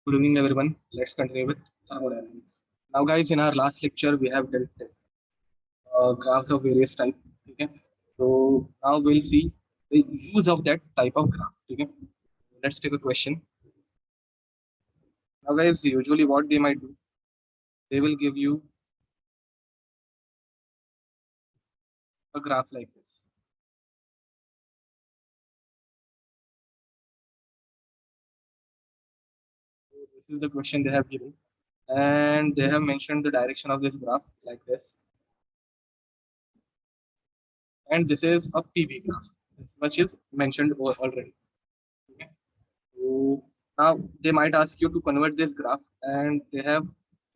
Good evening, everyone. Let's continue with thermodynamics. Now, guys, in our last lecture, we have dealt with graphs of various types. Okay. So now we'll see the use of that type of graph. Okay. Let's take a question. Now, guys, usually what they might do, they will give you a graph like this. So this is the question they have given, and they have mentioned the direction of this graph like this. And this is a PV graph. This much is mentioned already. Okay. So now they might ask you to convert this graph, and they have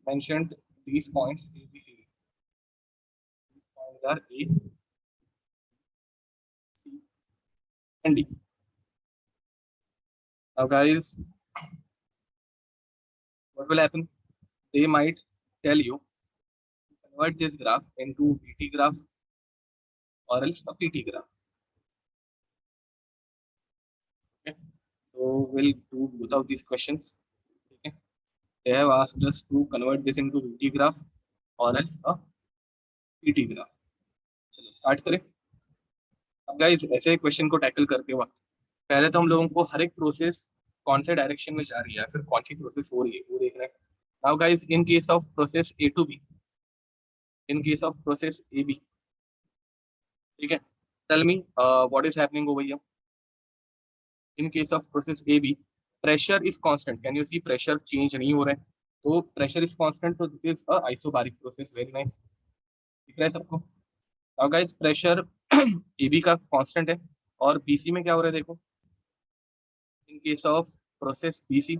mentioned these points A, B, C. These points are A, C, and D. Now, guys, what will happen? They might tell you to convert this graph into VT graph or else a PT graph. Okay. So we'll do both of these questions. Okay. They have asked us to convert this into VT graph और else a PT graph. चलो start करें. अब guys ऐसे question को tackle करते वक्त पहले तो हम लोगों को हर एक प्रोसेस कौन से डायरेक्शन में जा रही है फिर कौन सी प्रोसेस हो रही है वो देखना है. Now guys in case of process A to B, in case of process A B, ठीक है, tell me what is happening over here. In case of process A B pressure is constant. Can you see pressure change नहीं हो रहा है, तो pressure is constant, तो this is a isobaric process. Very nice. दिख रहा है सबको. Now guys pressure A B का कांस्टेंट है और बीसी में क्या हो रहा है देखो. In case of process BC,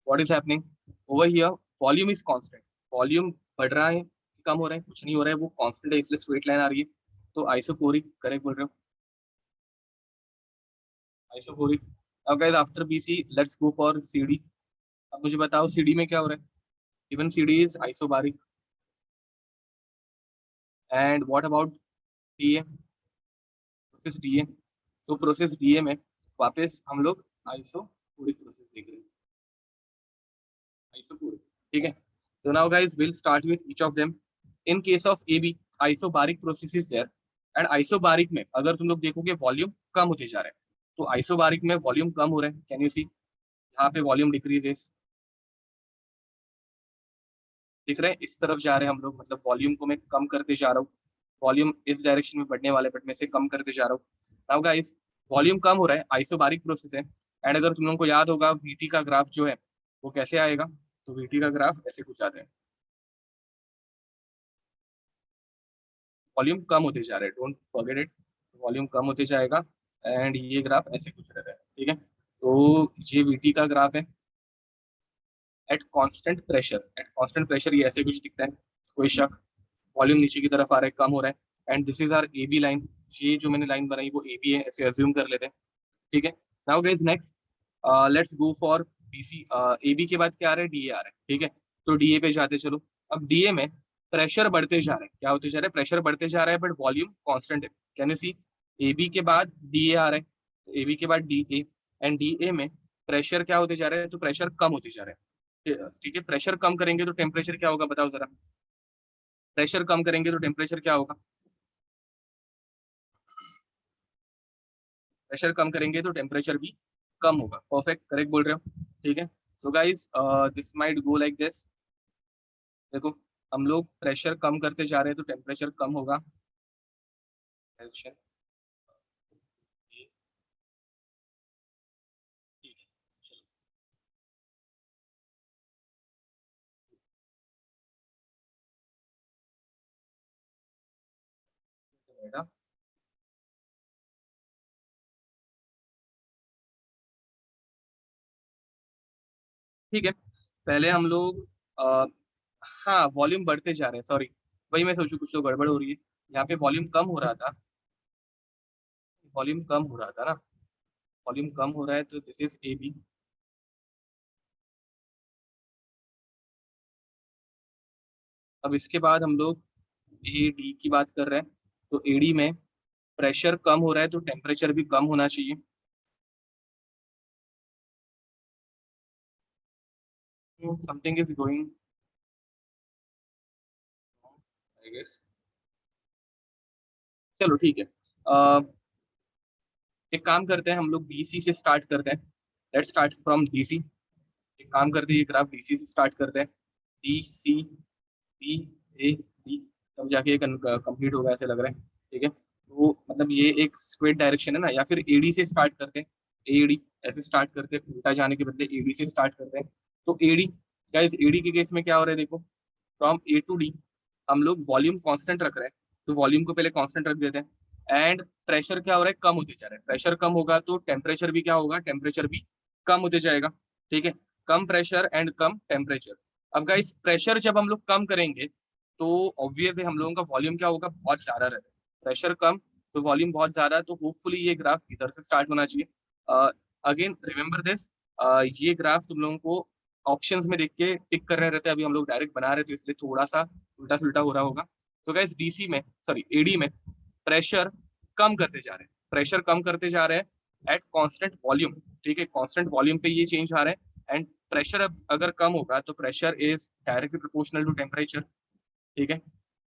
what is happening over here? Volume is constant. Volume बढ़ रहा है कम हो रहा है कुछ नहीं हो रहा है, वो कांस्टेंट है, इसलिए स्ट्रेट लाइन आ रही है. तो आइसोकोरिक करेक्ट बोल रहे हो, आइसोकोरिक. अब guys after BC let's go for CD. अब मुझे बताओ सीडी में क्या हो रहा है. Even CD is isobaric. And what about DA, process DA. तो प्रोसेस डीए में वापस हम लोग आइसोकोरिक प्रोसेस देख रहे हैं. आइसोकोरिक, ठीक है. So now guys we'll start with each of them. In case of AB, isobaric process is there, and isobaric में अगर तुम लोग देखोगे वॉल्यूम कम होते जा रहा है, तो आइसोबारिक में वॉल्यूम कम हो रहा है. कैन यू सी यहाँ पे वॉल्यूम डिक्रीजेस दिख रहे हैं, इस तरफ जा रहे हैं हम लोग, मतलब वॉल्यूम को मैं कम करते जा रहा हूँ. वॉल्यूम इस डायरेक्शन में बढ़ने वाले बट मैं से कम करते जा रहा हूँ. नाउ गाइस वॉल्यूम कम हो रहा है, आइसोबारिक प्रोसेस है. एंड अगर तुम लोगों को याद होगा वीटी का ग्राफ जो है वो कैसे आएगा, तो वीटी का ग्राफ ऐसे कुछ आता है. वॉल्यूम कम होते जा रहा है, डोंट फॉरगेट इट. वॉल्यूम कम होते जाएगा एंड ये ग्राफ ऐसे कुछ रहता है. ठीक है, तो ये वीटी का ग्राफ है at constant pressure. At constant pressure ये ऐसे कुछ दिखता है, कोई शक. वॉल्यूम नीचे की तरफ आ रहा है, कम हो रहा है. And this is our A B line. ये जो मैंने लाइन बनाई वो ए बी है, ऐसे अज्यूम कर लेते हैं. ठीक है. Now guys next let's go for BC. A B के बाद क्या आ रहा है, डीए आ रहा है. ठीक है, तो डीए पे जाते चलो. अब डीए में प्रेशर बढ़ते जा रहे हैं. क्या होते जा रहा है, प्रेशर बढ़ते जा रहा है बट वॉल्यूम कांस्टेंट है. Can you see A B के बाद डीए आ रहा है, तो ए बी के बाद D A. And D A में प्रेशर क्या होते जा रहे हैं, तो प्रेशर कम होते जा रहे हैं. ठीक है, प्रेशर कम करेंगे तो टेम्परेचर क्या होगा बताओ जरा. प्रेशर कम करेंगे तो टेम्परेचर क्या होगा, प्रेशर कम करेंगे तो टेम्परेचर भी कम होगा. परफेक्ट, करेक्ट बोल रहे हो. ठीक है. So guys this might go like this. देखो हम लोग प्रेशर कम करते जा रहे हैं तो टेम्परेचर कम होगा. ठीक है, चलो. बेटा ठीक है, पहले हम लोग हाँ वॉल्यूम बढ़ते जा रहे हैं, सॉरी वही मैं सोचू कुछ तो गड़बड़ हो रही है. यहाँ पे वॉल्यूम कम हो रहा था, वॉल्यूम कम हो रहा था ना, वॉल्यूम कम हो रहा है तो दिस इज ए बी. अब इसके बाद हम लोग ए डी की बात कर रहे हैं, तो ए डी में प्रेशर कम हो रहा है तो टेम्परेचर भी कम होना चाहिए. Something is going, I guess. चलो ठीक है, एक काम करते हैं हम लोग, डीसी से स्टार्ट करते हैं। Let's start from DC. एक काम करते हैं, ये ग्राफ डीसी से स्टार्ट करते हैं। D C B A D, तब जाके ये कंप्लीट होगा ऐसे लग रहा है। ठीक है, तो मतलब ये एक स्क्वेयर डायरेक्शन है ना, या फिर एडी से स्टार्ट करते हैं। एडी ऐसे स्टार्ट करते हैं, उल्टा जाने के बदले एडी से स्टार्ट करते हैं। तो एडी, गाइस एडी के केस में क्या हो रहा है देखो, फ्रॉम ए टू डी हम लोग वॉल्यूम कांस्टेंट रख रहे हैं, तो वॉल्यूम को पहले कांस्टेंट रख देते हैं। एंड प्रेशर क्या हो रहा है, कम होते जा रहा है। प्रेशर कम होगा तो टेम्परेचर भी क्या होगा, टेम्परेचर भी कम होते जाएगा। ठीक है, कम प्रेशर एंड कम टेम्परेचर। अब गाइस प्रेशर जब हम लोग कम करेंगे तो ऑब्वियस है हम लोगों का वॉल्यूम क्या होगा, बहुत ज्यादा रहता है। प्रेशर कम तो वॉल्यूम बहुत ज्यादा, तो होपफुली ये ग्राफ इधर से स्टार्ट होना चाहिए। अगेन रिमेंबर दिस, ये ग्राफ तुम लोगों को ऑप्शंस में देख के टिक करने रहते हैं। अभी हम लोग डायरेक्ट बना रहे थे, इसलिए थोड़ा सा उल्टा सुल्टा हो रहा होगा। तो गाइस डीसी में, सॉरी एडी में प्रेशर कम करते जा रहे हैं, प्रेशर कम करते जा रहे हैं एट कांस्टेंट वॉल्यूम। ठीक है, कांस्टेंट वॉल्यूम पे ये चेंज आ रहे हैं। एंड प्रेशर अगर कम होगा तो pressure is directly proportional to temperature. ठीक है,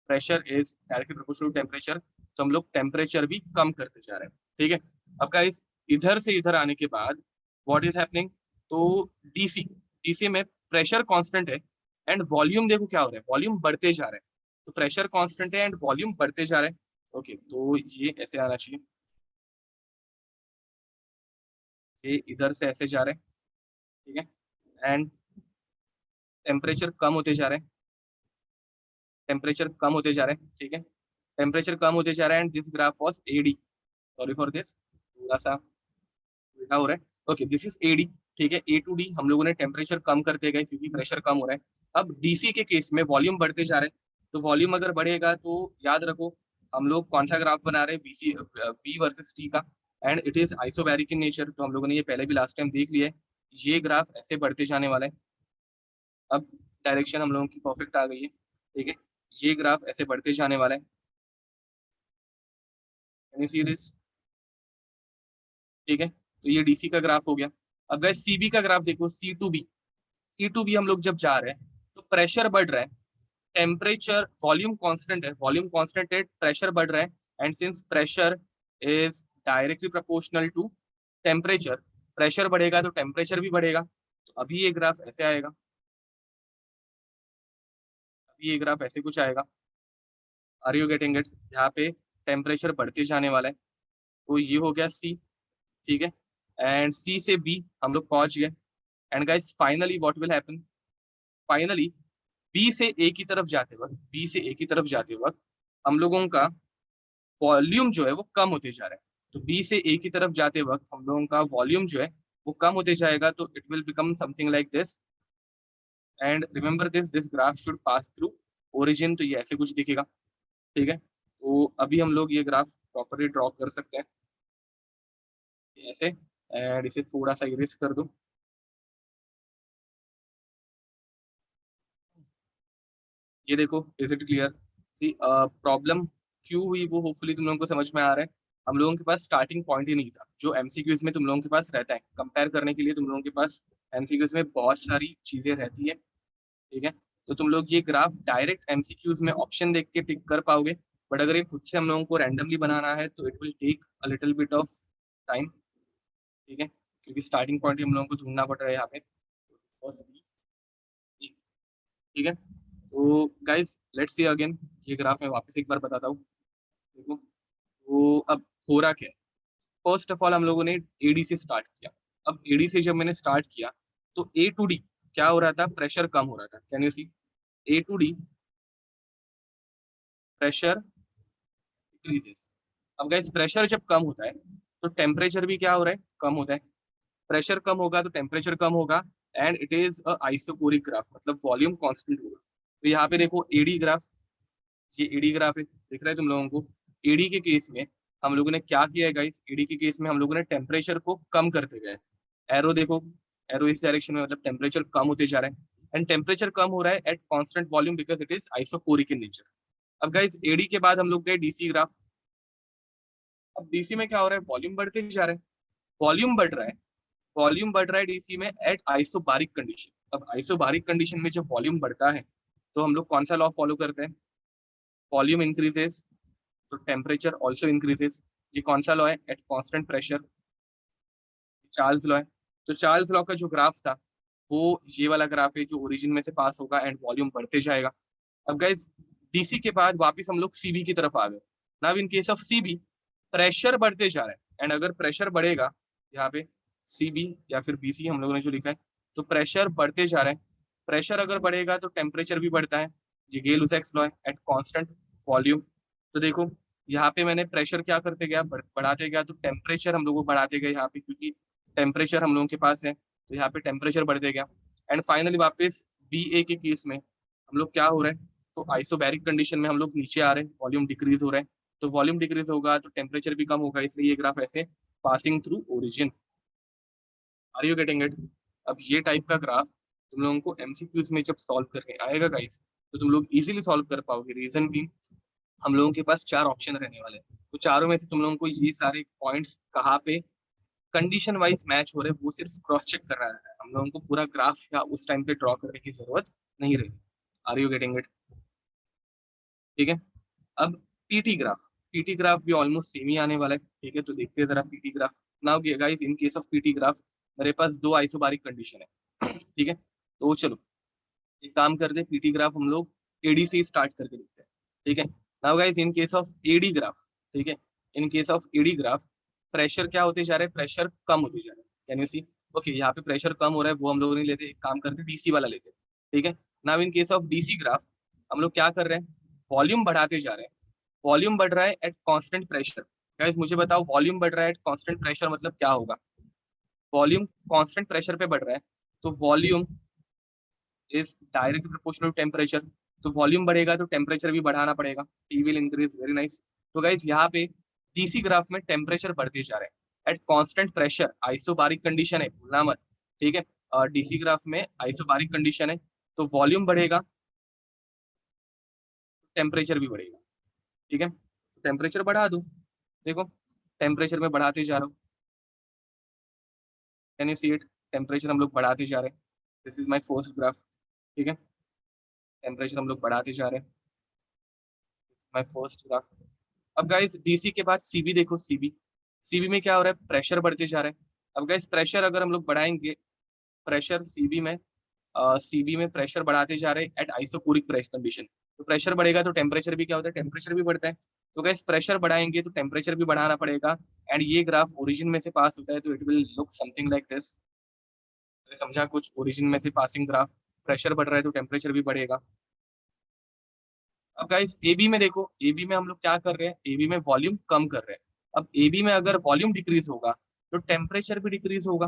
pressure is directly proportional to temperature, तो हम लोग टेम्परेचर भी कम करते जा रहे हैं। ठीक है, अब गाइस इधर से इधर आने के बाद व्हाट इज हैपनिंग, तो डीसी, डीसी में प्रेशर कांस्टेंट है एंड वॉल्यूम देखो क्या हो रहा है, वॉल्यूम बढ़ते जा रहे हैं। तो प्रेशर कांस्टेंट है एंड वॉल्यूम बढ़ते जा रहे हैं। ओके, तो ये ऐसे आना चाहिए, ये इधर से ऐसे जा रहे हैं। ठीक है, एंड टेम्परेचर कम होते जा रहे हैं, टेम्परेचर कम होते जा रहे हैं। ठीक है, टेम्परेचर कम होते जा रहा है and this graph was AD, sorry for this, थोड़ा सा उल्टा हो रहा है। Okay, this is AD. ठीक है, ए टू डी हम लोगों ने टेम्परेचर कम करते गए क्योंकि प्रेशर कम हो रहा है। अब डीसी के केस में वॉल्यूम बढ़ते जा रहे हैं, तो वॉल्यूम अगर बढ़ेगा तो याद रखो हम लोग कौन सा ग्राफ बना रहे हैं, बीसी बी वर्सेस टी का। And it is isobaric in nature, तो हम लोगों ने ये पहले भी लास्ट टाइम देख लिया है। ये ग्राफ ऐसे बढ़ते जाने वाला है। अब डायरेक्शन हम लोगों की परफेक्ट आ गई है। ठीक है, ये ग्राफ ऐसे बढ़ते जाने वाला है। Can you see this? ठीक है, तो ये डीसी का ग्राफ हो गया। अब गए सीबी का ग्राफ देखो, C to B, C to B हम लोग जब जा रहे हैं तो प्रेशर बढ़ रहा है, टेम्परेचर, वॉल्यूम कांस्टेंट है, वॉल्यूम कांस्टेंट है, प्रेशर बढ़ रहा है। And since pressure is directly proportional to temperature, pressure बढ़ेगा तो टेम्परेचर भी बढ़ेगा। तो अभी ये ग्राफ ऐसे आएगा, अभी ये ग्राफ ऐसे कुछ आएगा। Are you getting it? यहाँ पे टेम्परेचर बढ़ते जाने वाला है, तो ये हो गया सी। ठीक है, एंड सी से बी हम लोग पहुंच गए। And guys finally what will happen, finally B से ए की तरफ जाते वक्त, बी से ए की तरफ जाते वक्त हम लोगों का वॉल्यूम जो है वो कम होते जा रहा है। तो बी से ए की तरफ जाते वक्त हम लोगों का वॉल्यूम जो है वो कम होते जाएगा, तो it will become something like this. And remember this, this graph should pass through origin, तो ये ऐसे कुछ दिखेगा। ठीक है, तो अभी हम लोग ये ग्राफ प्रॉपरली ड्रॉ कर सकते हैं ऐसे। एंड इसे थोड़ा सा इरेज कर दो। ये देखो, is it clear? See problem क्यों हुई वो होपफुली तुम लोगों को समझ में आ रहा है। हम लोगों के पास स्टार्टिंग पॉइंट ही नहीं था, जो एमसीक्यूज में तुम लोगों के पास रहता है कंपेयर करने के लिए। तुम लोगों के पास एमसीक्यूज में बहुत सारी चीजें रहती है। ठीक है, तो तुम लोग ये ग्राफ डायरेक्ट एमसीक्यूज में ऑप्शन देख के टिक कर पाओगे, बट अगर ये खुद से हम लोगों को रैंडमली बनाना है तो it will take a little bit of time. ठीक है, क्योंकि स्टार्टिंग पॉइंट हम लोगों को ढूंढना पड़ रहा है यहाँ पे। ठीक है, तो गाइस लेट्स सी अगेन, ये ग्राफ मैं वापस एक बार बताता हूँ। देखो, तो अब हो रहा क्या है, फर्स्ट ऑफ ऑल हम लोगों ने एडी से स्टार्ट किया। अब एडी से जब मैंने स्टार्ट किया तो ए टू डी क्या हो रहा था, प्रेशर कम हो रहा था। Can you see? A to D pressure decreases. अब गाइस प्रेशर जब कम होता है तो टेम्परेचर भी क्या हो रहा है, कम होता है। प्रेशर कम होगा तो टेम्परेचर कम होगा। And it is a isochoric graph, मतलब वॉल्यूम कांस्टेंट होगा। तो यहाँ पे देखो एडी ग्राफ, ये एडी ग्राफ है, दिख रहा है तुम लोगों को? एडी के केस में हम लोगों ने क्या किया है गाइस, एडी के केस में हम लोगों ने टेम्परेचर को कम करते गए। एरो देखो, एरो इस डायरेक्शन में, मतलब टेम्परेचर कम होते जा रहा है। एंड टेम्परेचर कम हो रहा है at constant volume because it is isochoric in nature. अब गाइस एडी के बाद हम लोग गए डीसी ग्राफ। अब डीसी में क्या हो रहा है, वॉल्यूम बढ़ते जा रहा है, वॉल्यूम बढ़ रहा है, वॉल्यूम बढ़ रहा है डीसी में एट आइसोबारिक कंडीशन। अब आइसोबारिक कंडीशन में जब वॉल्यूम बढ़ता है तो हम लोग कौन सा लॉ फॉलो करते हैं? वॉल्यूम इंक्रीजेस तो टेम्परेचर ऑल्सो इंक्रीजेस। ये कौन सा लॉ है? At constant pressure, Charles law है। तो चार्ल्स लॉ का जो ग्राफ था वो ये वाला ग्राफ है जो ओरिजिन में से पास होगा एंड वॉल्यूम बढ़ते जाएगा। अब गाइस डीसी के बाद वापस हम लोग सीबी की तरफ आ गए। Now in case of CB pressure बढ़ते जा रहा है एंड अगर प्रेशर बढ़ेगा, यहाँ पे सीबी या फिर बीसी हम लोगों ने जो लिखा है, तो प्रेशर बढ़ते जा रहा है। प्रेशर अगर बढ़ेगा तो टेम्परेचर भी बढ़ता है। ये गेल-लुसैक्स लॉ है एट कांस्टेंट वॉल्यूम। तो देखो यहाँ पे मैंने प्रेशर क्या करते गया, बढ़ाते गया, तो टेम्परेचर हम लोग को बढ़ाते गए यहाँ पे, क्योंकि टेम्परेचर हम लोगों के पास है तो यहाँ पे टेम्परेचर बढ़ते गया। एंड फाइनली वापस बी ए के केस में हम लोग क्या हो रहा है, तो आइसोबैरिक कंडीशन में हम लोग नीचे आ रहे हैं, वॉल्यूम डिक्रीज हो रहा है। तो वॉल्यूम डिक्रीज होगा तो टेम्परेचर भी कम होगा, इसलिए ये ग्राफ ऐसे passing through origin. Are you getting it? अब ये टाइप का ग्राफ तुम लोगों को एमसीक्यूज में जब सॉल्व करके आएगा गाइस, तो तुम लोग इजीली सॉल्व कर पाओगे। रीजन भी हम लोगों के पास चार ऑप्शन रहने वाले हैं, तो चारों में से तुम लोगों को ये सारे पॉइंट्स कहाँ पे कंडीशन वाइज मैच हो रहे हैं वो सिर्फ क्रॉस चेक कर रहा है। हम लोगों को पूरा ग्राफ या उस टाइम पे ड्रॉ करने की जरूरत नहीं रहती। Are you getting it? ठीक है। अब पीटी ग्राफ, पीटी ग्राफ भी ऑलमोस्ट सेम ही आने वाला है। ठीक है, तो देखते हैं जरा PT graph. Now guys in case of PT graph मेरे पास दो आइसोबारिक कंडीशन है। ठीक है, तो चलो एक काम करते हैं, पीटी ग्राफ हम लोग एडी से स्टार्ट करके देखते हैं। ठीक है, now guys in case of AD graph, ठीक है, in case of AD graph pressure क्या होते जा रहे हैं? प्रेशर कम होते जा रहे हैं। Can you C? ओके, यहाँ पे प्रेशर कम हो रहा है, वो हम लोग नहीं लेते, एक काम करते डीसी वाला लेते हैं। ठीक है, now in case of DC graph हम लोग क्या कर रहे हैं? वॉल्यूम बढ़ाते जा रहे हैं। वॉल्यूम बढ़ रहा है एट कांस्टेंट प्रेशर। गाइस मुझे बताओ, वॉल्यूम बढ़ रहा है एट कांस्टेंट प्रेशर मतलब क्या होगा? वॉल्यूम कांस्टेंट प्रेशर पे बढ़ रहा है तो volume is direct proportional temperature. तो वॉल्यूम बढ़ेगा तो टेम्परेचर भी बढ़ाना पड़ेगा, T will increase. Very nice. तो गाइस यहाँ पे डीसी ग्राफ में टेम्परेचर बढ़ते जा रहे हैं at constant pressure, isobaric condition है, भूलना मत। ठीक है, और डीसी ग्राफ में आइसोबारिक कंडीशन है, तो वॉल्यूम बढ़ेगा, टेम्परेचर भी बढ़ेगा। ठीक है, टेम्परेचर बढ़ा दो। देखो टेम्परेचर में बढ़ाते जा रहा हूँ, can you see it? Temperature हम लोग बढ़ाते जा रहे हैं। This is my first graph. ठीक है, टेम्परेचर हम लोग बढ़ाते जा रहे हैं, माय फर्स्ट ग्राफ। अब गाइस डीसी के बाद सीबी देखो, सीबी, सीबी में क्या हो रहा है? प्रेशर बढ़ते जा रहा है। अब गाइस प्रेशर अगर हम लोग बढ़ाएंगे, प्रेशर सीबी में, सीबी में प्रेशर बढ़ाते जा रहे हैं एट आइसोकोरिक प्रेशर कंडीशन। तो प्रेशर बढ़ेगा तो टेम्परेचर भी क्या होता है? टेम्परेचर भी बढ़ता है। तो गाइस प्रेशर बढ़ाएंगे तो टेम्परेचर भी बढ़ाना पड़ेगा। एंड ये ग्राफ ओरिजिन में से पास होता है तो it will look something like this. समझा कुछ? ओरिजिन में से पासिंग ग्राफ, प्रेशर बढ़ रहा है तो टेम्परेचर भी बढ़ेगा। अब गाइस एबी में देखो, एबी में हम लोग क्या कर रहे हैं? एबी में वॉल्यूम कम कर रहे हैं। अब एबी में अगर वॉल्यूम डिक्रीज होगा तो टेम्परेचर भी डिक्रीज होगा।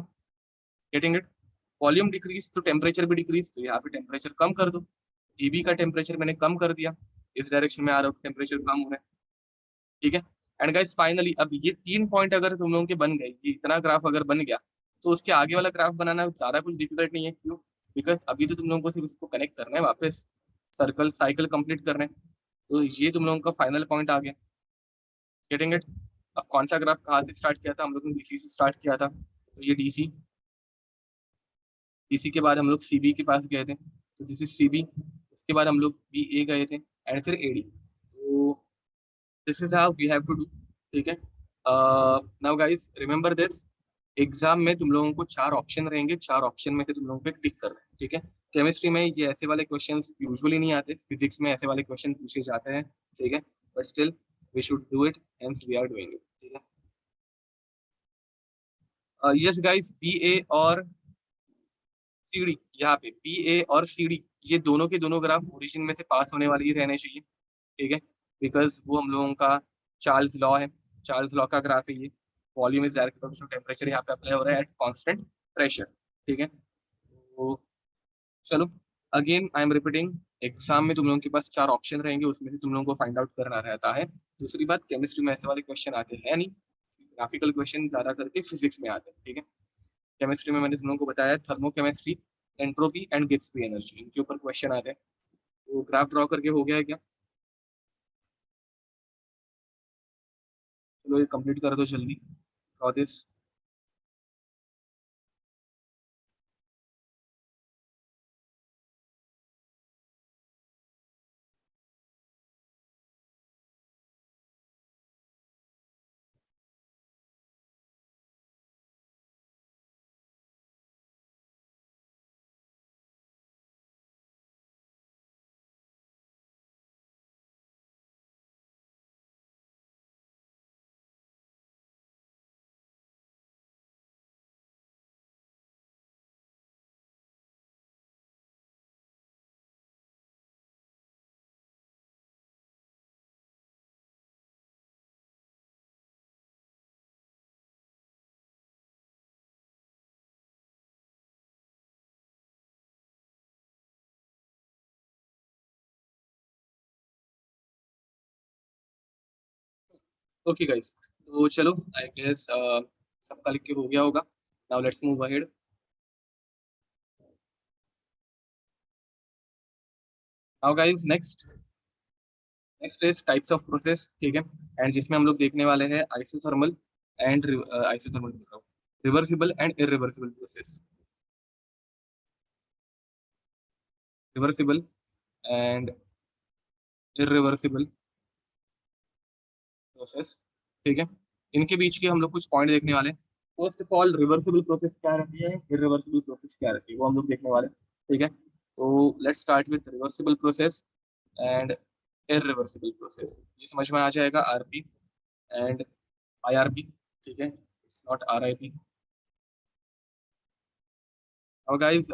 Getting it? वॉल्यूम डिक्रीज तो टेम्परेचर भी डिक्रीज, तो यहाँ पे टेम्परेचर कम कर दो। एबी का टेम्परेचर मैंने कम कर दिया, इस डायरेक्शन में आ रहा हूँ, टेम्परेचर कम हो रहा है। ठीक है, एंड गाइस फाइनली अब ये तीन पॉइंट अगर तुम लोगों के बन गए, ये इतना ग्राफ अगर बन गया, तो उसके आगे वाला ग्राफ बनाना ज्यादा कुछ डिफिकल्ट नहीं है। क्यों? बिकॉज अभी तो तुम लोगों को सिर्फ इसको कनेक्ट करना है, वापस सर्कल साइकिल कंप्लीट करना है। तो ये तुम लोगों का फाइनल पॉइंट आ गया। Getting it? अब कौन सा ग्राफ कहाँ से स्टार्ट किया था? हम लोग ने डीसी से स्टार्ट किया था, तो ये डीसी, डीसी के बाद हम लोग सीबी के पास गए थे, तो दिस इज सीबी। उसके बाद हम लोग बी ए गए थे एंड फिर एडी। तो this is how we have to do. ठीक है, now guys remember this, exam में तुम लोगों को चार ऑप्शन रहेंगे, चार ऑप्शन में से तुम लोगों को टिक करना है। ठीक है, केमिस्ट्री में ये ऐसे वाले क्वेश्चंस यूजुअली नहीं आते, फिजिक्स में ऐसे वाले क्वेश्चन पूछे जाते हैं। ठीक है, but still we should do it and we are doing it. ठीक है, यस गाइस बी ए और सी डी, यहाँ पे बी ए और सी डी ये दोनों के दोनों ग्राफ ओरिजिन में से पास होने वाले ही रहने चाहिए। ठीक है, बिकॉज वो हम लोगों का चार्ल्स लॉ है, चार्ल्स लॉ का ग्राफ है ये। Volume is direct proportional temperature यहाँ पे अप्लाई हो रहा है एट कांस्टेंट प्रेशर। ठीक है, तो चलो again I am repeating, exam में तुम लोगों के पास चार ऑप्शन रहेंगे, उसमें से तुम लोगों को फाइंड आउट करना रहता है। दूसरी बात, केमिस्ट्री में ऐसे वाले क्वेश्चन आते हैं नहीं, ग्राफिकल क्वेश्चन ज्यादा करके फिजिक्स में आते हैं। ठीक है, केमिस्ट्री में मैंने तुम लोगों को बताया thermochemistry, entropy and Gibbs free energy, इनके ऊपर क्वेश्चन आते हैं। तो ग्राफ ड्रॉ करके हो गया है क्या? चलो ये कंप्लीट कर दो जल्दी, ड्रॉ दिस। ओके गाइस, तो चलो आई गेस सबका लिख के हो गया होगा. Now let's move ahead. Now guys, next next is types of process. ठीक है, एंड जिसमें हम लोग देखने वाले हैं isothermal and isothermal reversible and irreversible process. Reversible and irreversible process. ठीक है, इनके बीच के हम लोग कुछ पॉइंट देखने वाले हैं. First of all, reversible process क्या रहती है, इरिवर्सिबल प्रोसेस क्या रहती है, वो हम लोग देखने वाले हैं. ठीक है, तो let's start with reversible process and irreversible process. ये समझ में आ जाएगा, आरपी एंड आईआरपी. ठीक है, इट्स नॉट आरआईपी. अब गाइस,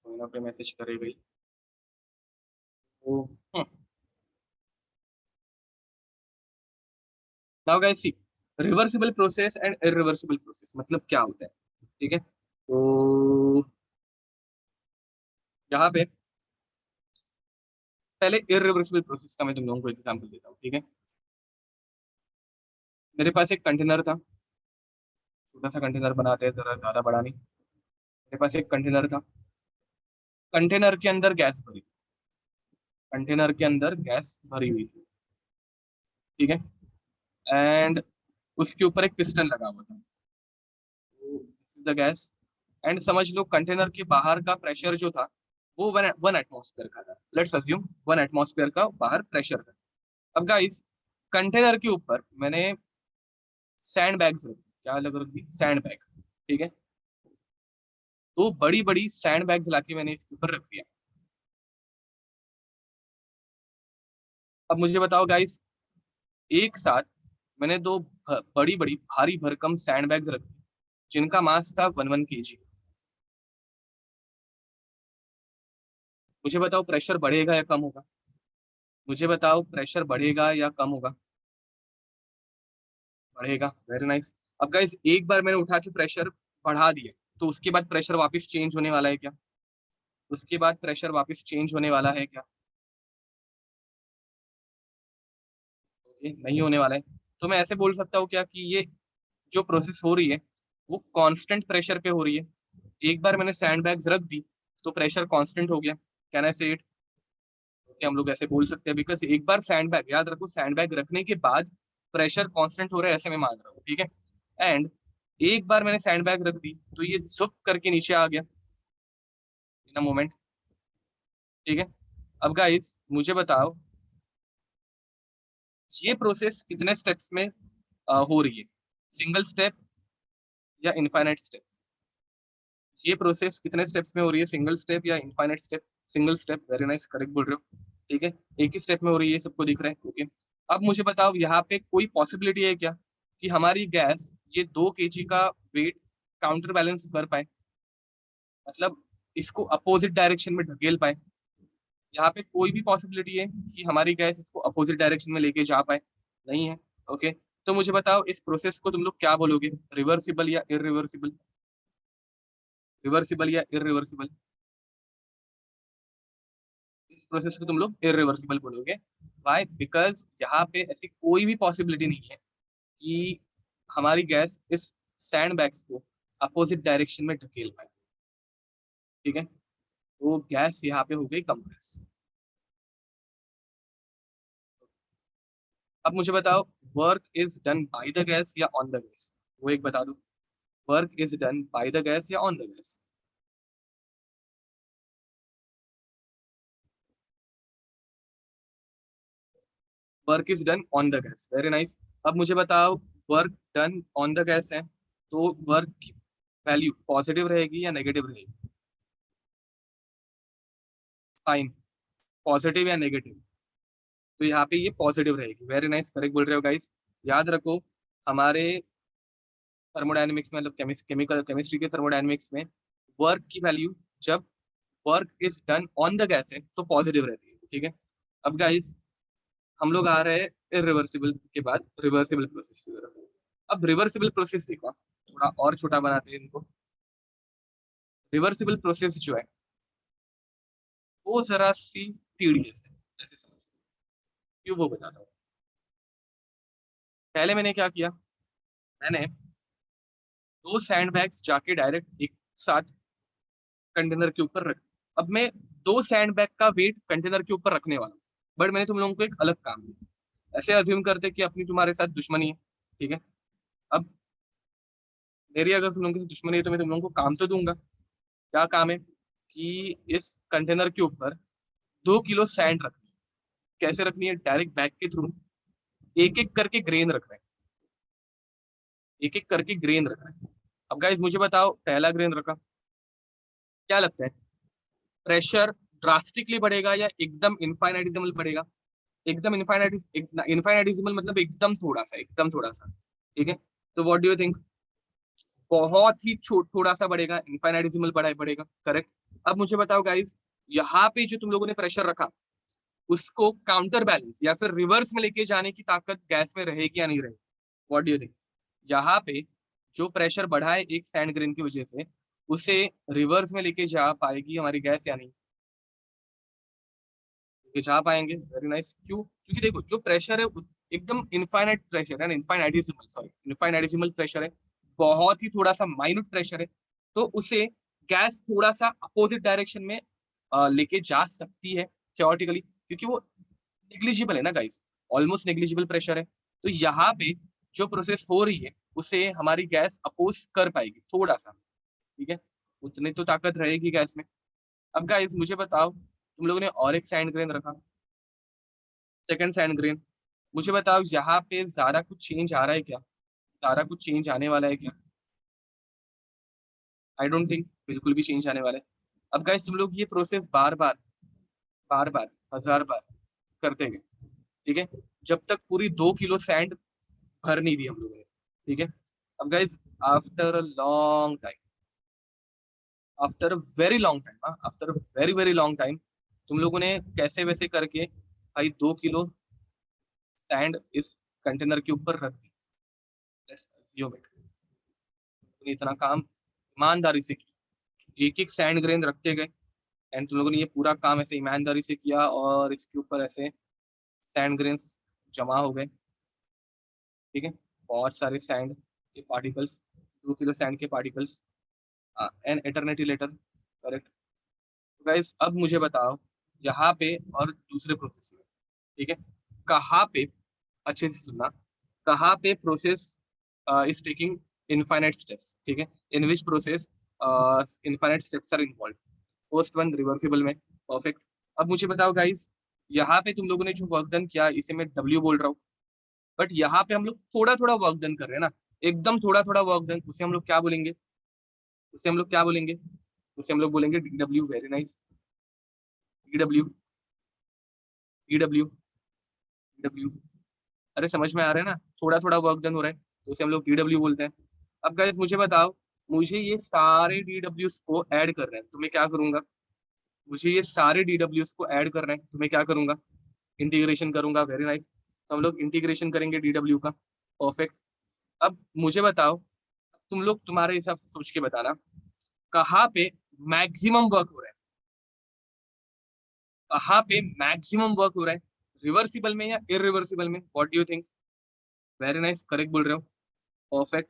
कोई ना कोई मैसेज करेगा ही. तो now guys see, reversible process and irreversible process मतलब क्या होता है. ठीक है, तो यहाँ पे पहले इरिवर्सिबल प्रोसेस का मैं तुम लोगों को एग्जांपल देता हूँ. ठीक है, मेरे पास एक कंटेनर था. छोटा सा कंटेनर बनाते हैं, जरा ज्यादा बड़ा नहीं. मेरे पास एक कंटेनर था. कंटेनर के अंदर गैस भरी. कंटेनर के अंदर गैस भरी हुई थी. ठीक है, एंड उसके ऊपर एक पिस्टन लगा हुआ था. This is the gas. And समझ लो कंटेनर के बाहर का प्रेशर जो था वो वन एटमॉस्फेयर का था. लेट्स अज्यूम 1 एटमॉस्फेयर का बाहर प्रेशर था. अब गाइस, कंटेनर के ऊपर मैंने सैंड बैग्स रखी. क्या लग रखी? Sand bag. ठीक है, तो बड़ी बड़ी सैंड बैग्स लाके मैंने इसके ऊपर रख दिया. अब मुझे बताओ गाइस, एक साथ मैंने दो बड़ी बड़ी भारी भरकम सैंड बैग्स रखी जिनका मास था 1 1 kg. मुझे बताओ प्रेशर बढ़ेगा या कम होगा? मुझे बताओ प्रेशर बढ़ेगा या कम होगा? बढ़ेगा. Very nice. अब गाइस, एक बार मैंने उठा के प्रेशर बढ़ा दिया, तो उसके बाद प्रेशर वापस चेंज होने वाला है क्या? उसके बाद प्रेशर वापस चेंज होने वाला है क्या? ये नहीं होने वाला है. तो मैं ऐसे बोल सकता हूँ क्या कि ये जो प्रोसेस हो रही है वो कांस्टेंट प्रेशर पे हो रही है. एक बार मैंने सैंड बैग्स रख दी तो प्रेशर कांस्टेंट हो गया. कैन आई से इट? कि हम लोग ऐसे बोल सकते हैं, बिकॉज एक बार सैंड बैग, याद रखो, सैंड बैग रखने के बाद प्रेशर कांस्टेंट हो रहा है, ऐसे मैं मान रहा हूँ. ठीक है, एंड एक बार मैंने सैंड बैग रख दी तो ये झुक करके नीचे आ गया इन अ मोमेंट. ठीक है, अब गाइस मुझे बताओ ये प्रोसेस कितने स्टेप्स में हो रही है, सिंगल स्टेप या इनफाइनाइट स्टेप्स? ये प्रोसेस कितने स्टेप्स में हो रही है, सिंगल स्टेप या infinite step? Single step. Very nice, correct बोल रहे हो. ठीक है, एक ही स्टेप में हो रही है, सबको दिख रहा है. ओके, अब मुझे बताओ यहाँ पे कोई पॉसिबिलिटी है क्या कि हमारी गैस ये 2 kg का वेट काउंटर बैलेंस कर पाए, मतलब इसको अपोजिट डायरेक्शन में ढकेल पाए? यहाँ पे कोई भी पॉसिबिलिटी है कि हमारी गैस इसको अपोजिट डायरेक्शन में लेके जा पाए? नहीं है. ओके, तो मुझे बताओ इस प्रोसेस को तुम लोग क्या बोलोगे, रिवर्सिबल या इरिवर्सिबल? रिवर्सिबल या इरिवर्सिबल? इस प्रोसेस को तुम लोग इरिवर्सिबल बोलोगे. वाई? बिकॉज यहाँ पे ऐसी कोई भी पॉसिबिलिटी नहीं है कि हमारी गैस इस सैंड बैग्स को अपोजिट डायरेक्शन में ढकेल पाए. ठीक है, तो गैस यहाँ पे हो गई कंप्रेस. अब मुझे बताओ, work is done by the gas या ऑन द गैस? वो एक बता दो. Work is done by the gas या on the gas? Work is done on the gas. Very nice. अब मुझे बताओ, work done on the gas है तो वर्क की वैल्यू पॉजिटिव रहेगी या नेगेटिव रहेगी? साइन पॉजिटिव या नेगेटिव? तो यहाँ पे ये पॉजिटिव रहेगी. वेरी नाइस, करेक्ट बोल रहे हो गाइस. याद रखो, हमारे थर्मोडायनेमिक्स में, मतलब केमिकल केमिस्ट्री के थर्मोडायनेमिक्स में, वर्क की वैल्यू जब work is done on the gas है तो पॉजिटिव रहती है. ठीक है, अब गाइस हम लोग आ रहे हैं इरिवर्सिबल के बाद रिवर्सिबल प्रोसेस की तरफ. अब रिवर्सिबल प्रोसेस देखो, थोड़ा और छोटा बनाते हैं इनको. रिवर्सिबल प्रोसेस जो है वो जरा सी टीडीएस है, ऐसे समझ। क्यों वो बताता हूँ। पहले मैंने क्या किया, मैंने 2 सैंड बैग्स जाके डायरेक्ट एक साथ कंटेनर के ऊपर रख। अब मैं 2 सैंड बैग का वेट कंटेनर के ऊपर रखने वाला हूँ, बट मैंने तुम लोगों को एक अलग काम दिया। ऐसे अज्यूम करते कि अपनी तुम्हारे साथ दुश्मनी है, ठीक है। अब मेरी अगर तुम लोगों के साथ दुश्मनी है तो मैं तुम लोगों को काम तो दूंगा। क्या काम है कि इस कंटेनर के ऊपर 2 किलो सैंड रखनी है। कैसे रखनी है, डायरेक्ट बैग के थ्रू एक एक करके ग्रेन रख रहे हैं, एक एक करके ग्रेन रख रहे हैं। अब गाइस मुझे बताओ, पहला ग्रेन रखा, क्या लगता है प्रेशर ड्रास्टिकली बढ़ेगा या एकदम इनफाइनाइटिजिमल बढ़ेगा? एकदम इनफाइनाइटिजिमल मतलब एकदम थोड़ा सा, एकदम थोड़ा सा, ठीक है। तो व्हाट डू यू थिंक, बहुत ही थोड़ा सा बढ़ेगा, इनफाइनाइटिजिमल बढ़ेगा, करेक्ट। अब मुझे बताओ गाइस, यहाँ पे जो तुम लोगों ने प्रेशर रखा उसको काउंटर बैलेंस या फिर रिवर्स में लेके जाने की ताकत गैस में रहेगी या नहीं रहेगी? व्हाट डू यू थिंक, यहाँ पे जो प्रेशर बढ़ा है एक सैंड ग्रेन की वजह से, उसे रिवर्स में लेके जा पाएगी हमारी गैस या नहीं? लेके जा पाएंगे, वेरी नाइस। क्यों? क्योंकि देखो जो प्रेशर है एकदम इनफाइनाइट प्रेशर है, इनफाइनाइटिजिमल, सॉरी इनफाइनाइटिजिमल प्रेशर है, बहुत ही थोड़ा सा माइन्यूट प्रेशर है। तो उसे गैस थोड़ा सा अपोजिट डायरेक्शन में लेके जा सकती है थियोरेटिकली, क्योंकि वो निग्लिजिबल है ना गाइस, ऑलमोस्ट नेग्लिजिबल प्रेशर है। तो यहाँ पे जो प्रोसेस हो रही है उसे हमारी गैस अपोज कर पाएगी थोड़ा सा, ठीक है। उतनी तो ताकत रहेगी गैस में। अब गाइस मुझे बताओ, तुम लोगों ने और एक सैंड ग्रेन रखा, सेकंड सैंड ग्रेन, मुझे बताओ यहाँ पे ज्यादा कुछ चेंज आ रहा है क्या, ज्यादा कुछ चेंज आने वाला है क्या? आई डोंट थिंक बिल्कुल भी चेंज आने वाला है। अब गाइस तुम लोग ये प्रोसेस बार बार 1000 बार करते गए, ठीक है, जब तक पूरी 2 किलो सैंड भर नहीं दी हम लोगों ने, ठीक है। अब guys after a long time, after a very long time, after a very very long time, तुम लोगों ने कैसे वैसे करके भाई 2 किलो सैंड इस कंटेनर के ऊपर रख दी। लेट्स अस्यूम इट, इतना काम ईमानदारी से किया, एक एक सैंड ग्रेन रखते गए, एंड तुम लोगों ने ये पूरा काम ऐसे ईमानदारी से किया और इसके ऊपर ऐसे सैंड ग्रेन्स जमा हो गए, ठीक है। बहुत सारे सैंड के पार्टिकल्स, 2 किलो सैंड के particles, an eternity later, correct. तो गाइस अब मुझे बताओ यहाँ पे और दूसरे प्रोसेस में, ठीक है, कहाँ पे, अच्छे से सुनना, कहाँ पे process is taking infinite steps, ठीक है, in which process infinite steps are involve. First one reversible में, परफेक्ट। अब मुझे बताओ गाइस, यहाँ पे तुम लोगों ने जो वर्क डन किया इसे मैं डब्ल्यू बोल रहा हूँ, बट यहाँ पे हम लोग थोड़ा थोड़ा वर्क डन कर रहे हैं ना, एकदम थोड़ा थोड़ा वर्क डन, उसे हम लोग क्या बोलेंगे, उसे हम लोग क्या बोलेंगे, उसे हम लोग बोलेंगे D W, very nice, D W, D W, D W. अरे समझ में आ रहा है ना, थोड़ा थोड़ा वर्क डन हो रहा है तो उसे हम लोग डी डब्ल्यू बोलते हैं। अब गाइस मुझे बताओ, मुझे ये सारे डी डब्ल्यूज को ऐड कर रहे हैं तो मैं क्या करूंगा, मुझे ये सारे डी डब्ल्यूज को ऐड कर रहे हैं तो मैं क्या करूंगा, इंटीग्रेशन करूंगा, वेरी नाइस। तो हम लोग इंटीग्रेशन करेंगे डी डब्ल्यू का, परफेक्ट। अब मुझे बताओ, तुम लोग तुम्हारे हिसाब से सोच के बताना, कहाँ पे मैक्सिमम वर्क हो रहा है, कहाँ पे मैक्सिमम वर्क हो रहा है, रिवर्सिबल में या इरिवर्सिबल में? What do you think? Very nice, correct बोल रहे हो, परफेक्ट,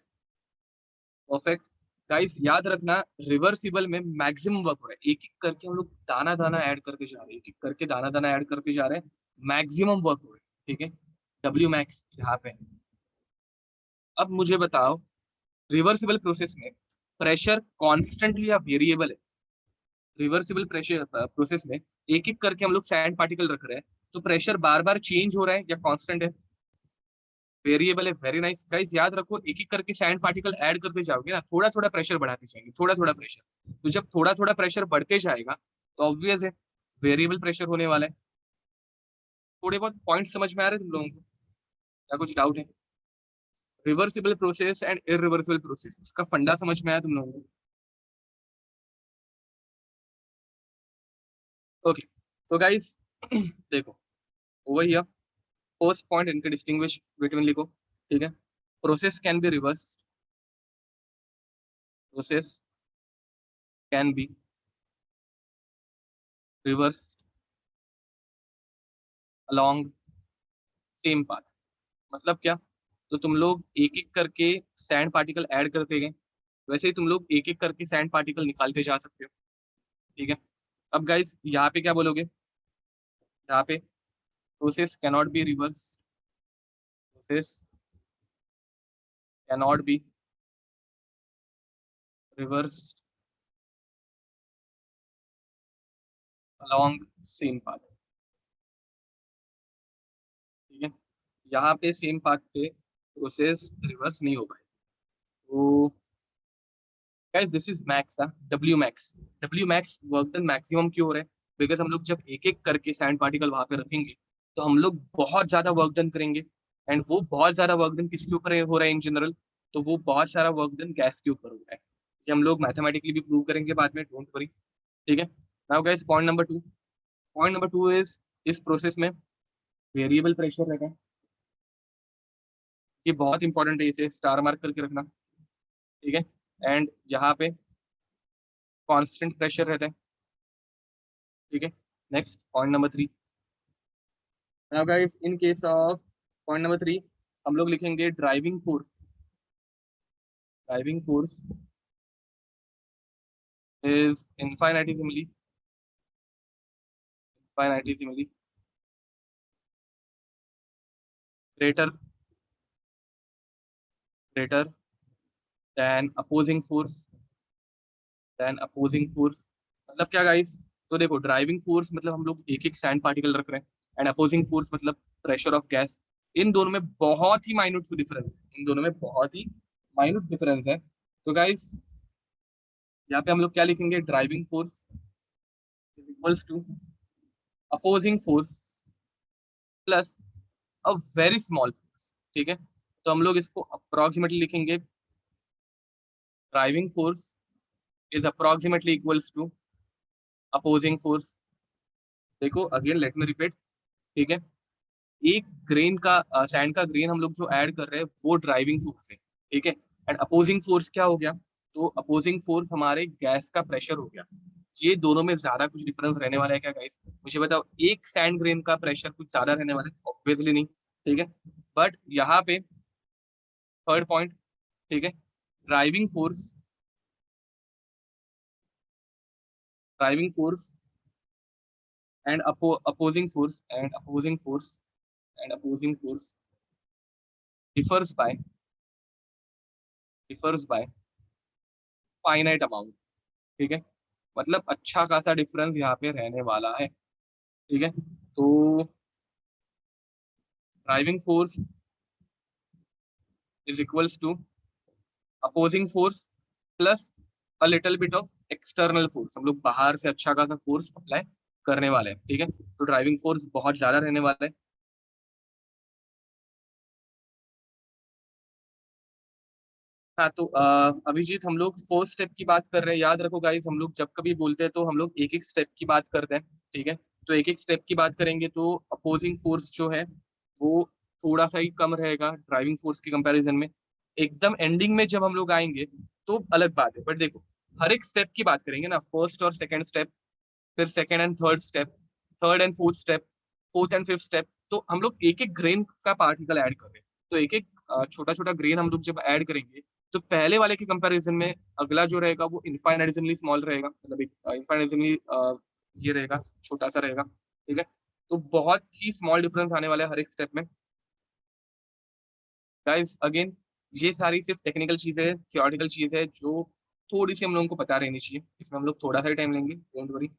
परफेक्ट। गाइस याद रखना, रिवर्सिबल में मैक्सिमम वर्क हो रहा है, एक एक करके हम लोग दाना दाना ऐड करते जा रहे हैं, एक एक करके दाना दाना ऐड करते जा रहे हैं, मैक्सिमम वर्क हो रहा है, ठीक है, डब्ल्यू मैक्स यहाँ पे। अब मुझे बताओ, रिवर्सिबल प्रोसेस में प्रेशर कॉन्स्टेंटली या वेरिएबल है? रिवर्सिबल प्रेशर प्रोसेस में एक एक करके हम लोग सैंड पार्टिकल रख रहे हैं, तो प्रेशर बार बार चेंज हो रहा है या कांस्टेंट है? वेरिएबल है, वेरी नाइस। गाइस याद रखो, एक एक करके सैंड पार्टिकल ऐड करते जाओगे ना, थोड़ा थोड़ा प्रेशर बढ़ाते जाएंगे, थोड़ा थोड़ा प्रेशर, तो जब थोड़ा थोड़ा प्रेशर बढ़ते जाएगा तो ऑब्वियस है वेरिएबल प्रेशर होने वाला है। थोड़े बहुत पॉइंट समझ में आ रहे हैं तुम लोगों को, क्या कुछ डाउट है? Reversible process and irreversible process, इसका फंडा समझ में आया तुम लोगों को? ओके, तो गाइस देखो, ओवर हियर फर्स्ट पॉइंट इनके डिस्टिंग्विश बिटवीन लिखो, ठीक है। Process can be reverse, process can be reverse along same path. मतलब क्या? तो तुम लोग एक एक करके सैंड पार्टिकल ऐड करते गए, वैसे ही तुम लोग एक एक करके सैंड पार्टिकल निकालते जा सकते हो। ठीक है। अब गाइस यहाँ पे क्या बोलोगे? यहाँ पे process cannot be reverse, process cannot be reverse along same path. ठीक है। यहाँ पे सेम पाथ पे प्रोसेस रिवर्स नहीं हो पाए। तो guys this is max, W max. W max work done maximum क्यों हो रहा है? बिकॉज हम लोग जब एक एक करके सैंड पार्टिकल वहां पे रखेंगे तो हम लोग बहुत ज्यादा वर्क डन करेंगे। एंड वो बहुत ज्यादा वर्क डन किसके ऊपर हो रहा है इन जनरल? तो वो बहुत सारा वर्क डन गैस के ऊपर हो रहा है। ये हम लोग मैथमेटिकली भी प्रूव करेंगे बाद में, डोंट वरी। ठीक है। Now guys point number two. Point number two is इस प्रोसेस में वेरिएबल प्रेशर रहता है। ये बहुत इंपॉर्टेंट है, इसे स्टार मार्क करके रखना। ठीक है। एंड यहाँ पे कांस्टेंट प्रेशर रहता है। ठीक है। Next point number three. Now guys in case of point number three हम लोग लिखेंगे driving force. Driving force is infinitesimally greater greater than opposing force, मतलब क्या गाइस? तो देखो ड्राइविंग फोर्स मतलब हम लोग एक एक सैंड पार्टिकल रख रहे हैं, एंड अपोजिंग फोर्स मतलब प्रेशर ऑफ गैस। इन दोनों में बहुत ही माइन्यूट डिफरेंस है, इन दोनों में बहुत ही माइन्यूट डिफरेंस है। तो गाइस यहाँ पे हम लोग क्या लिखेंगे? Driving force is equals to opposing force plus a very small force. ठीक है। तो हम लोग इसको अप्रोक्सीमेटली लिखेंगे driving force is approximately equals to opposing force. देखो अगेन लेट मी रिपीट। ठीक है। एक ग्रेन का सैंड का ग्रेन हम लोग जो ऐड कर रहे हैं वो ड्राइविंग फोर्स है। ठीक है। एंड अपोजिंग फोर्स क्या हो गया? तो अपोजिंग फोर्स हमारे गैस का प्रेशर हो गया। ये दोनों में ज्यादा कुछ डिफरेंस रहने वाला है क्या गाइस? मुझे बताओ, एक सैंड ग्रेन का प्रेशर कुछ ज्यादा रहने वाला है? ऑब्वियसली नहीं। ठीक है। बट यहाँ पे थर्ड पॉइंट। ठीक है। Driving force driving force and opposing force and opposing force differs by differs by finite amount. ठीक है। मतलब अच्छा खासा डिफरेंस यहाँ पे रहने वाला है। ठीक है। तो driving force is equals to opposing force plus a little bit of external force. हम लोग बाहर से अच्छा खासा फोर्स अप्लाई करने वाले हैं। ठीक है। तो ड्राइविंग फोर्स बहुत ज्यादा रहने वाला है। हाँ तो अभिजीत हम लोग फोर्थ स्टेप की बात कर रहे हैं। याद रखो गाइस, हम लोग जब कभी बोलते हैं तो हम लोग एक एक स्टेप की बात करते हैं। ठीक है। तो एक एक स्टेप की बात करेंगे तो अपोजिंग फोर्स जो है वो थोड़ा सा ही कम रहेगा ड्राइविंग फोर्स के कंपैरिजन में। एकदम एंडिंग में जब हम लोग आएंगे तो अलग बात है। बट देखो हर एक स्टेप की बात करेंगे ना, फर्स्ट और सेकंड स्टेप, फिर second and third step, third and fourth step, fourth and fifth step, तो हम लोग एक एक ग्रेन का पार्टिकल ऐड कर रहे हैं। तो एक एक छोटा छोटा ग्रेन हम लोग जब ऐड करेंगे तो पहले वाले के कंपैरिजन में अगला जो रहेगा वो इनफाइनाइटली स्मॉल रहेगा, मतलब इनफाइनाइटली ये रहेगा, छोटा सा रहेगा। ठीक है। तो बहुत ही स्मॉल डिफरेंस आने वाला है हर एक स्टेप में। गाइस अगेन ये सारी सिर्फ टेक्निकल चीजें है, थियोरेटिकल चीज है जो थोड़ी सी हम लोगों को पता रहनी चाहिए। इसमें हम लोग थोड़ा सा ही टाइम लेंगे, don't worry.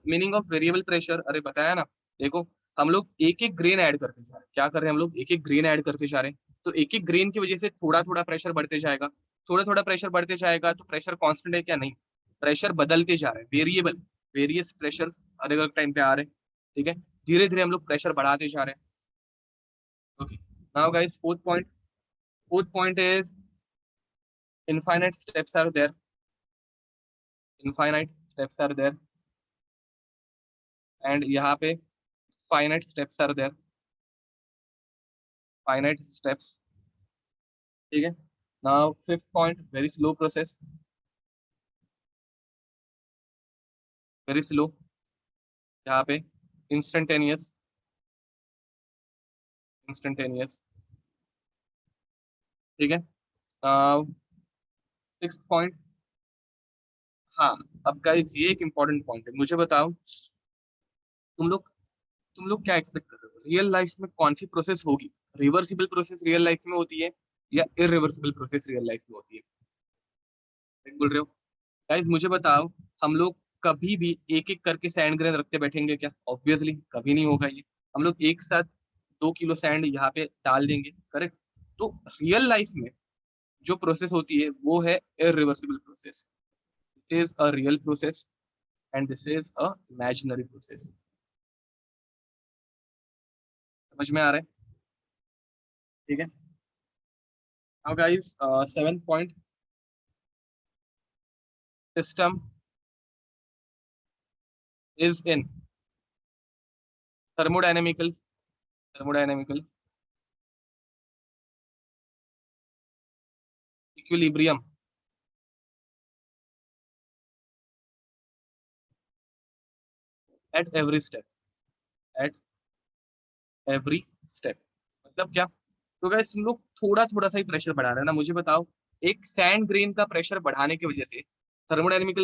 Meaning of variable pressure, अरे बताया ना। देखो हम लोग एक एक ग्रेन ऐड करते जा रहे हैं। क्या कर रहे हैं हम लोग? एक एक ग्रेन ऐड करते जा रहे हैं। तो एक एक ग्रेन की वजह से थोड़ा थोड़ा प्रेशर बढ़ते जाएगा। थोड़ा थोड़ा प्रेशर बढ़ते जाएगा तो प्रेशर कांस्टेंट है क्या? नहीं, प्रेशर बदलते जा रहे हैं, वेरिएबल, वेरियस प्रेशर अलग अलग टाइम पे आ रहे हैं। ठीक है। धीरे धीरे हम लोग प्रेशर बढ़ाते जा रहे हैं। Okay. Now guys fourth point is infinite steps are there. Infinite steps are there and यहाँ पे finite steps are there. Finite steps. ठीक है। Now fifth point, very slow process, very slow यहाँ पे। इंस्टेंटेनियस, इंस्टेंटेनियस, ठीक है। Six point, हाँ। अब गाइस ये एक इंपॉर्टेंट पॉइंट है, मुझे बताओ तुम लोग तुम लोग क्या एक्सपेक्ट कर रहे हो रियल लाइफ में कौन सी प्रोसेस होगी? रिवर्सिबल प्रोसेस रियल लाइफ में होती है या इरिवर्सिबल प्रोसेस रियल लाइफ में होती है? ठीक बोल रहे हो? गाइस मुझे बताओ, हम लोग कभी भी एक एक करके सैंड ग्रेन रखते बैठेंगे क्या? ऑब्वियसली कभी नहीं होगा ये। हम लोग एक साथ 2 किलो सैंड यहाँ पे डाल देंगे, करेक्ट? तो रियल लाइफ में जो प्रोसेस होती है वो है irreversible process. This is a real process and this is a imaginary process. समझ में आ रहा है? ठीक है। Now guys, seven point, system is in thermodynamical, thermodynamical equilibrium at every step, at every step। मतलब क्या? तो गाइस तुम लोग थोड़ा थोड़ा सा ही प्रेशर बढ़ा रहे हैं ना, मुझे बताओ एक सैंड ग्रेन का प्रेशर बढ़ाने की वजह से थर्मोडायनेमिकल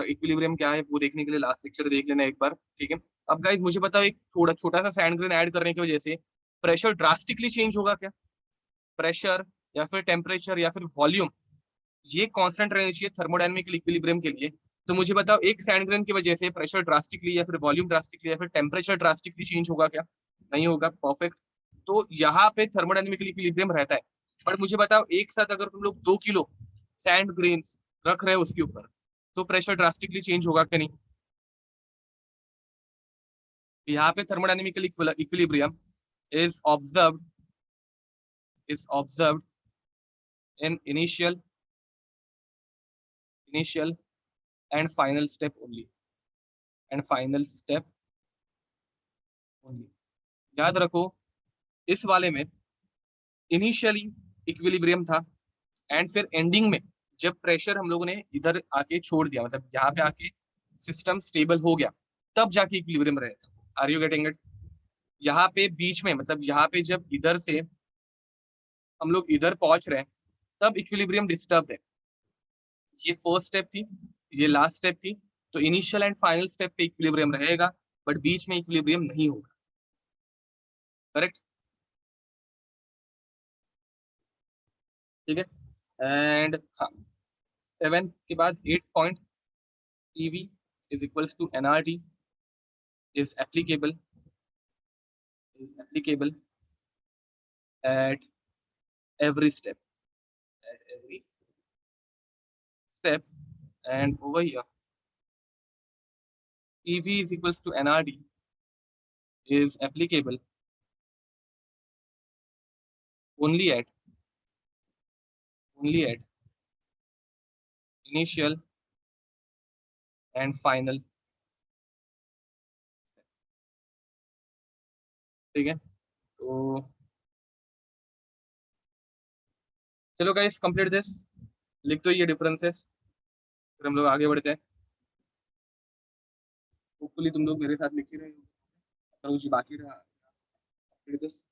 इक्विलिब्रियम क्या है वो देखने के लिए लास्ट लेक्चर देख लेना एक बार, ठीक है। अब गाइस मुझे बताओ एक थोड़ा छोटा सा सैंड ग्रेन ऐड करने की वजह से प्रेशर ड्रास्टिकली चेंज होगा क्या? प्रेशर या फिर टेम्परेचर या फिर वॉल्यूम, ये कांस्टेंट रहनी चाहिए थर्मोडायनेमिकल इक्विलिब्रियम के लिए। तो मुझे बताओ एक सैंड ग्रेन की वजह से प्रेशर ड्रास्टिकली या फिर वॉल्यूम ड्रास्टिकली या फिर टेम्परेचर ड्रास्टिकली चेंज होगा क्या? नहीं होगा, परफेक्ट। तो यहाँ पे थर्मोडायनेमिकल इक्विलिब्रियम रहता है। बट मुझे बताओ एक साथ अगर तुम लोग 2 किलो सैंड ग्रेन्स रख रहे हो उसके ऊपर, तो प्रेशर ड्रास्टिकली चेंज होगा क्या? नहीं। यहाँ पे thermodynamical equilibrium is observed, is observed in initial and final step only, and final step only. याद रखो इस वाले में इनिशियली इक्विलिब्रियम था एंड फिर एंडिंग में जब प्रेशर हम लोगों ने इधर आके छोड़ दिया, मतलब यहाँ पे आके सिस्टम स्टेबल हो गया, तब जाके इक्विलिब्रियम रहेगा। Are you getting it? यहाँ पे बीच में, मतलब यहाँ पे जब इधर से हम लोग इधर पहुंच रहे हैं तब इक्विलिब्रियम डिस्टर्ब है। ये फर्स्ट स्टेप थी, ये लास्ट स्टेप थी। तो इनिशियल एंड फाइनल स्टेप पे इक्विलिब्रियम रहेगा, बट बीच में इक्विलिब्रियम नहीं होगा, करेक्ट? ठीक है। एंड हाँ, सेवन के बाद 8 point, EV is equals to NRT is applicable, is applicable at every step, at every step. And over here EV is equals to NRT is applicable only at, only at initial and final, ठीक है। तो चलो guys complete this, लिख दो ये differences, फिर हम लोग आगे बढ़ते हैं। होपफुली तुम लोग मेरे साथ लिख ही रहे हो, अगर कुछ बाकी रहा complete this।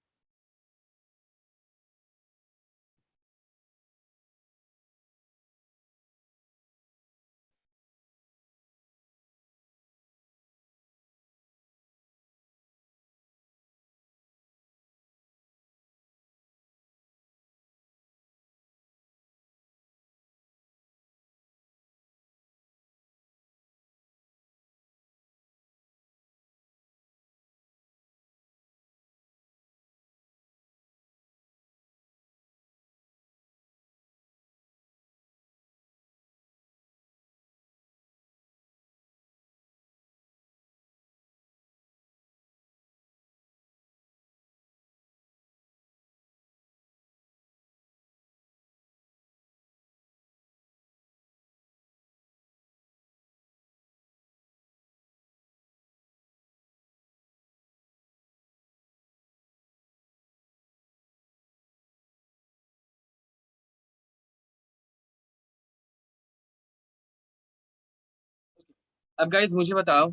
अब गाइस मुझे बताओ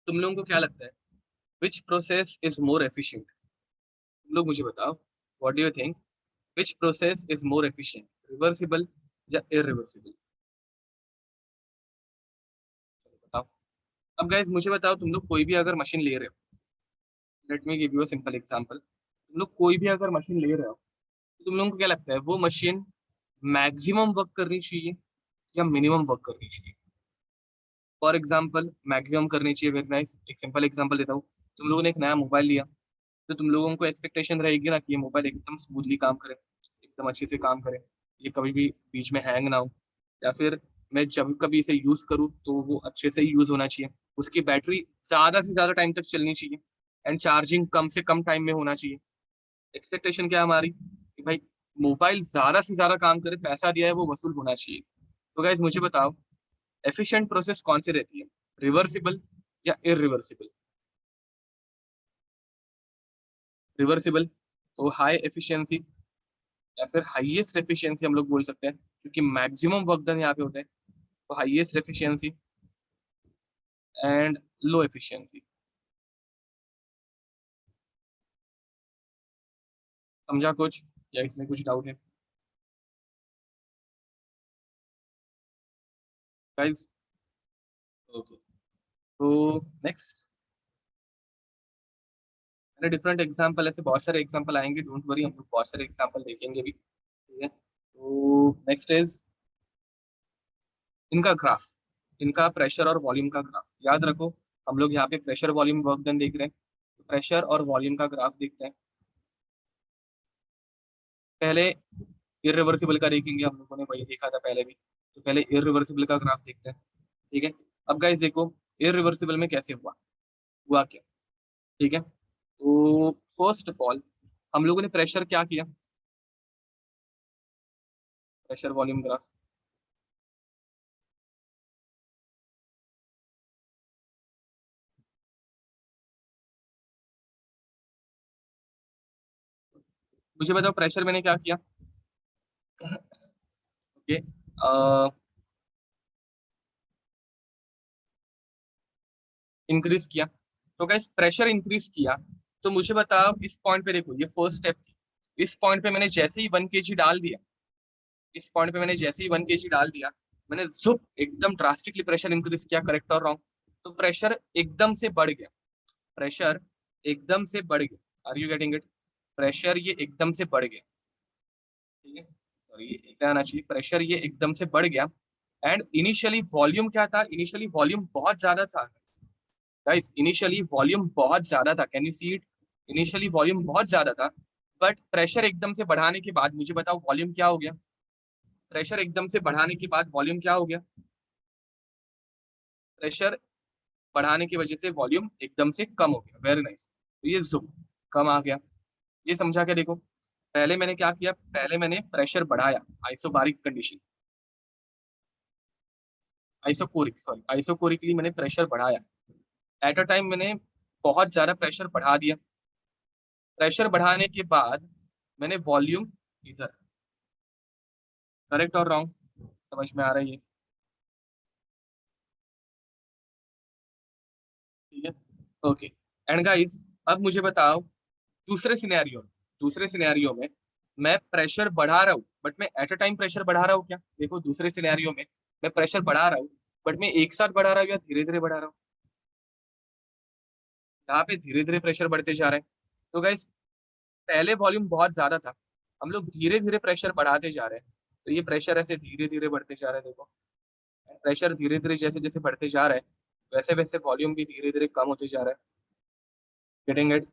तुम लोगों को क्या लगता है which process is more efficient? तुम लोग मुझे बताओ, what do you think, which process is more efficient, reversible या इरिवर्सिबल? बताओ। अब गाइस मुझे बताओ, तुम लोग कोई भी अगर मशीन ले रहे हो, late me give you a simple example, तुम लोग कोई भी अगर मशीन ले रहे हो, तो तुम लोगों को क्या लगता है वो मशीन मैक्सिमम वर्क करनी चाहिए या मिनिमम वर्क करनी चाहिए? फॉर एग्जाम्पल मैक्सिमम करनी चाहिए, वेरी नाइस। एक सिंपल एग्जाम्पल देता हूँ। तुम लोगों ने एक नया मोबाइल लिया, तो तुम लोगों को एक्सपेक्टेशन रहेगी ना कि ये मोबाइल एकदम स्मूथली काम करे, एकदम अच्छे से काम करे, ये कभी भी बीच में हैंग ना हो, या फिर मैं जब कभी इसे यूज करूँ तो वो अच्छे से यूज होना चाहिए, उसकी बैटरी ज्यादा से ज्यादा टाइम तक चलनी चाहिए, एंड चार्जिंग कम से कम टाइम में होना चाहिए। एक्सपेक्टेशन क्या है हमारी कि भाई मोबाइल ज्यादा से ज्यादा काम करे, पैसा दिया है वो वसूल होना चाहिए। तो गाइज मुझे बताओ, एफिशिएंट प्रोसेस कौन सी रहती है, रिवर्सिबल या इरिवर्सिबल? रिवर्सिबल तो हाई एफिशिएंसी, या फिर हाईएस्ट एफिशिएंसी हम लोग बोल सकते हैं, क्योंकि मैक्सिमम वर्क डन यहाँ पे होता है। तो highest efficiency and low efficiency. समझा कुछ, या इसमें कुछ डाउट है गाइज? ओके, तो नेक्स्ट, मैंने डिफरेंट एग्जांपल, ऐसे बहुत सारे एग्जांपल आएंगे, डोंट वरी, हम लोग बहुत सारे एग्जांपल देखेंगे भी, ठीक है? तो नेक्स्ट इज इनका ग्राफ, इनका प्रेशर और वॉल्यूम का ग्राफ याद रखो। हम लोग यहाँ पे प्रेशर वॉल्यूम वर्क डन देख रहे हैं, तो प्रेशर और वॉल्यूम का ग्राफ देखते हैं। पहले इरिवर्सिबल का देखेंगे, हम लोगों ने वही देखा था पहले भी, तो पहले इरिवर्सिबल का ग्राफ देखते हैं, ठीक है? अब गाइस देखो, इरिवर्सिबल में कैसे हुआ, हुआ क्या, ठीक है? तो फर्स्ट ऑफ ऑल हम लोगों ने प्रेशर क्या किया, प्रेशर वॉल्यूम ग्राफ। मुझे बताओ प्रेशर मैंने क्या किया, ओके, इंक्रीज किया। तो गाइस प्रेशर इंक्रीज किया, तो मुझे बताओ इस पॉइंट पे देखो, ये फर्स्ट स्टेप थी। इस पॉइंट पे मैंने जैसे ही 1 kg डाल दिया, इस पॉइंट पे मैंने जैसे ही 1 kg डाल दिया, मैंने जुप एकदम ड्रास्टिकली प्रेशर इंक्रीज किया, करेक्ट और रॉन्ग? तो प्रेशर एकदम से बढ़ गया, प्रेशर एकदम से बढ़ गया, are you getting it? Pressure ये एकदम से बढ़ गया, ठीक है? सॉरी, ये क्या आना चाहिए, प्रेशर ये एकदम से बढ़ गया। एंड इनिशियली वॉल्यूम क्या था, इनिशियली वॉल्यूम बहुत ज्यादा था गाइस, इनिशियली वॉल्यूम बहुत ज्यादा था, can you see it? Initially volume बहुत ज्यादा था, बट प्रेशर एकदम से बढ़ाने के बाद मुझे बताओ वॉल्यूम क्या हो गया? प्रेशर एकदम से बढ़ाने के बाद वॉल्यूम क्या हो गया? प्रेशर बढ़ाने की वजह से वॉल्यूम एकदम से कम हो गया, वेरी नाइस। तो ये जुप कम आ गया, ये समझा क्या? देखो पहले मैंने क्या किया, पहले मैंने प्रेशर बढ़ाया, आइसोबारिक कंडीशन, आइसोकोरिक सॉरी आइसोकोरिकली मैंने प्रेशर बढ़ाया, एट अ टाइम मैंने बहुत ज्यादा प्रेशर बढ़ा दिया। प्रेशर बढ़ाने के बाद मैंने वॉल्यूम इधर, करेक्ट और रॉन्ग, समझ में आ रही है? ठीक है, ओके। एंड गाइस अब मुझे बताओ, दूसरे सिनेरियो, दूसरे सिनेरियो में मैं प्रेशर बढ़ा रहा हूँ, बट मैं एट अ टाइम प्रेशर बढ़ा रहा हूँ क्या? देखो दूसरे सिनेरियो में मैं प्रेशर बढ़ा रहा हूँ, बट मैं एक साथ बढ़ा रहा हूँ या धीरे धीरे बढ़ा रहा हूँ? यहाँ पे धीरे धीरे प्रेशर बढ़ते जा रहे हैं। तो गाइस पहले वॉल्यूम बहुत ज्यादा था, हम लोग धीरे धीरे प्रेशर बढ़ाते जा रहे हैं, तो ये प्रेशर ऐसे धीरे धीरे बढ़ते जा रहे हैं, देखो प्रेशर धीरे धीरे जैसे जैसे बढ़ते जा रहा है, वैसे वैसे वॉल्यूम भी धीरे धीरे कम होते जा रहा है। Getting it?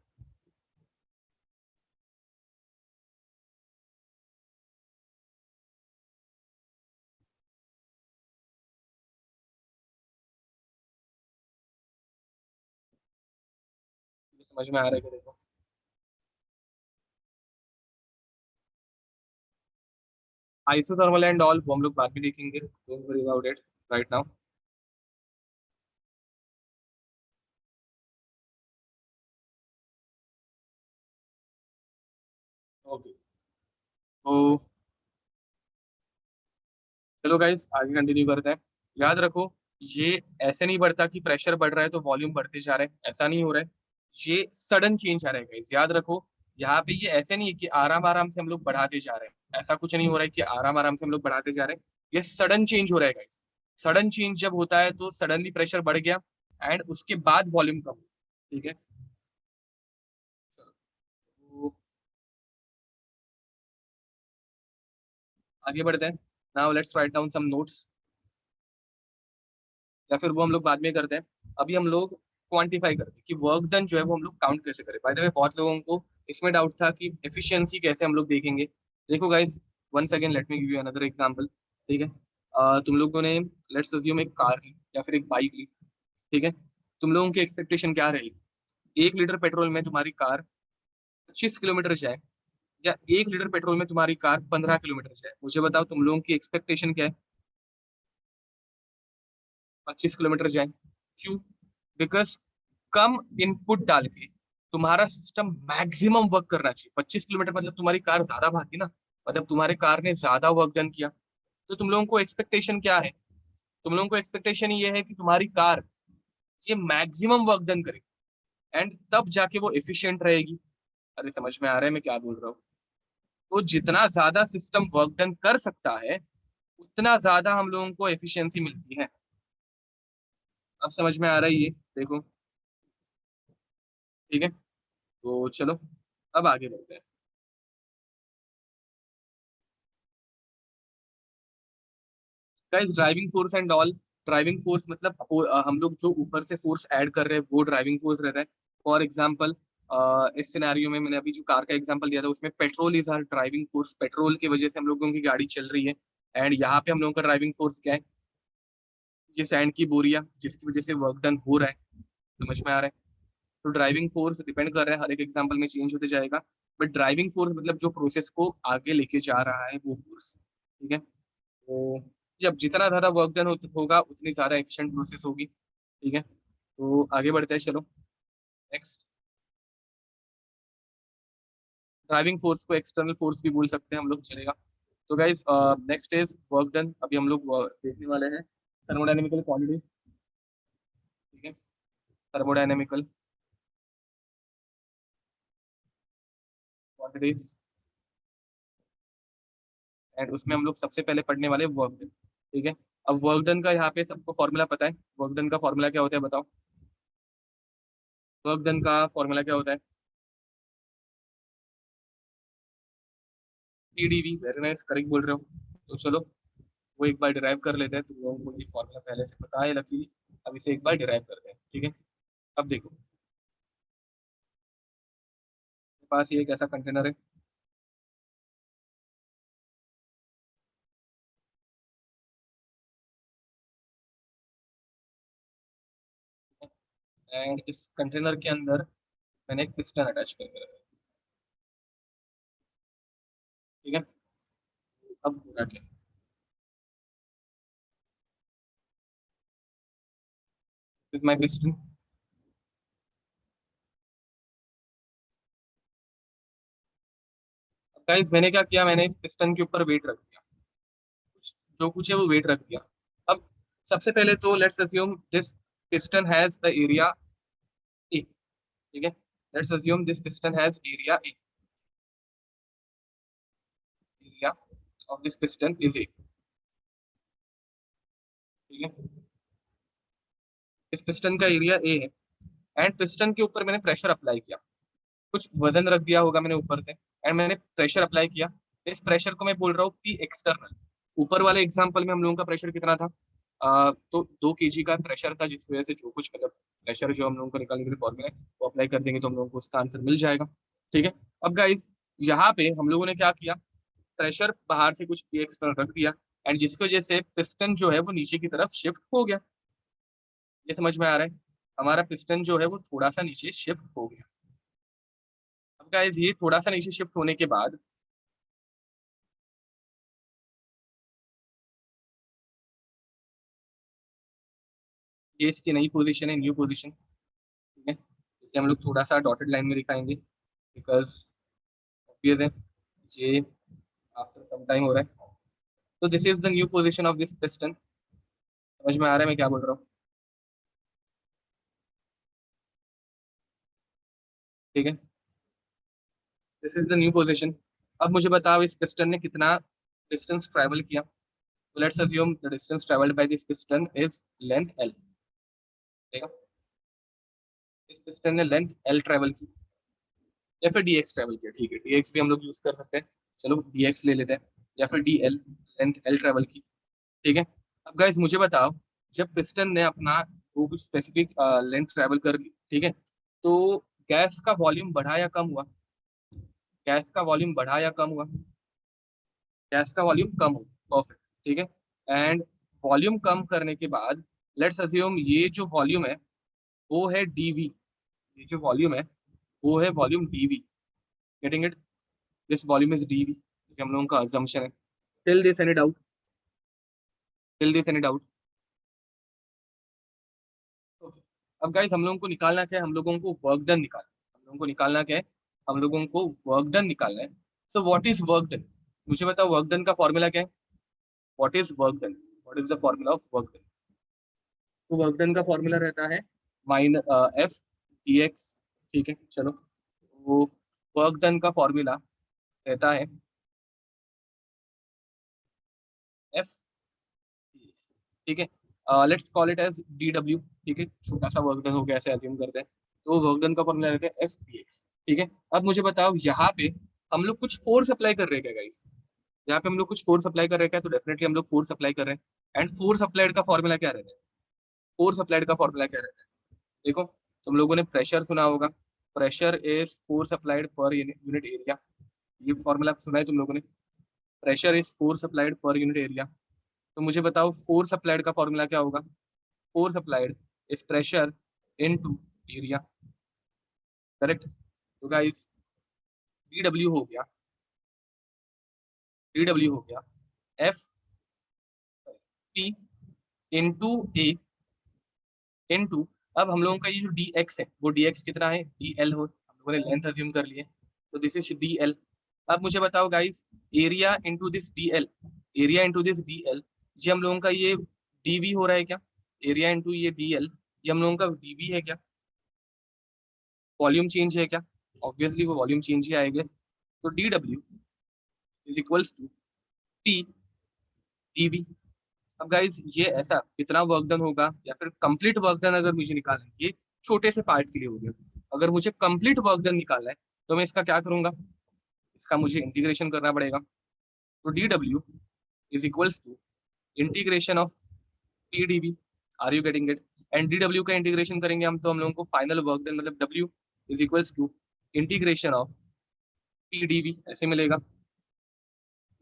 समझ में आ रहा है क्या? देखो आइसोथर्मल एंड ऑल वो हम लोग बाद में देखेंगे, don't worry about it right now. Okay, तो चलो गाइस आगे कंटिन्यू करते हैं। याद रखो, ये ऐसे नहीं बढ़ता कि प्रेशर बढ़ रहा है तो वॉल्यूम बढ़ते जा रहा है, ऐसा नहीं हो रहा है। ये सडन चेंज आ रहा है गाइस, याद रखो। यहाँ पे ये ऐसे नहीं है कि आराम आराम से हम लोग बढ़ाते जा रहे हैं, ऐसा कुछ नहीं हो रहा है कि आराम आराम से हम लोग बढ़ाते जा रहे हैं। ये सडन चेंज हो रहा है गाइस। सडन चेंज जब होता है तो सडनली प्रेशर बढ़ गया एंड उसके बाद वॉल्यूम कम। ठीक है, तो आगे बढ़ते हैं। Now let's write down some notes, या फिर वो हम लोग बाद में करते हैं। अभी हम लोग क्वांटिफाई करते हैं कि वर्क डन जो है वो हम लोग काउंट कैसे करें। बाय द वे बहुत लोगों को इसमें डाउट था कि एफिशिएंसी कैसे हम लोग देखेंगे। देखो guys, once again let me give you another example. ठीक है, तुम लोगों ने लेट्स अज्यूम एक कार ली या फिर एक बाइक ली। ठीक है, तुम लोगों की एक्सपेक्टेशन क्या रहेगी? 1 लीटर पेट्रोल में तुम्हारी कार 25 किलोमीटर जाए, या 1 लीटर पेट्रोल में तुम्हारी कार 15 किलोमीटर जाए? मुझे बताओ तुम लोगों की एक्सपेक्टेशन क्या है? 25 किलोमीटर जाए। क्यों? बिकॉज कम इनपुट डाल के तुम्हारा सिस्टम मैक्सिमम वर्क करना चाहिए। 25 किलोमीटर मतलब तुम्हारी कार ज्यादा भागी ना, मतलब तुम्हारे कार ने ज्यादा वर्क डन किया। तो तुम लोगों को एक्सपेक्टेशन क्या है? तुम लोगों को एक्सपेक्टेशन ये है कि तुम्हारी कार ये मैक्सिमम वर्क डन करे एंड तब जाके वो एफिशिएंट रहेगी। अरे समझ में आ रहा है मैं क्या बोल रहा हूँ? तो जितना ज्यादा सिस्टम वर्क डन कर सकता है उतना ज्यादा हम लोगों को एफिशिएंसी मिलती है। अब समझ में आ रहा है ये? देखो, ठीक है, तो चलो अब आगे बढ़ते हैं। Guys driving force and all, driving force मतलब हम लोग जो ऊपर से फोर्स ऐड कर रहे हैं वो ड्राइविंग फोर्स रहता है। फॉर एग्जांपल, इस सिनेरियो में मैंने अभी जो कार का एग्जांपल दिया था उसमें petrol is our driving force, petrol की वजह से हम लोगों की गाड़ी चल रही है। एंड यहाँ पे हम लोगों का ड्राइविंग फोर्स क्या है? ये सैंड की बोरिया जिसकी वजह से वर्क डन हो रहा है। समझ में आ रहा है? तो ड्राइविंग फोर्स डिपेंड कर रहा है, हर एक एग्जांपल में चेंज होते जाएगा। बट ड्राइविंग फोर्स मतलब जो प्रोसेस को आगे लेके जा रहा है वो फोर्स। ठीक है, तो जब जितना ज्यादा वर्क डन होगा उतनी ज्यादा एफिशिएंट प्रोसेस होगी। ठीक है, तो आगे बढ़ते हैं चलो। नेक्स्ट, ड्राइविंग फोर्स को एक्सटर्नल फोर्स भी बोल सकते हैं हम लोग, चलेगा। तो guys next is work done. अभी हम लोग देखने वाले हैं थर्मोडायनेमिकल क्वांटिटी। ठीक है, थर्मोडायनेमिकल क्वांटिटीज, एंड उसमें हम लोग सबसे पहले पढ़ने वाले वर्क डन। ठीक है, अब वर्क डन का यहाँ पे सबको फॉर्मूला पता है। वर्क डन का फॉर्मूला क्या होता है बताओ? वर्क डन का फॉर्मूला क्या होता है? टीडीवी, वेरी नाइस, करेक्ट बोल रहे हो। तो चलो वो एक बार डिराइव कर लेते हैं। तुम लोगों को ये फॉर्मूला पहले से पता है लकीली, अब इसे एक बार डिराइव करते हैं। ठीक है, अब देखो मेरे पास ये एक ऐसा कंटेनर है। एंड इस कंटेनर के अंदर मैंने एक पिस्टन अटैच करके रखा है। ठीक है, अब होगा क्या? Is my piston. गाइस मैंने क्या किया, मैंने इस पिस्टन के ऊपर वेट रख दिया। जो कुछ है वो वेट रख दिया। अब सबसे पहले तो let's assume this piston has the area A. ठीक है, let's assume this piston has area A. Area of this piston is a. ठीक है, इस पिस्टन का एरिया ए है एंड पिस्टन के ऊपर मैंने प्रेशर अप्लाई किया। कुछ वजन रख दिया होगा मैंने ऊपर से एंड मैंने प्रेशर अप्लाई किया। इस प्रेशर को मैं बोल रहा हूँ पी एक्सटर्नल। ऊपर वाले एग्जांपल में हम लोगों का प्रेशर कितना था? तो 2 kg का प्रेशर था, जिस वजह से जो कुछ मतलब प्रेशर जो हम लोगों को निकालने के लिए फॉर्मूला है वो अप्लाई कर देंगे तो हम लोगों को उसका आंसर मिल जाएगा। ठीक है, अब गाइस यहाँ पे हम लोगों ने क्या किया, प्रेशर बाहर से कुछ पी एक्सटर्नल रख दिया एंड जिसकी वजह से पिस्टन जो है वो नीचे की तरफ शिफ्ट हो गया। ये समझ में आ रहा है? हमारा पिस्टन जो है वो थोड़ा सा नीचे शिफ्ट हो गया। अब गाइस ये थोड़ा सा नीचे शिफ्ट होने के बाद ये इसकी नई पोजीशन है, न्यू पोजीशन। ठीक है, इसे हम लोग थोड़ा सा डॉटेड लाइन में दिखाएंगे बिकॉज ऑब्वियस है ये आफ्टर सम टाइम हो रहा है। तो this is the new position of this piston. समझ में आ रहा है मैं क्या बोल रहा हूँ? ठीक है, this is the new position. अब मुझे बताओ इस पिस्टन ने कितना डिस्टेंस ट्रैवल किया। तो let's assume the distance travelled by this piston is length L. ठीक है, इस पिस्टन ने लेंथ एल ट्रैवल की या फिर डीएक्स ट्रैवल किया। ठीक है, डीएक्स भी हम लोग यूज कर सकते हैं, चलो डीएक्स ले लेते हैं, या फिर D L, length L travel की। ठीक है, अब गाइस मुझे बताओ जब पिस्टन ने अपना वो कुछ स्पेसिफिक लेंथ ट्रैवल कर ली, ठीक है, तो गैस का वॉल्यूम बढ़ा या कम हुआ? गैस का वॉल्यूम बढ़ा या कम हुआ? गैस का वॉल्यूम कम हो, परफेक्ट। ठीक है, एंड वॉल्यूम कम करने के बाद लेट्स अज्यूम ये जो वॉल्यूम है वो है डीवी। ये जो वॉल्यूम है वो है volume dV. Getting it? This volume is dV, हम लोगों का अजम्पशन है। Till this any doubt? Till this any doubt? Okay, अब गाइस हम लोगों को निकालना क्या है? हम लोगों को वर्क डन निकालना है। हम लोगों को निकालना क्या है? हम लोगों को वर्क डन निकालना है। तो व्हाट इज वर्क डन? मुझे बताओ वर्क डन का फॉर्मूला क्या है? What is work done? What is the formula of work done? तो वर्क डन का फॉर्मूला रहता है माइन एफ डी एक्स। ठीक है, चलो, वो वर्क डन का फॉर्मूला रहता है एफ। ठीक है, let's call it as d W. ठीक है, छोटा सा वर्क डन हो गया, ऐसे अज्यूम करते हैं। तो वर्क डन का फॉर्मूला रहता है एफ डी एक्स। ठीक है, अब मुझे बताओ यहाँ पे हम लोग कुछ फोर्स अप्लाई कर रहे हैं क्या गाइस? यहाँ पे हम लोग कुछ फोर्स अप्लाई कर रहे हैं क्या? तो डेफिनेटली हम लोग फोर्स अप्लाई कर रहे हैं। एंड फोर्स अप्लाइड का फॉर्मूला क्या रहता है? फोर्स अप्लाइड का फॉर्मूला क्या रहता है? देखो, तुम लोगों ने प्रेशर सुना होगा। Pressure is force applied per unit area. ये फॉर्मूला सुना है तुम लोगों ने? Pressure is force applied per unit area. तो मुझे बताओ फोर्स अप्लाइड का फॉर्मूला क्या होगा? Force applied is pressure into area. Correct? तो गाइस डी डब्ल्यू हो गया, डी डब्ल्यू हो गया F P into A into, अब हम लोगों का ये जो डी एक्स है वो डी एक्स कितना है? डी एल हो, हम लोगों ने लेंथ अज्यूम कर लिए, तो दिस इज डी एल। अब मुझे बताओ guys area into this D L, area into this D L, ये हम लोगों का ये डीवी हो रहा है क्या? एरिया इंटू ये डी एल, ये हम लोगों का डीवी है क्या? वॉल्यूम चेंज है क्या? ऑब्वियसली वो वॉल्यूम चेंज ही आएगा। तो d W is equals to P dV. अब गाइज ये ऐसा कितना वर्क डन होगा या फिर कंप्लीट वर्क डन अगर मुझे निकालना है, ये छोटे से पार्ट के लिए हो गया। अगर मुझे कंप्लीट वर्क डन निकालना है तो मैं इसका क्या करूंगा? इसका मुझे इंटीग्रेशन करना पड़ेगा। तो d W is equals to integration of P dV. Are you getting it? And d W का इंटीग्रेशन करेंगे हम तो हम लोगों को फाइनल वर्क डन मतलब W is equals to integration of P dV ऐसे मिलेगा।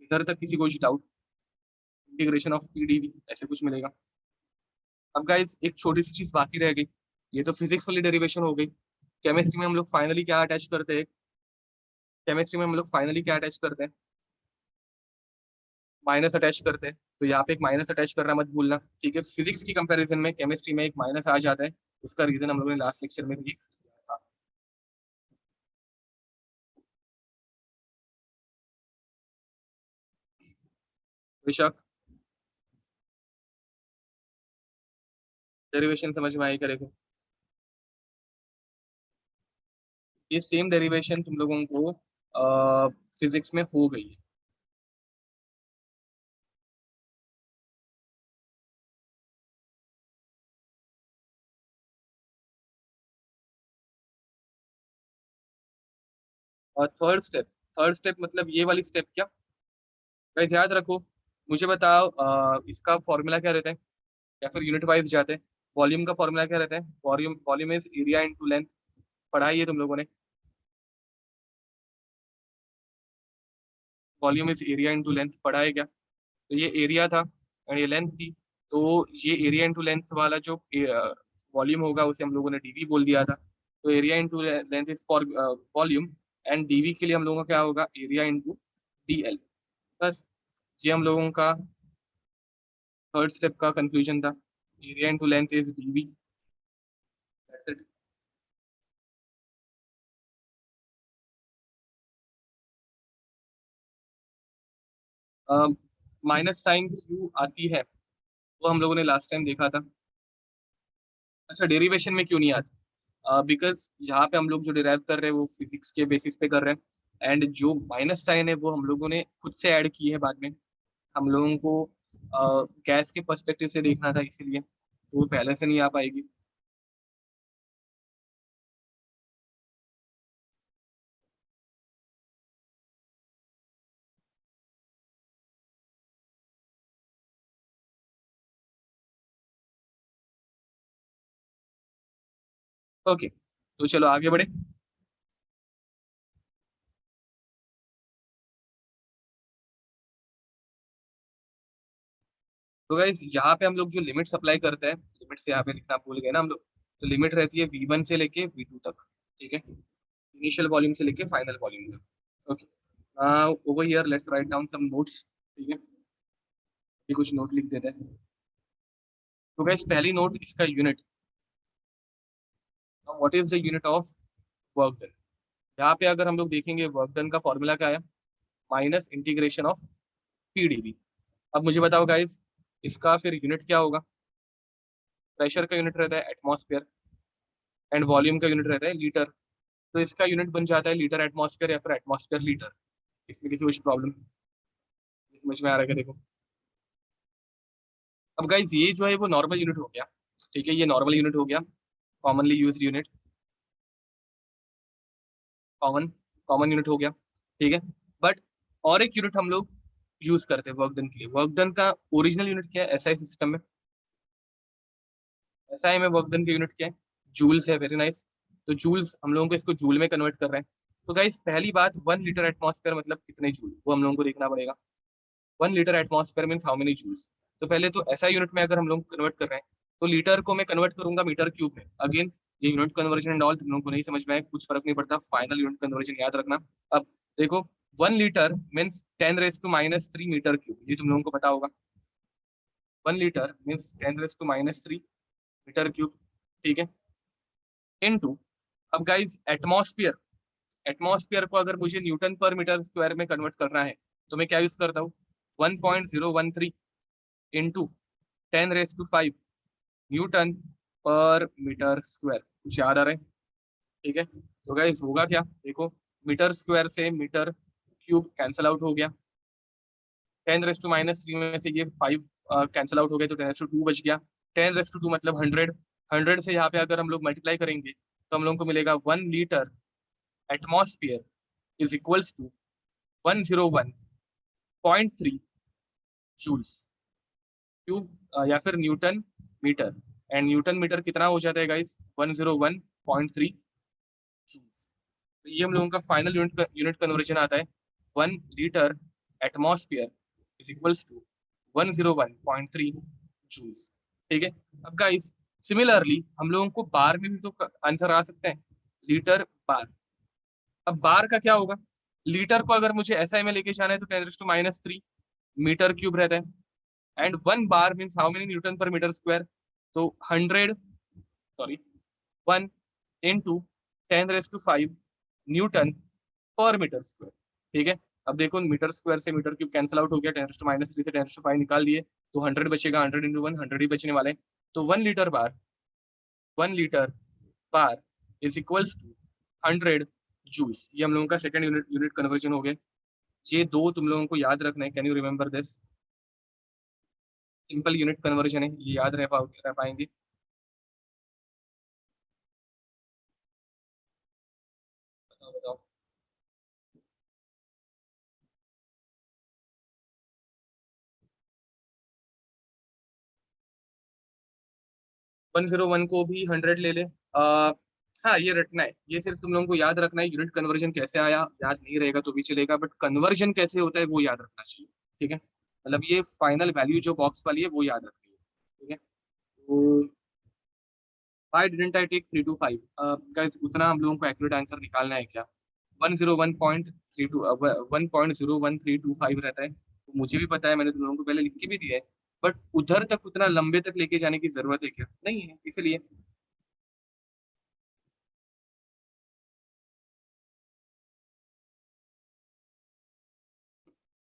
इधर तक किसी को doubt? Integration of P dV ऐसे कुछ मिलेगा। अब गाइज एक छोटी सी चीज बाकी रह गई, ये तो फिजिक्स वाली डेरिवेशन हो गई। केमिस्ट्री में हम लोग फाइनली क्या अटैच करते हैं? केमिस्ट्री में हम लोग फाइनली क्या अटैच करते हैं? माइनस अटैच करते हैं। तो यहाँ पे एक माइनस अटैच करना मत भूलना। ठीक है, फिजिक्स की कंपैरिजन में केमिस्ट्री में एक माइनस आ जाता है, उसका रीजन हम लोगों ने लास्ट लेक्चर में भी किया था। बेशक डेरिवेशन समझ में आई करेगा। ये सेम डेरिवेशन तुम लोगों को फिजिक्स में हो गई है। और थर्ड स्टेप मतलब ये वाली स्टेप क्या? गाइस याद रखो, मुझे बताओ इसका फॉर्मूला क्या रहता है? या फिर यूनिट वाइज जाते हैं। वॉल्यूम का फॉर्मूला क्या रहता है? Volume volume is area into length. पढ़ाई है तुम लोगों ने? Volume is area into length पढ़ा है क्या? तो ये एरिया था और ये लेंथ थी। तो ये एरिया इनटू लेंथ वाला जो वॉल्यूम होगा उसे हम लोगों ने डीवी बोल दिया था। तो area into length is for volume, and dV के लिए हम लोगों का क्या होगा? Area into d L. बस ये हम लोगों का थर्ड स्टेप का कंक्लूजन था। Area into length is dV. That's it. Minus sign क्यों आती है वो हम लोगों ने लास्ट टाइम देखा था। अच्छा, डेरिवेशन में क्यों नहीं आती? बिकॉज यहाँ पे हम लोग जो डिराइव कर रहे हैं वो फिजिक्स के बेसिस पे कर रहे हैं, एंड जो माइनस साइन है वो हम लोगों ने खुद से ऐड की है बाद में। हम लोगों को गैस के पर्सपेक्टिव से देखना था, इसीलिए तो वो पहले से नहीं आ पाएगी। ओके, तो चलो आगे बढ़े। तो गाइस यहाँ पे हम लोग जो लिमिट अप्लाई करते हैं, लिमिट से यहाँ पे लिखना भूल गए ना हम लोग। तो लिमिट रहती है V1 से लेके V2 तक, ठीक है, इनिशियल वॉल्यूम से लेके फाइनल वॉल्यूम तक। Okay, over here let's write down some notes, ठीक है, ये कुछ नोट लिख देते हैं। तो गाइस पहली नोट, इसका unit, what is the unit of work done. यहाँ पे अगर हम लोग देखेंगे वर्क डन का फॉर्मूला क्या है, माइनस इंटीग्रेशन ऑफ PdV। अब मुझे बताओ गाइस, इसका फिर यूनिट क्या होगा। प्रेशर का यूनिट रहता है एटमॉस्फेयर, एंड वॉल्यूम का यूनिट रहता है लीटर। तो इसका यूनिट बन जाता है लीटर एटमॉस्फेयर या फिर एटमॉस्फेयर लीटर। इसमें किसी कुछ प्रॉब्लम समझ में आ रहा है क्या, देखो। अब गाइस ये जो है वो नॉर्मल यूनिट हो गया, ठीक है, ये नॉर्मल यूनिट हो गया, commonly used unit, common common unit हो गया, ठीक है। बट और एक यूनिट हम लोग यूज करते हैं वर्क डन के लिए। वर्क डन का ओरिजिनल यूनिट क्या है SI सिस्टम में, SI में वर्क डन का यूनिट क्या है, जूल्स है, वेरी नाइस। तो जूल्स हम लोगों को इसको जूल में कन्वर्ट कर रहे हैं। तो गाइस पहली बात, 1 लीटर एटमॉस्फेयर मतलब कितने जूल, वो हम लोगों को देखना पड़ेगा। 1 litre atmosphere means how many joules. तो पहले तो SI यूनिट में अगर हम लोग कन्वर्ट कर रहे हैं, तो लीटर को मैं कन्वर्ट करूंगा मीटर क्यूब में। अगेन ये यूनिट कन्वर्जन एंड ऑल तुम लोगों को नहीं समझ में आए, कुछ फर्क नहीं पड़ता, फाइनल यूनिट कन्वर्जन याद रखना। अब देखो, 1 लीटर मीन्स 10⁻³ मीटर क्यूब, ये तुम लोगों को पता होगा। 1 लीटर मीन्स 10⁻³ मीटर क्यूब, ठीक है, इनटू, अब गाइज एटमॉस्फेयर, एटमॉस्फेयर को अगर मुझे न्यूटन पर मीटर स्क्वायर में कन्वर्ट करना है, तो मैं क्या यूज करता हूँ, 1.013 इंटू 10⁵ न्यूटन पर मीटर स्क्वायर। कुछ याद आ रहा है, ठीक है। तो गाइस होगा क्या, देखो, मीटर स्क्वायर से मीटर क्यूब कैंसल आउट हो गया, 10⁻³ में से ये 5 कैंसल आउट हो गए, तो 10⁻² बच गया। 10⁻² मतलब 100, 100 से यहाँ पे अगर हम लोग मल्टीप्लाई करेंगे तो हम लोग को मिलेगा 1 litre atmosphere is equals to 101.3 joules cube, या फिर newton metre. And newton metre कितना हो जाता है गाइस, 101.3 जूल्स। तो ये हम लोगों का फाइनल यूनिट कन्वर्जन आता है, 1 litre atmosphere is equals to 101.3 joules, ठीक है। अब गाइस सिमिलरली हम लोगों को बार में भी तो आंसर आ सकते हैं, लीटर बार। अब बार का क्या होगा, लीटर को अगर मुझे SI में लेके जाना है तो 10⁻³ मीटर क्यूब रहता है, and 1 bar means how many Newton पर मीटर स्क्वायर। तो 100, सॉरी, 1 इंटू 10⁵ न्यूटन पर मीटर स्क्वायर, ठीक है। अब देखो मीटर स्क्वायर से मीटर क्यूब कैंसिल आउट हो गया, 10⁻³ से 10⁵ निकाल दिए, तो 100 बचेगा, 100 × 1 100 ही बचने वाले हैं। तो 1 litre bar is equals to 100 joules. ये हम लोगों का सेकंड यूनिट यूनिट कन्वर्जन हो गया। ये दो तुम लोगों को याद रखना है, can you remember this, simple unit conversion है, ये याद रह पाएंगे। बताओ बताओ। 101 को भी 100 ले ले। हाँ, ये रटना है, ये सिर्फ तुम लोगों को याद रखना है, यूनिट कन्वर्जन कैसे आया याद नहीं रहेगा तो भी चलेगा, बट कन्वर्जन कैसे होता है वो याद रखना चाहिए, ठीक है। मतलब ये फाइनल वैल्यू जो बॉक्स वाली है वो याद रखनी है, ठीक है। तो why didn't I take 3 to 5, guys उतना हम लोगों को एक्यूरेट आंसर निकालना है क्या, 101.32 1.01325 रहता है, तो मुझे भी पता है, मैंने तुम लोगों को पहले लिख के भी दिया है। बट उधर तक उतना लंबे तक लेके जाने की जरूरत है क्या, नहीं है, इसलिए।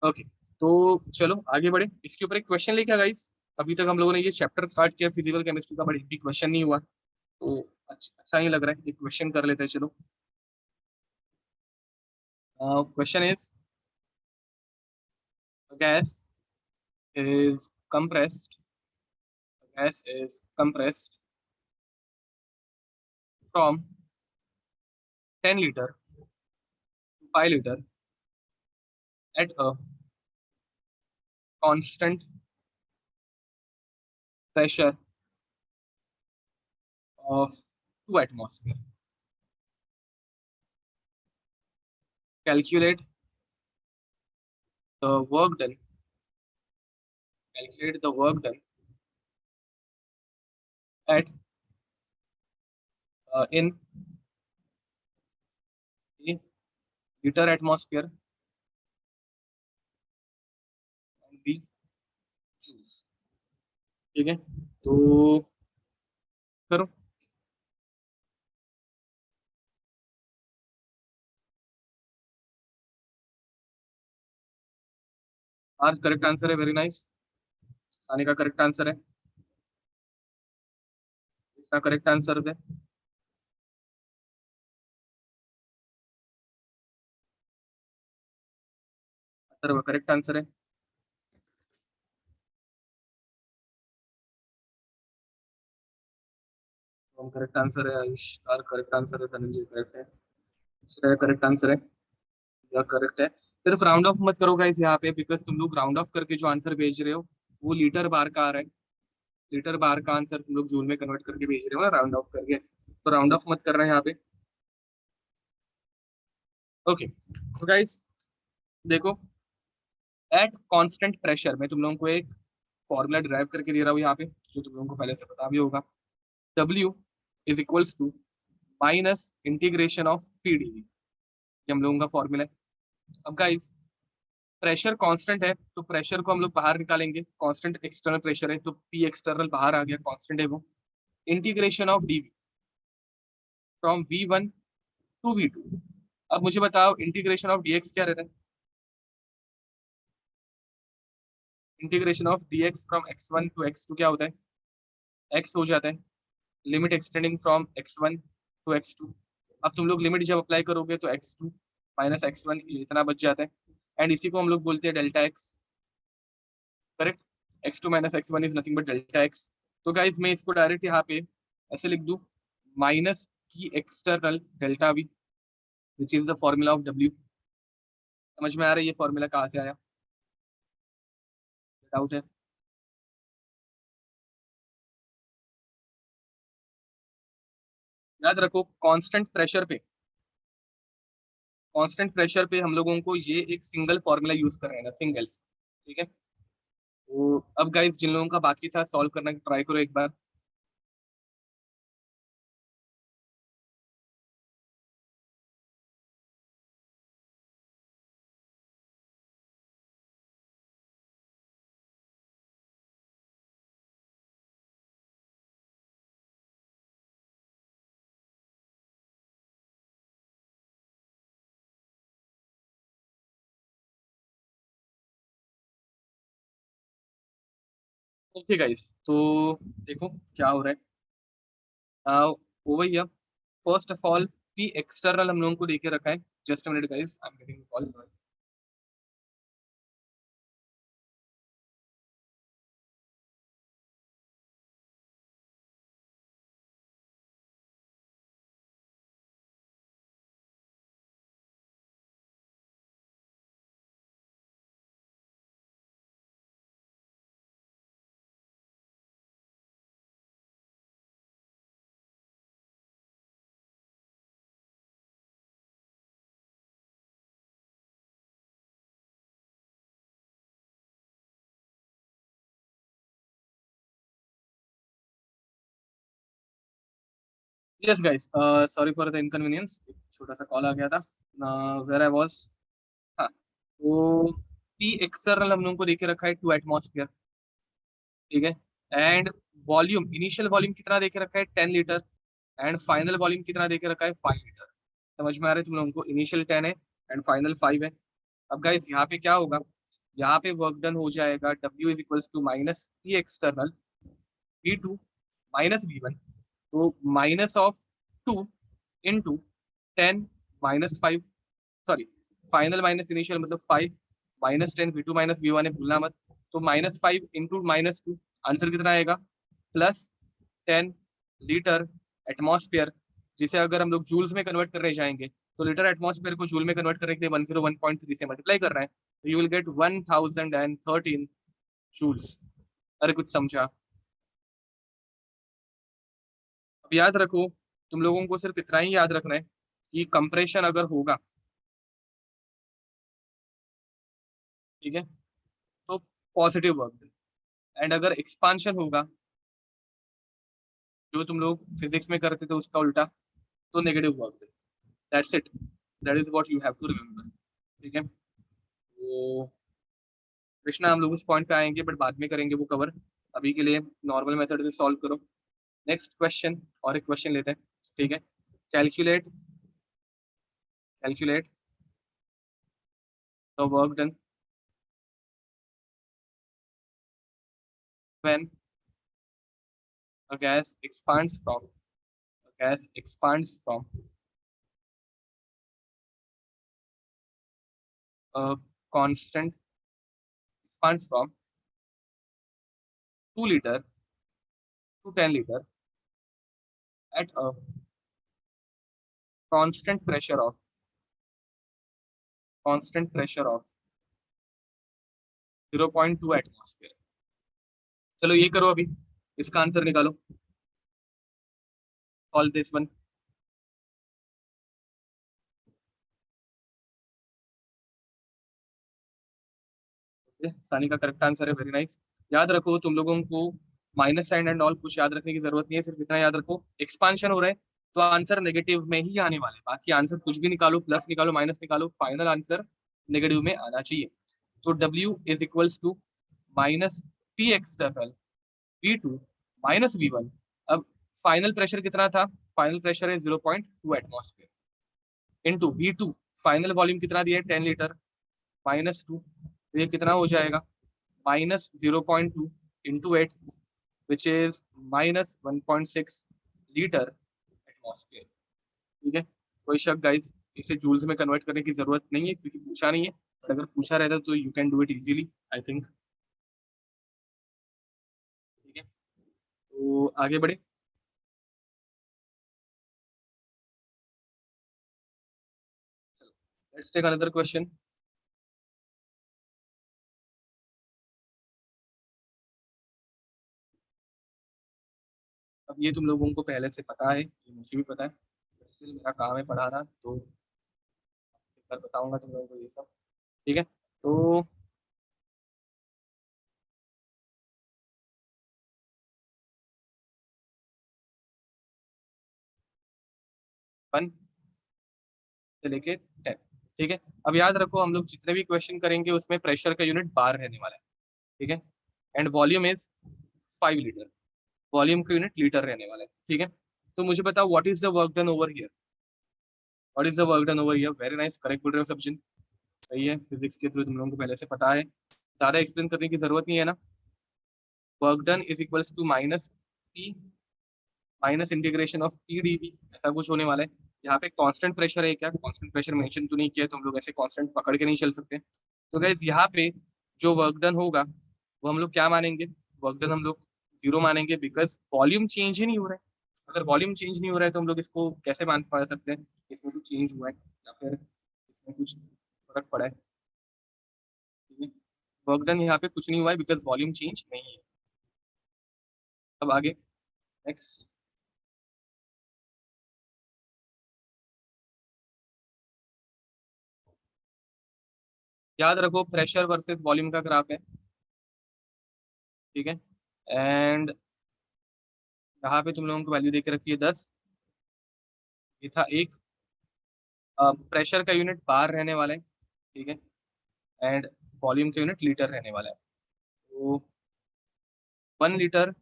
ओके, तो चलो आगे बढ़े, इसके ऊपर एक क्वेश्चन लेके आ गाइस। अभी तक हम लोगों ने ये चैप्टर स्टार्ट किया फिजिकल केमिस्ट्री का, बट एक भी क्वेश्चन नहीं हुआ। तो अच्छा ही लग रहा है, एक क्वेश्चन कर लेते हैं चलो। Question is gas is compressed gas is compressed from 10 liter to 5 liter at a constant pressure of 2 atmosphere. Calculate the work done. Calculate the work done at in a liter atmosphere and B choose. ठीक है, तो करो। आज correct answer है, very nice. आने का correct answer है, इतना करेक्ट आंसर है। सर करेक्ट आंसर है। करेक्ट आंसर है, आयुष करेक्ट आंसर है, धनंजय करेक्ट है, श्रेया करेक्ट आंसर है, या करेक्ट है। सिर्फ राउंड ऑफ मत करो गाइस यहाँ पे, बिकॉज तुम लोग राउंड ऑफ करके जो आंसर भेज रहे हो वो लीटर बार का आ रहा है। लीटर बार का आंसर तुम लोग जूल में कन्वर्ट करके भेज रहे हो ना, राउंड ऑफ करके, तो राउंड ऑफ मत कर रहे हैं यहाँ पे। ओके, तो गाइस देखो, एट कांस्टेंट प्रेशर में तुम लोगों को एक फॉर्मूला डिराइव करके दे रहा हूँ यहाँ पे, जो तुम लोगों को पहले से पता भी होगा। W is equals to minus integration of P d V, ये हम लोगों का फॉर्मूला है। अब गाइस प्रेशर कांस्टेंट है, तो प्रेशर को हम लोग बाहर निकालेंगे, कांस्टेंट एक्सटर्नल प्रेशर है, तो पी एक्सटर्नल बाहर आ गया, कांस्टेंट है वो। Integration of d from V1 to V2। अब मुझे बताओ इंटीग्रेशन ऑफ dx क्या रहता है? Integration of dx from x1 to x2 क्या होता है? x हो जाता है, limit x tending from x1 to x2। अब तुम लोग लिमिट जब अप्लाई करोगे तो x2 माइनस x1 इतना बच जाता है, एंड इसी को हम लोग बोलते हैं delta x, correct. x2 minus x1 is nothing but delta x। तो गाइज मैं इसको डायरेक्ट यहाँ पे ऐसे लिख दूं, माइनस की external delta v which is the formula of w। समझ में आ रहा है ये फॉर्मूला कहाँ से आया? डाउट है? याद रखो कांस्टेंट प्रेशर पे, कांस्टेंट प्रेशर पे हम लोगों को ये एक सिंगल फॉर्मूला यूज कर रहे हैं, नथिंग एल्स। ठीक है, तो अब गाइस जिन लोगों का बाकी था सॉल्व करने की ट्राई करो एक बार। ओके गाइस, तो देखो क्या हो रहा है। Over here, first of all P external हम लोगों को लेके रखा है। Just a minute guys, I am getting call. Yes guys, sorry for the inconvenience, छोटा सा कॉल आ गया था। वेयर आई वाज, हाँ, तो पी एक्सटर्नल हम लोगों को लेके रखा है 2 एटमॉस्फेयर। ठीक है, एंड वॉल्यूम, इनिशियल वॉल्यूम कितना देके रखा है? 10 लीटर, एंड फाइनल वॉल्यूम कितना देके रखा है? 5 लीटर। समझ में आ रहा है तुम लोगों को? इनिशियल 10 है एंड फाइनल 5 है। अब गाइस यहाँ पे क्या होगा, यहाँ पे वर्क डन हो जाएगा W is equals to minus P external V2 minus V1 तो minus of 2 into 10 -5, sorry final minus initial मतलब 5 -10 V2 - V1 है, भूलना मत। तो -5 इंटू -2 आंसर कितना आएगा, +10 लीटर एटमॉस्फेयर, जिसे अगर हम लोग जूल्स में कन्वर्ट करने जाएंगे तो लीटर एटमॉस्फेयर को जूल में कन्वर्ट करने के लिए 101.3 से मल्टीप्लाई कर रहे हैं, तो यू विल गेट 1013 जूल्स। अरे कुछ समझा? अब याद रखो, तुम लोगों को सिर्फ इतना ही याद रखना है कि कंप्रेशन अगर होगा, ठीक है, तो पॉजिटिव वर्क, एंड अगर एक्सपांशन होगा, जो तुम लोग फिजिक्स में करते थे उसका उल्टा, तो negative work. That's it, that is what you have to remember. ठीक है, तो कृष्णा हम लोग उस पॉइंट पे आएंगे बट बाद में करेंगे वो कवर। अभी के लिए नॉर्मल मेथड से सॉल्व करो। नेक्स्ट क्वेश्चन, और एक क्वेश्चन लेते हैं। ठीक है, calculate calculate the work done when a gas expands from a gas expands from a constant expands from 2 liter to 10 liter at a constant pressure of constant pressure of 0.2 atmosphere. चलो ये करो, अभी इसका answer निकालो। Solve this one. सानी का correct answer है, very nice. याद रखो तुम लोगों को माइनस साइन एंड ऑल कुछ याद रखने की जरूरत नहीं है, सिर्फ इतना याद रखो एक्सपांशन हो रहा है तो आंसर नेगेटिव में ही आने वाले, बाकी आंसर कुछ भी निकालो, प्लस निकालो माइनस निकालो, फाइनल आंसर नेगेटिव में आना चाहिए। तो W is equals to minus P external V2 -V1। अब फाइनल प्रेशर कितना था, फाइनल प्रेशर है 0.2 atmosphere into V2, final volume कितना दिया है 10 लीटर, -2, तो ये कितना हो जाएगा, -0.2 into 8 which is -1.6 litre atmosphere. ठीक है, कोई शक गाइस, इसे जूल्स में कन्वर्ट करने की जरूरत नहीं है क्योंकि पूछा नहीं है, बट अगर पूछा रहता तो you can do it easily I think. ठीक है, तो आगे बढ़े। Let's take another question. अब ये तुम लोगों को पहले से पता है, ये मुझे भी पता है, स्टिल मेरा काम है पढ़ाना, तो एक बार बताऊंगा तुम लोगों को ये सब। ठीक है, तो वन से लेके 10। ठीक है, अब याद रखो हम लोग जितने भी क्वेश्चन करेंगे उसमें प्रेशर का यूनिट बार रहने वाला है। ठीक है, and volume is 5 litre, volume का यूनिट लीटर रहने वाला है। ठीक है, तो मुझे बताओ what is the work done over here, what is the work done over here. Very nice, correct बोल रहे हो सब जन, सही है, फिजिक्स के थ्रू तुम लोगों को पहले से पता है, ज्यादा एक्सप्लेन करने की जरूरत नहीं है ना। Work done is equals to minus P minus integration of P d V, ऐसा कुछ होने वाला है। यहाँ पे कांस्टेंट प्रेशर है, क्या कांस्टेंट प्रेशर मेंशन तो नहीं किया, तो हम लोग ऐसे कांस्टेंट पकड़ के नहीं चल सकते। तो गाइस यहाँ पे जो वर्क डन होगा वो हम लोग क्या मानेंगे, वर्क डन हम लोग जीरो मानेंगे, बिकॉज वॉल्यूम चेंज ही नहीं हो रहा है। अगर वॉल्यूम चेंज नहीं हो रहा है तो हम लोग इसको कैसे मान पा सकते हैं इसमें कुछ चेंज हुआ है या फिर इसमें कुछ फर्क पड़ा है। ठीक है, वर्क डन यहाँ पे कुछ नहीं हुआ है बिकॉज वॉल्यूम चेंज नहीं है। अब आगे नेक्स्ट, याद रखो प्रेशर वर्सेस वॉल्यूम का ग्राफ है। ठीक है, एंड यहाँ पे तुम लोगों को वैल्यू दे के रखी है 10, ये था एक। प्रेशर का यूनिट बार रहने वाला है। ठीक है, एंड वॉल्यूम का यूनिट लीटर रहने वाला है। तो 1 लीटर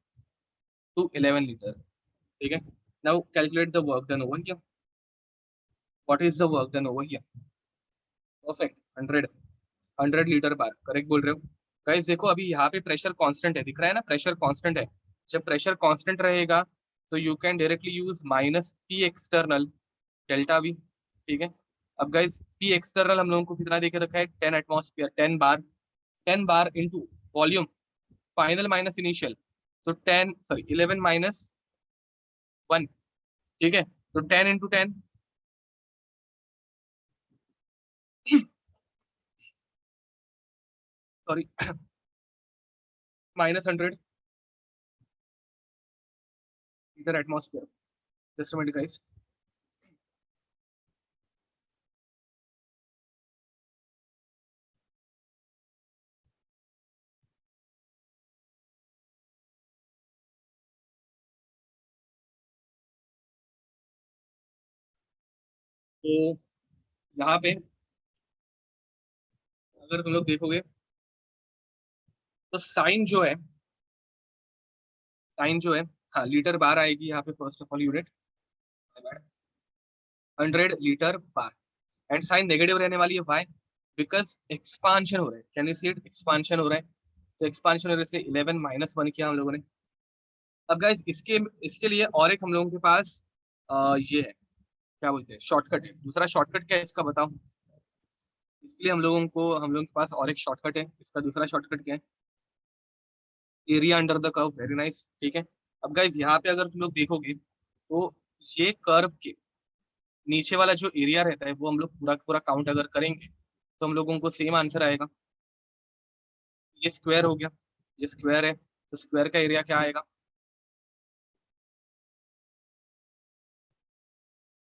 टू 11 लीटर। ठीक है, now calculate the work done over here, what is the work done over here. Perfect, 100 litre bar, correct बोल रहे हो। गाइस देखो अभी यहाँ पे प्रेशर कांस्टेंट है, दिख रहा है ना, प्रेशर कांस्टेंट है। जब प्रेशर कांस्टेंट रहेगा तो you can directly use minus P external delta we, ठीक है। अब गाइस पी एक्सटर्नल हम लोगों को कितना देके रखा है, 10 atmosphere, 10 bar, 10 bar into volume final minus initial, तो 10 सॉरी 11 - 1, ठीक है। तो 10 × 10 sorry -100 metre atmosphere. Just a minute guys. तो यहाँ पे अगर तुम लोग देखोगे तो साइन जो है, हाँ लीटर बार आएगी यहाँ पे first of all unit, 100 litre bar. And sign negative रहने वाली है, वाई? बिकॉज एक्सपांशन हो रहा है, can you see it, expansion हो रहा है। तो एक्सपांशन हो रहा है इसलिए 11 - 1 किया हम लोगों ने। अब गाइस इसके इसके लिए और एक हम लोगों के पास ये है, क्या बोलते हैं, शॉर्टकट है। दूसरा शॉर्टकट क्या है इसका बताओ। इसलिए हम लोगों के पास और एक शॉर्टकट है। इसका दूसरा शॉर्टकट क्या है, area under the curve, very nice, ठीक है। अब गाइस यहाँ पे अगर तुम लोग देखोगे तो ये कर्व के नीचे वाला जो एरिया रहता है वो हम लोग पूरा पूरा काउंट अगर करेंगे तो हम लोगों को सेम आंसर आएगा। ये स्क्वायर हो गया, ये स्क्वायर है, तो स्क्वायर का एरिया क्या आएगा,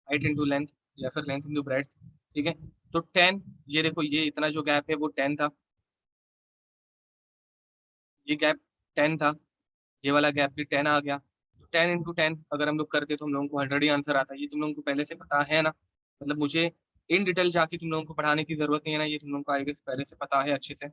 हाइट इंटू लेंथ, या फिर लेंथ इंटू ब्रेड्थ, ठीक है। तो 10, ये देखो ये इतना जो गैप है वो 10 था, ये गैप 10 था, ये वाला गैप भी 10 आ गया। तो 10 × 10 अगर हम लोग करते तो हम लोगों को 100 ही आंसर आता है। ये तुम लोगों को पहले से पता है ना, मतलब मुझे इन डिटेल जाके तुम लोगों को पढ़ाने की जरूरत नहीं है ना, ये तुम लोगों को आई गेस पहले से पता है अच्छे से।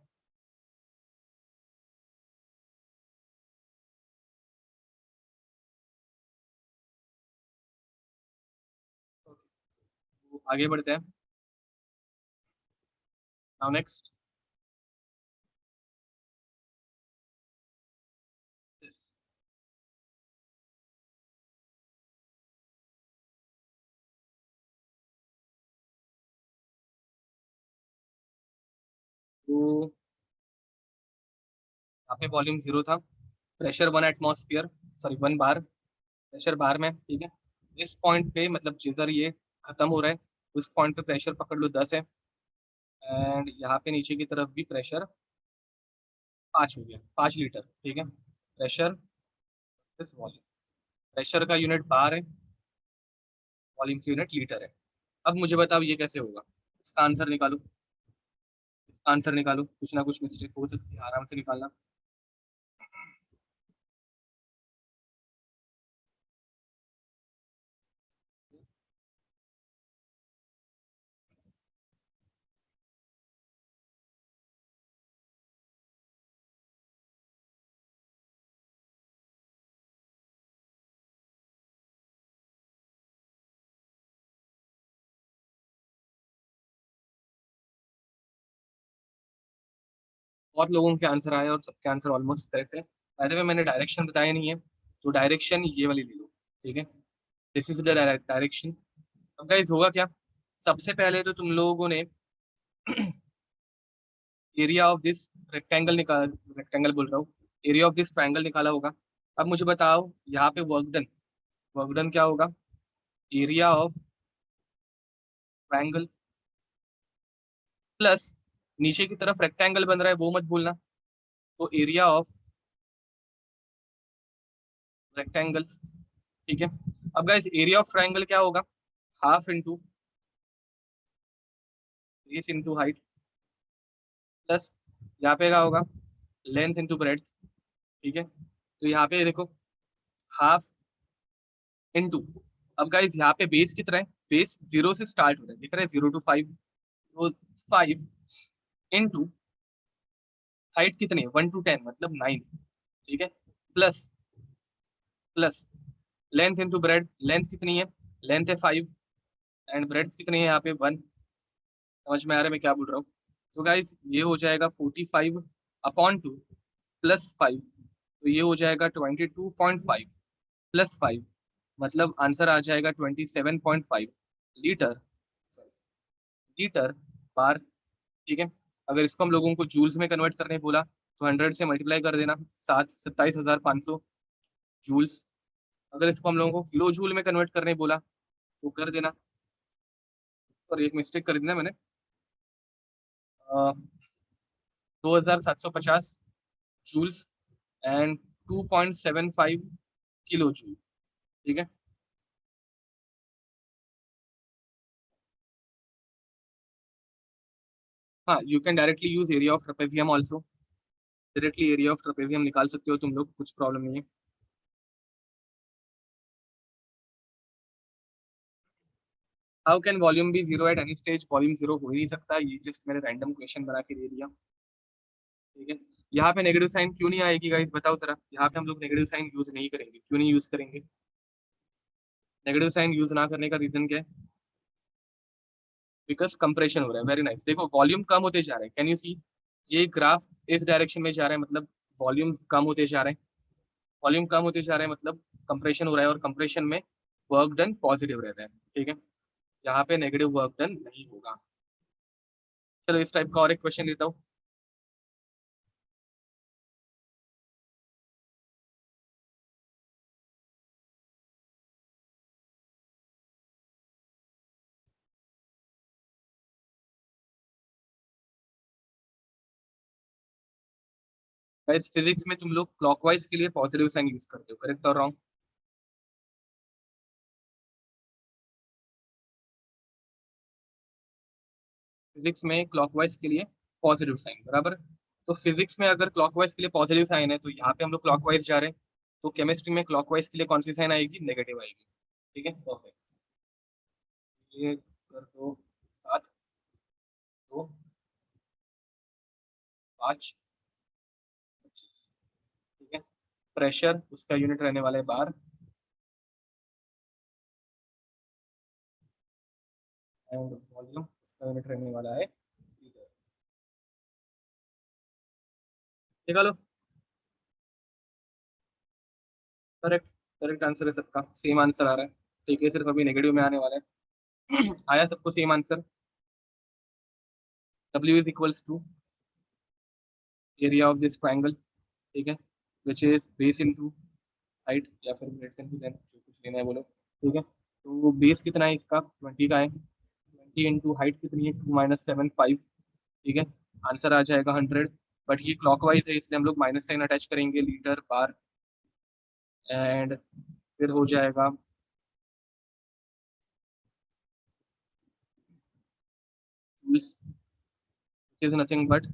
तो आगे बढ़ते हैं। नाउ नेक्स्ट, तो यहाँ पे वॉल्यूम 0 था, प्रेशर 1 एटमॉस्फेयर, सॉरी 1 बार, प्रेशर बार में, ठीक है। इस पॉइंट पे मतलब जिधर ये खत्म हो रहा है उस पॉइंट पे प्रेशर पकड़ लो 10 है। एंड यहाँ पे नीचे की तरफ भी प्रेशर 5 हो गया, 5 लीटर, ठीक है। प्रेशर इस वॉल्यूम, प्रेशर का यूनिट बार है, वॉल्यूम की यूनिट लीटर है। अब मुझे बताओ ये कैसे होगा, इसका आंसर निकालो, इसका आंसर निकालो, कुछ ना कुछ मिस्टेक हो सकती है, आराम से निकालना। बहुत लोगों के आंसर आए और सबके आंसर ऑलमोस्ट करेक्ट है। बाय द वे मैंने डायरेक्शन बताया नहीं है, तो डायरेक्शन ये वाली ले लो, ठीक है। This is the direction. अब गाइस होगा क्या, सबसे पहले तो तुम लोगों ने एरिया ऑफ दिस रेक्टेंगल निकाल, रेक्टेंगल बोल रहा हूँ, एरिया ऑफ दिस ट्रायंगल निकाला होगा। अब मुझे बताओ यहाँ पे वर्क डन, वर्क डन क्या होगा, एरिया ऑफ ट्रायंगल प्लस नीचे की तरफ रेक्टेंगल बन रहा है वो मत भूलना, तो एरिया ऑफ रेक्टेंगल, ठीक है। अब गाइस एरिया ऑफ ट्रायंगल क्या होगा, half into base into height, plus यहाँ पे क्या होगा, लेंथ इंटू ब्रेड्थ, ठीक है। तो यहाँ पे देखो हाफ इंटू, अब गाइस यहाँ पे बेस कितना है, बेस 0 से स्टार्ट हो रहा है, दिख रहा है 0 to 5, तो 5 इंटू हाइट कितनी है, 1 to 10 मतलब 9, ठीक है। Plus plus length into breadth, length कितनी है, लेंथ है 5, एंड ब्रेड कितनी है यहाँ पे 1, समझ में आ रहा है मैं क्या बोल रहा हूँ। तो गाइस ये हो जाएगा 45/2 प्लस 5, तो ये हो जाएगा 22.5 प्लस 5, मतलब आंसर आ जाएगा 27.5 लीटर, लीटर बार। ठीक है, अगर इसको हम लोगों को जूल्स में कन्वर्ट करने बोला तो 100 से मल्टीप्लाई कर देना, 27,500 जूल्स। अगर इसको हम लोगों को किलो जूल में कन्वर्ट करने बोला तो कर देना, और एक मिस्टेक कर दी ना मैंने, 2,750 जूल्स एंड 2.75 किलो जूल। ठीक है, हाँ, you can directly use area of trapezium also, directly area of trapezium निकाल सकते हो तुम लोग, कुछ प्रॉब्लम नहीं है। How can volume be zero at any stage, volume zero हो ही नहीं सकता, ये जस्ट मैंने रैंडम क्वेश्चन बना के दे दिया। ठीक है, यहाँ पे नेगेटिव साइन क्यों नहीं आएगी गाइस, बताओ जरा, यहाँ पे हम लोग नेगेटिव साइन यूज नहीं करेंगे, क्यों नहीं यूज करेंगे? नेगेटिव साइन यूज ना करने का रीजन क्या है? बिकॉज कंप्रेशन हो रहा है। वेरी नाइस, देखो वॉल्यूम कम होते जा रहे हैं, कैन यू सी, ये ग्राफ इस डायरेक्शन में जा रहा है, मतलब वॉल्यूम कम होते जा रहे हैं, वॉल्यूम कम होते जा रहे हैं, मतलब कंप्रेशन हो रहा है, और कंप्रेशन में वर्क डन पॉजिटिव रहता है। ठीक है, यहाँ पे नेगेटिव वर्क डन नहीं होगा। चलो इस टाइप का और एक क्वेश्चन लेता हूँ। गाइस फिजिक्स में तुम लोग क्लॉकवाइज के लिए पॉजिटिव साइन यूज करते हो, करेक्ट और रॉन्ग? फिजिक्स में क्लॉकवाइज के लिए पॉजिटिव साइन, बराबर। तो फिजिक्स में अगर क्लॉकवाइज के लिए पॉजिटिव साइन है, तो यहाँ पे हम लोग क्लॉकवाइज जा रहे हैं, तो केमिस्ट्री में क्लॉकवाइज के लिए कौन सी साइन आएगी? नेगेटिव आएगी। ठीक है, परफेक्ट। ये कर दो, 7, 2, 5, 25। ठीक है, प्रेशर उसका यूनिट रहने वाला है बार, एंड वॉल्यूम उसका यूनिट रहने वाला है लीटर। निकालो। करेक्ट, करेक्ट आंसर है सबका, सेम आंसर आ रहा है। ठीक है, सिर्फ अभी नेगेटिव में आने वाला है। आया सबको same answer. W is equals to area of this triangle. ठीक है, which is base into height, या फिर ब्रेड्थ इंटू लेंथ, जो कुछ लेना है बोलो। ठीक है, तो बेस कितना है इसका? 20 का है, 20 इंटू हाइट कितनी है? 2 - 7 5। ठीक है, आंसर आ जाएगा 100। बट ये क्लॉकवाइज है, इसलिए हम लोग माइनस साइन अटैच करेंगे, लीटर बार, एंड फिर हो जाएगा joules, is nothing but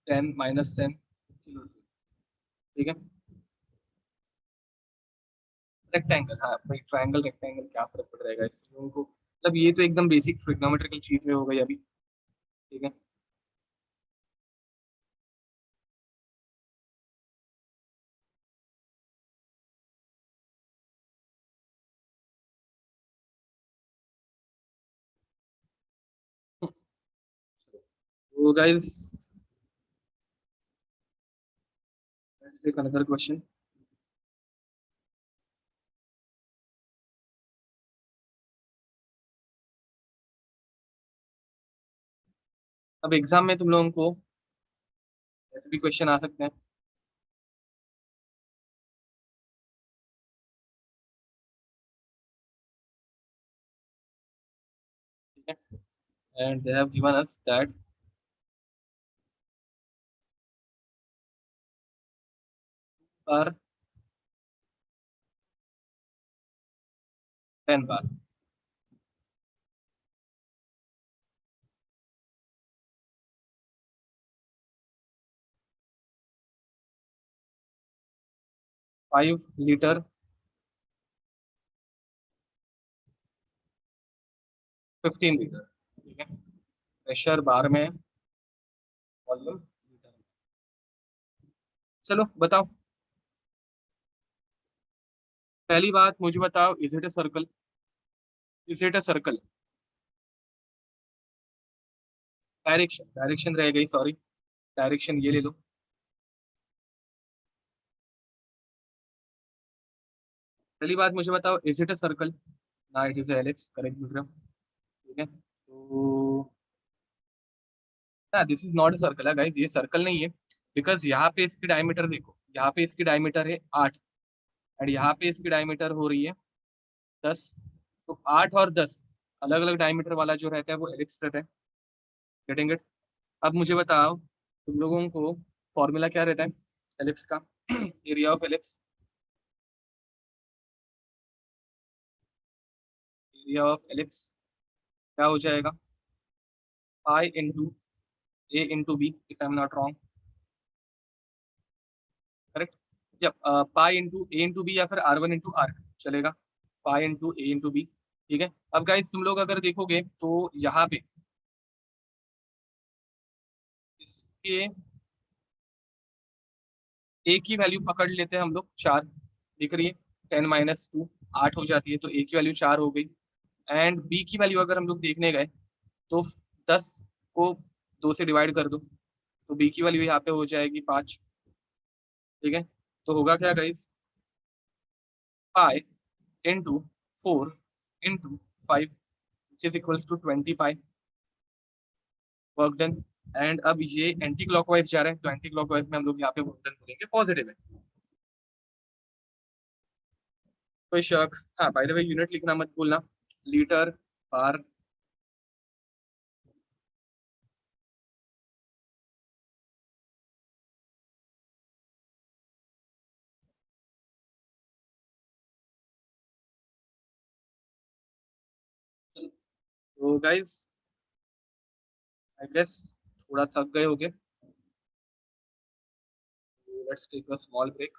10 - 10 kilo. ठीक है, रेक्टेंगल, हाँ भाई, ट्रायंगल रेक्टेंगल क्या फर्क पड़ जाएगा इस लोगों को, मतलब ये तो एकदम बेसिक ट्रिग्नोमेट्रिकल चीजें हो गई अभी। ठीक है, तो guys let's take another question. अब एग्जाम में तुम लोगों को ऐसे भी क्वेश्चन आ सकते हैं। ठीक है, and they have given us that पर 10 बार, 5 लीटर, 15 लीटर। ठीक है, प्रेशर बार में, वॉल्यूम लीटर में। चलो बताओ, पहली बात मुझे बताओ, is it a circle? Is it a circle? Direction, direction रह गई, सॉरी, डायरेक्शन ये ले लो। पहली बात मुझे बताओ, इज इट अ सर्कल? ना, it is ellipse, correct Vikram. ठीक है, तो ना, this is not a circle है गाइस, ये सर्कल नहीं है। बिकॉज यहाँ पे इसकी डायमीटर देखो, यहाँ पे इसकी डायमीटर है 8, एंड यहाँ पे इसकी डायमीटर हो रही है 10। तो 8 और 10 अलग अलग डायमीटर वाला जो रहता है वो एलिप्स रहता है। Getting it? अब मुझे बताओ, तुम लोगों को फॉर्मूला क्या रहता है एलिप्स का? Area of ellipse, area of ellipse क्या हो जाएगा? Pi into A into B, if I am not wrong, correct? या pi into A into B, या फिर R1 इंटू आर चलेगा, pi into A into B. ठीक है, अब गाइस तुम लोग अगर देखोगे तो यहाँ पे इसके ए की वैल्यू पकड़ लेते हैं हम लोग 4, दिख रही है? 10 - 2 8 हो जाती है, तो ए की वैल्यू 4 हो गई। एंड बी की वैल्यू अगर हम लोग देखने गए तो 10 को 2 से डिवाइड कर दो, तो बी की वैल्यू यहाँ पे हो जाएगी 5। ठीक है, तो होगा क्या guys? Pi into 4 into 5 which is equals to 20 pi. Work done. And अब ये एंटी क्लॉकवाइज जा रहा है, तो एंटी क्लॉकवाइज में हम लोग यहाँ पे वर्क डन करेंगे पॉजिटिव है। कोई शक? हाँ, बाय द वे यूनिट लिखना मत भूलना, लीटर पर। तो गाइस आई गेस थोड़ा थक गए होगे, let's take a small break.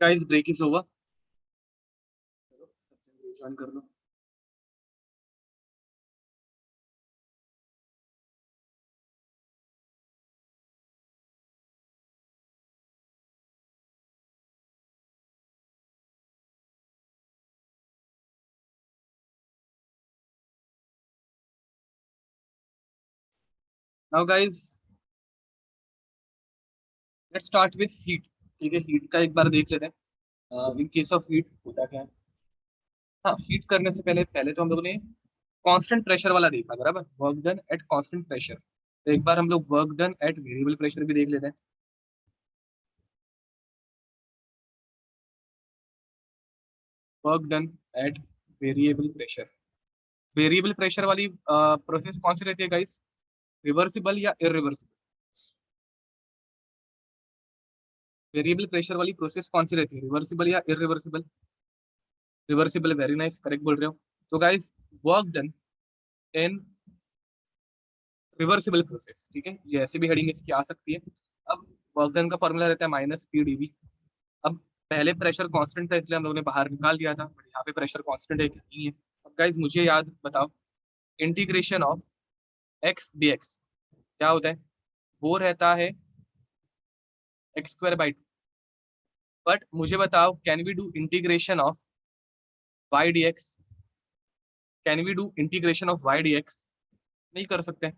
Guys break is over, join कर लो। Now guys let's start with heat. ठीक है, हीट का एक बार देख लेते हैं इन केस ऑफ हीट होता क्या है। हाँ, हीट करने से पहले पहले तो हम लोगों ने कांस्टेंट प्रेशर वाला देखा, बराबर, work done at constant pressure. तो एक बार हम लोग work done at variable pressure भी देख लेते हैं। Work done at variable pressure. Variable pressure वाली प्रोसेस कौन सी रहती है गाइस, रिवर्सिबल या इरिवर्सिबल? वेरिएबल प्रेशर वाली प्रोसेस कौन सी रहती है, रिवर्सिबल या irreversible? Reversible, very nice, correct बोल रहे हो। तो guys work done in reversible process, ठीक है, ये ऐसे भी हेडिंग इसकी आ सकती है। अब वर्क डन का फॉर्मूला रहता है माइनस पी डीवी। अब पहले प्रेशर कांस्टेंट था इसलिए हम लोगों ने बाहर निकाल दिया था, बट यहाँ पे प्रेशर कांस्टेंट है कि नहीं है। अब गाइस मुझे याद बताओ, integration of X d X क्या होता है, वो रहता है X square by two. But मुझे बताओ, can we do integration of Y d X? Can we do integration of Y d X? नहीं कर सकते।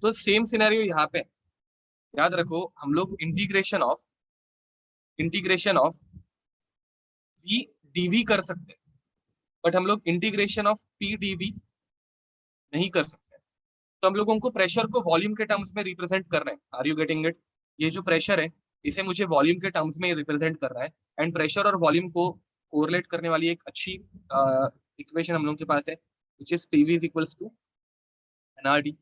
तो सेम सिनेरियो यहाँ पे, याद रखो, हम लोग इंटीग्रेशन ऑफ वी डीवी कर सकते हैं, बट हम लोग इंटीग्रेशन ऑफ पी डीवी नहीं कर सकते। तो हम लोगों को प्रेशर को वॉल्यूम के टर्म्स में रिप्रेजेंट कर रहे हैं। Are you getting it? ये जो प्रेशर है इसे मुझे वॉल्यूम के टर्म्स में रिप्रेजेंट कर रहा है। एंड प्रेशर और वॉल्यूम को कोरिलेट करने वाली एक अच्छी इक्वेशन हम लोगों के पास है, which is PV is equals to NRT.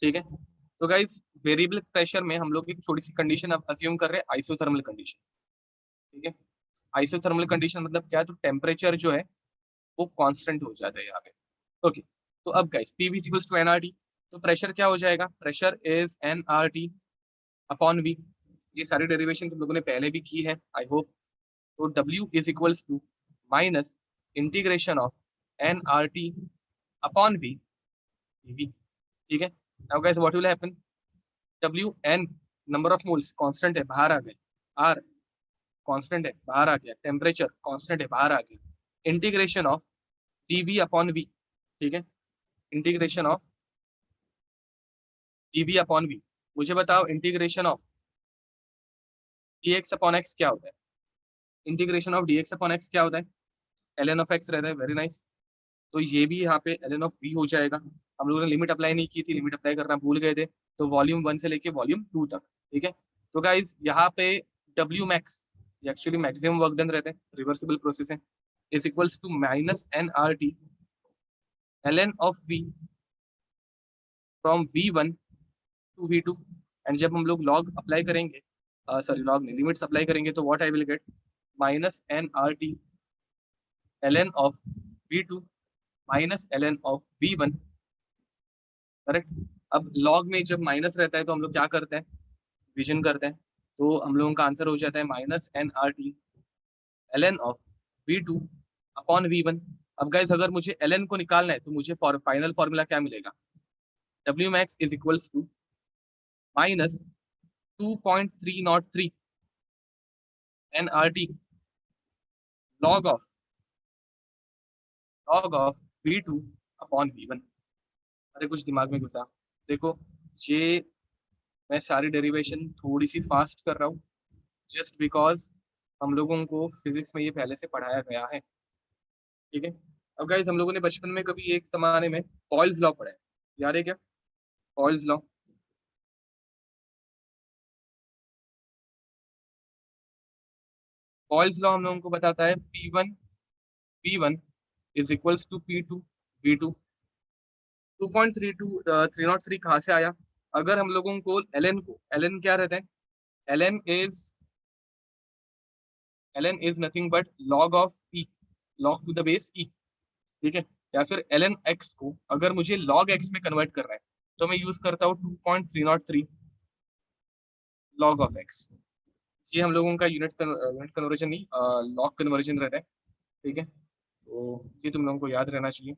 ठीक है, तो गाइज वेरिएबल प्रेशर में हम लोग एक छोटी सी कंडीशन अब अज्यूम कर रहे हैं, आइसोथर्मल कंडीशन। ठीक है, आइसोथर्मल कंडीशन मतलब क्या है, तो टेम्परेचर जो है वो कांस्टेंट हो जाता है यहाँ पे। ओके, तो अब guys PV equals to NRT, तो प्रेशर क्या हो जाएगा, pressure is NRT upon V. ये सारी डेरिवेशन तुम लोगों ने पहले भी की है आई होप। तो W is equals to minus integration of NRT upon V V. ठीक है, now guys what will happen, W N number of moles constant है, बाहर आ गए। आर कांस्टेंट है, बाहर आ गया। टेम्परेचर कांस्टेंट है, बाहर आ गया। Integration of dV upon V. ठीक है, integration of dV upon V. मुझे बताओ integration of dx upon X क्या होता है, integration of dx upon X क्या होता है, ln ऑफ एक्स रहता है, वेरी नाइस। तो ये भी यहाँ पे ln ऑफ v हो जाएगा। हम लोगों ने लिमिट अप्लाई नहीं की थी, लिमिट अप्लाई करना भूल गए थे, तो वॉल्यूम 1 से लेके वॉल्यूम 2 तक। ठीक है, तो गाइज यहाँ पे डब्ल्यू मैक्स, ये एक्चुअली मैक्सिमम वर्क डन रहते हैं, रिवर्सिबल प्रोसेस है, is equals to minus N R T ln of v from v1 to v2। And जब हम लोग लॉग अप्लाई करेंगे, सॉरी लॉग नहीं, लिमिट्स अप्लाई करेंगे, तो what I will get, minus N R T ln of v2 minus ln of v1। Correct. अब log में जब माइनस रहता है तो हम लोग क्या करते हैं, डिवीजन करते हैं, तो हम लोगों का आंसर हो जाता है minus N R T ln of v2 upon v1। अब गाइस अगर मुझे ln को निकालना है तो मुझे फाइनल फॉर्मूला क्या मिलेगा, W max is equals to minus 2.303 N R T log of v2 upon v1। अरे कुछ दिमाग में घुसा, देखो ये मैं सारी डेरिवेशन थोड़ी सी फास्ट कर रहा हूँ, जस्ट बिकॉज हम लोगों को फिजिक्स में ये पहले से पढ़ाया गया है। ठीक है, अब गाइस हम लोगों ने बचपन में कभी एक जमाने में पॉइल्स लॉ पढ़ा है, याद है क्या, पॉइल्स लॉ? पॉइल्स लॉ हम लोगों को बताता है P1 is equals to P2 V2। 2.303 कहाँ से आया, अगर हम लोगों को ln क्या रहता है, ln is nothing but log of e, log to the base e। ठीक है, या फिर ln x को अगर मुझे log x में कन्वर्ट करना है तो मैं यूज करता हूँ 2.303 लॉग ऑफ x। ये हम लोगों का यूनिट कन्वर्जन नहीं, लॉग कन्वर्जन रहता है, ठीक है। तो ये तुम लोगों को याद रहना चाहिए।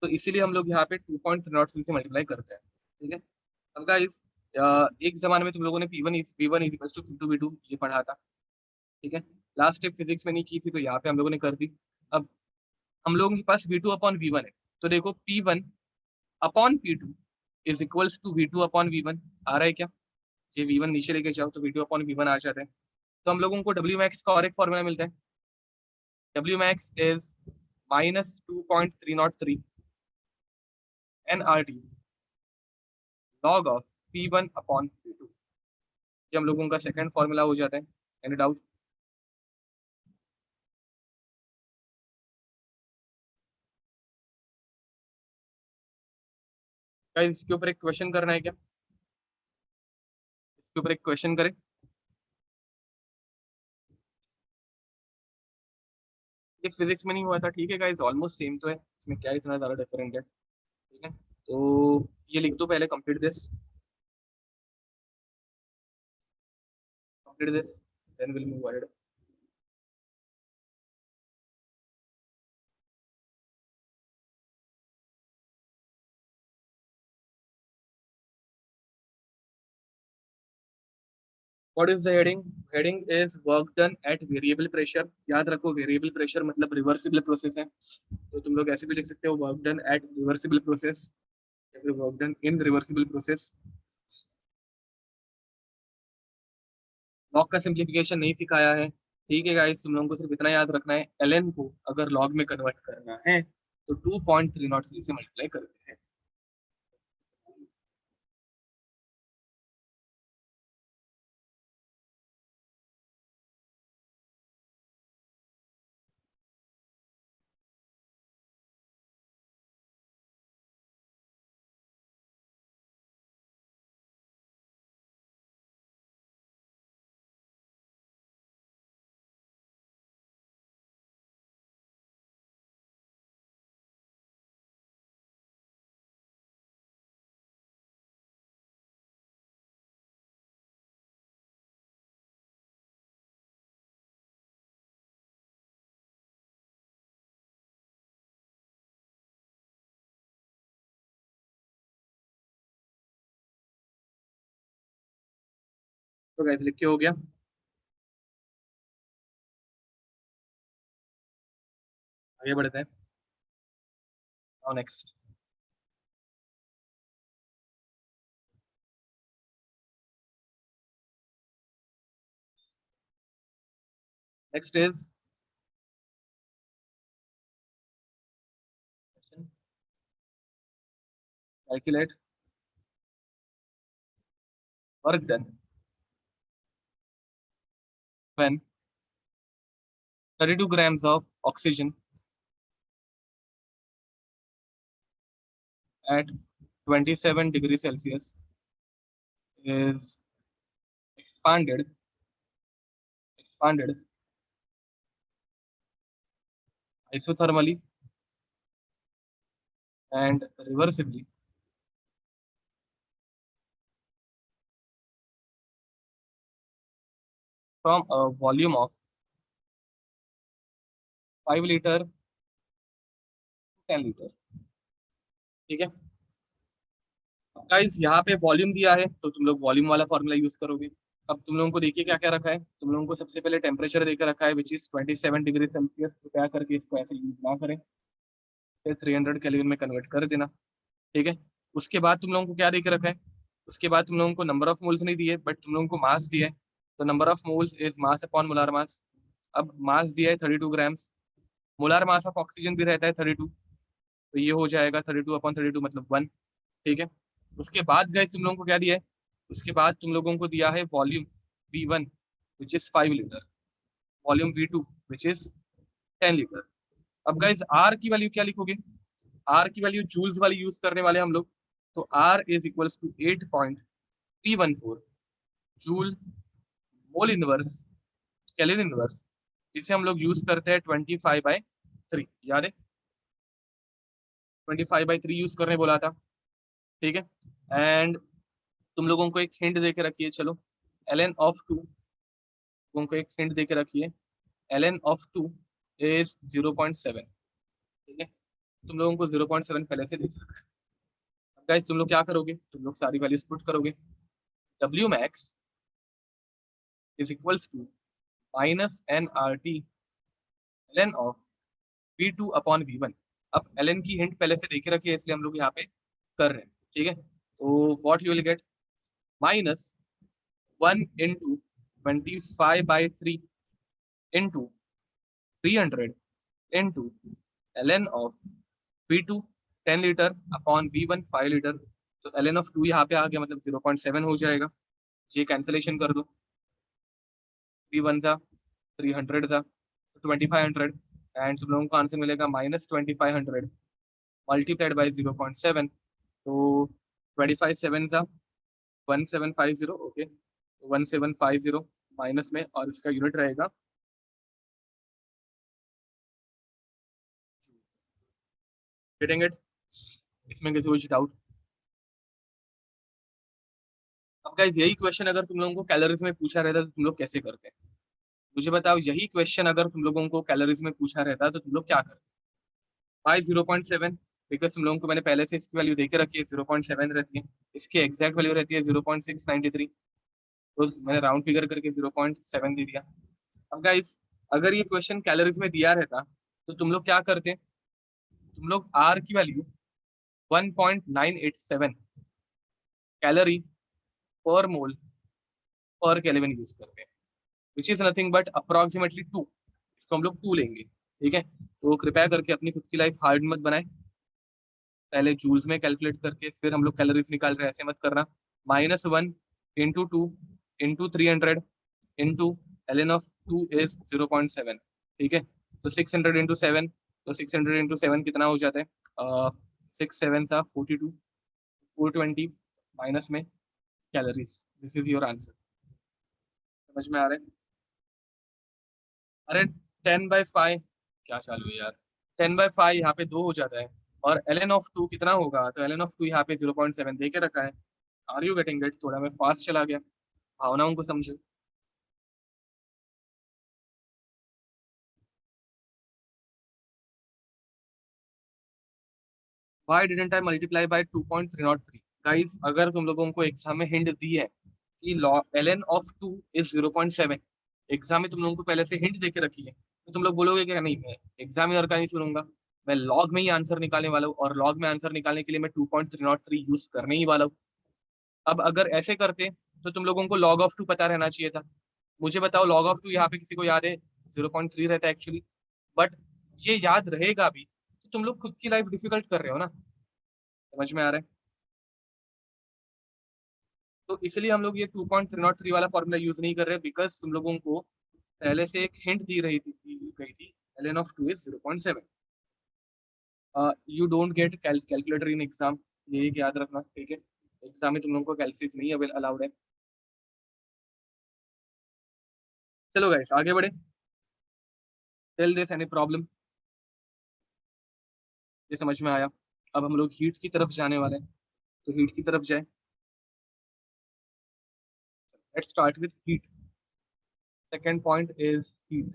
तो इसीलिए हम लोग यहाँ पे 2.303 से मल्टीप्लाई करते हैं, ठीक है। अब गाइस, एक जमाने में तुम लोगों ने P1 is equals to P2 V2 ये पढ़ा था, ठीक है। लास्ट स्टेप फिजिक्स में नहीं की थी, तो यहाँ पे हम लोगों ने कर दी। अब हम लोगों के पास V2/V1 है, तो देखो P1/P2 is equals to V2/V1 आ रहा है क्या? ये V1 नीचे लेके जाओ तो V2/V1 आ जाता है। तो हम लोगों को डब्ल्यू मैक्स का और एक फॉर्मूला मिलता है, W max is -2.303 NRT log of P1/P2। ये हम लोगों का सेकंड फॉर्मूला हो जाता है। Any doubt? क्या इसके ऊपर एक क्वेश्चन करना है क्या? इसके ऊपर एक क्वेश्चन करें? ये फिजिक्स में नहीं हुआ था, ठीक है गाइस, ऑलमोस्ट सेम तो है, इसमें क्या इतना ज्यादा डिफरेंट है, ठीक है। तो ये लिख दो पहले, complete this then will move ahead. What is the heading? Heading is work done at variable pressure. याद रखो, वेरिएबल प्रेशर मतलब रिवर्सिबल प्रोसेस है, तो तुम लोग ऐसे भी लिख सकते हो, work done at reversible process या फिर work done in reversible process. Log का सिंप्लीफिकेशन नहीं सिखाया है, ठीक है गाइस, तुम लोगों को सिर्फ इतना याद रखना है, ln को अगर लॉग में कन्वर्ट करना है तो 2.303 से मल्टीप्लाई करते हैं। तो गाइस लिख के हो गया, आगे बढ़ते हैं। Now next, next is calculate work done when 32 grams of oxygen at 27 degrees Celsius is expanded isothermally and reversibly from a volume of 5 liter to 10 liter, ठीक है। गाइस यहाँ पे वॉल्यूम दिया है, तो तुम लोग वॉल्यूम वाला फॉर्मूला यूज करोगे। अब तुम लोगों को देखिए क्या क्या रखा है, तुम लोगों को सबसे पहले टेम्परेचर देकर रखा है विच इज 27 डिग्री सेल्सियस, कृपया करके इसको ऐसे यूज ना करें, फिर 300 केल्विन में कन्वर्ट कर देना, ठीक है। उसके बाद तुम लोगों को क्या देकर रखा है, उसके बाद तुम लोगों को नंबर ऑफ मोल्स नहीं दिए, बट तुम लोगों को मास दिया है, तो number of moles is mass upon molar mass. अब मास दिया है 32 grams, molar mass of oxygen भी रहता है 32, तो ये हो जाएगा 32/32 मतलब 1, ठीक है। उसके बाद गाइस तुम लोगों को क्या दिया है, उसके बाद तुम लोगों को दिया है volume V1 which is 5 litre, volume V2 which is 10 litre. अब गाइस आर की वैल्यू क्या लिखोगे, आर की वैल्यू जूल्स वाली यूज करने वाले हम लोग, तो R is equals to 8.314 joule mole inverse kelvin inverse, जिसे हम लोग यूज करते हैं 25/3, याद है 25/3 यूज करने बोला था, ठीक है। एंड तुम लोगों को एक हिंट दे के रखिए, चलो ln ऑफ 2 तुमको एक हिंट दे के रखी है, ln ऑफ 2 इज 0.7, ठीक है। तुम लोगों को 0.7 पहले से देख रखा है। अब गाइस तुम लोग क्या करोगे, तुम लोग सारी वैल्यूज पुट करोगे। W max is equals to minus N R T ln of V2 upon V1। अब ln की हिंट पहले से देके रखी है, इसलिए हम लोग यहाँ पे कर रहे हैं, ठीक है। तो what you will get, minus 1 into 25/3 into 300 into ln of V2 10 litre upon V1 5 litre. तो ln ऑफ 2 यहाँ पे आ गया, मतलब 0.7 हो जाएगा। ये कैंसिलेशन कर दो, V1 था 300 था, तो 2500, एंड तुम लोगों को आंसर मिलेगा -2500 मल्टीप्लाइड बाई 0.7। तो 25 7 था 1750, ओके, 1750 माइनस में, और इसका यूनिट रहेगा। Getting it? इसमें किसी कुछ डाउट? अब गाइस यही क्वेश्चन अगर तुम लोगों को कैलोरीज में पूछा रहता तो तुम लोग कैसे करते हैं? मुझे बताओ, यही क्वेश्चन अगर तुम लोगों को कैलोरीज में पूछा रहता तो तुम लोग क्या करते? बाय 0.7, बिकॉज तुम लोगों को मैंने पहले से इसकी वैल्यू देके रखी है, 0.7 रहती है। इसकी एग्जैक्ट वैल्यू रहती है 0.693, तो मैंने राउंड फिगर करके 0.7 दे दिया। अब गाइस अगर ये क्वेश्चन कैलोरीज में दिया रहता तो तुम लोग क्या करते? तुम लोग आर की वैल्यू 1.987 कैलोरी पर मोल पर केल्विन यूज करते हैं, विच इज नथिंग बट अप्रोक्सीमेटली 2। इसको हम लोग 2 लेंगे, ठीक है। तो कृपया करके अपनी खुद की लाइफ हार्ड मत बनाए, पहले जूल्स में कैलकुलेट करके फिर हम लोग कैलोरीज निकाल रहे हैं, ऐसे मत करना। -1 into 2 into 300 into ln of 2 is 0.7, ठीक है। तो 600 into 7, तो 600 into 7 कितना हो जाता है? 6 7 सा 42, 420 माइनस में calories. This is your answer. समझ में आ रहा है? अरे 10/5 क्या चालू है यार, 10/5 यहाँ पे 2 हो जाता है, और ln ऑफ 2 कितना होगा? तो ln ऑफ 2 यहाँ पे 0.7 दे के रखा है। Are you getting it? थोड़ा मैं फास्ट चला गया, भावनाओं को समझो। Why didn't I multiply by 2.303? Guys अगर तुम लोगों को एग्जाम में हिंट दी है कि ln ऑफ 2 इज 0.7, एग्जाम में तुम लोगों को पहले से हिंट देके रखी है, तो तुम लोग बोलोगे कि नहीं मैं एग्जामिनर का नहीं सुनूंगा, मैं लॉग में ही आंसर निकालने वाला हूँ, और लॉग में आंसर निकालने के लिए मैं 2.303 यूज करने ही वाला हूँ। अब अगर ऐसे करते तो तुम लोगों को log ऑफ 2 पता रहना चाहिए था। मुझे बताओ log ऑफ 2 यहाँ पे किसी को याद है? 0.3 रहता है एक्चुअली, बट ये याद रहेगा भी तो तुम लोग खुद की लाइफ डिफिकल्ट कर रहे हो ना। समझ में आ रहा है? तो इसलिए हम लोग ये 2.303 वाला फॉर्मूला यूज नहीं कर रहे, बिकॉज तुम लोगों को पहले से एक हिंट दी गई थी, ln of 2 is 0.7। You don't get calculator in exam, ये याद रखना, ठीक है। एग्जाम में तुम लोगों को कैलसीज नहीं अवेल अलाउड है। चलो गाइस आगे बढ़े। Tell this any problem? ये समझ में आया? अब हम लोग हीट की तरफ जाने वाले हैं, तो हीट की तरफ जाए। Let's start with heat. Second point is heat.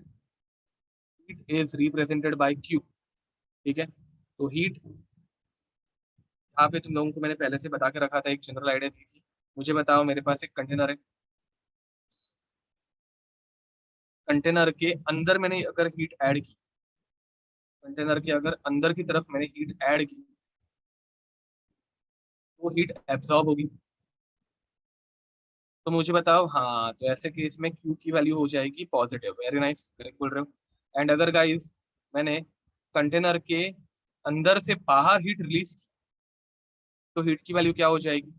Heat is represented by Q, ठीक है। तो हीट यहाँ पे तुम लोगों को मैंने पहले से बता के रखा था, एक जनरल आइडिया दी थी। मुझे बताओ, मेरे पास एक कंटेनर है, कंटेनर के अंदर मैंने अगर हीट ऐड की, कंटेनर के अगर अंदर की तरफ मैंने हीट ऐड की, वो हीट एब्जॉर्ब होगी। तो मुझे बताओ, हाँ, तो ऐसे केस में क्यू की वैल्यू हो जाएगी पॉजिटिव। वेरी नाइस, करेक्ट बोल रहे हो। एंड अगर गाइस मैंने कंटेनर के अंदर से बाहर हीट रिलीज की, तो हीट की वैल्यू क्या हो जाएगी?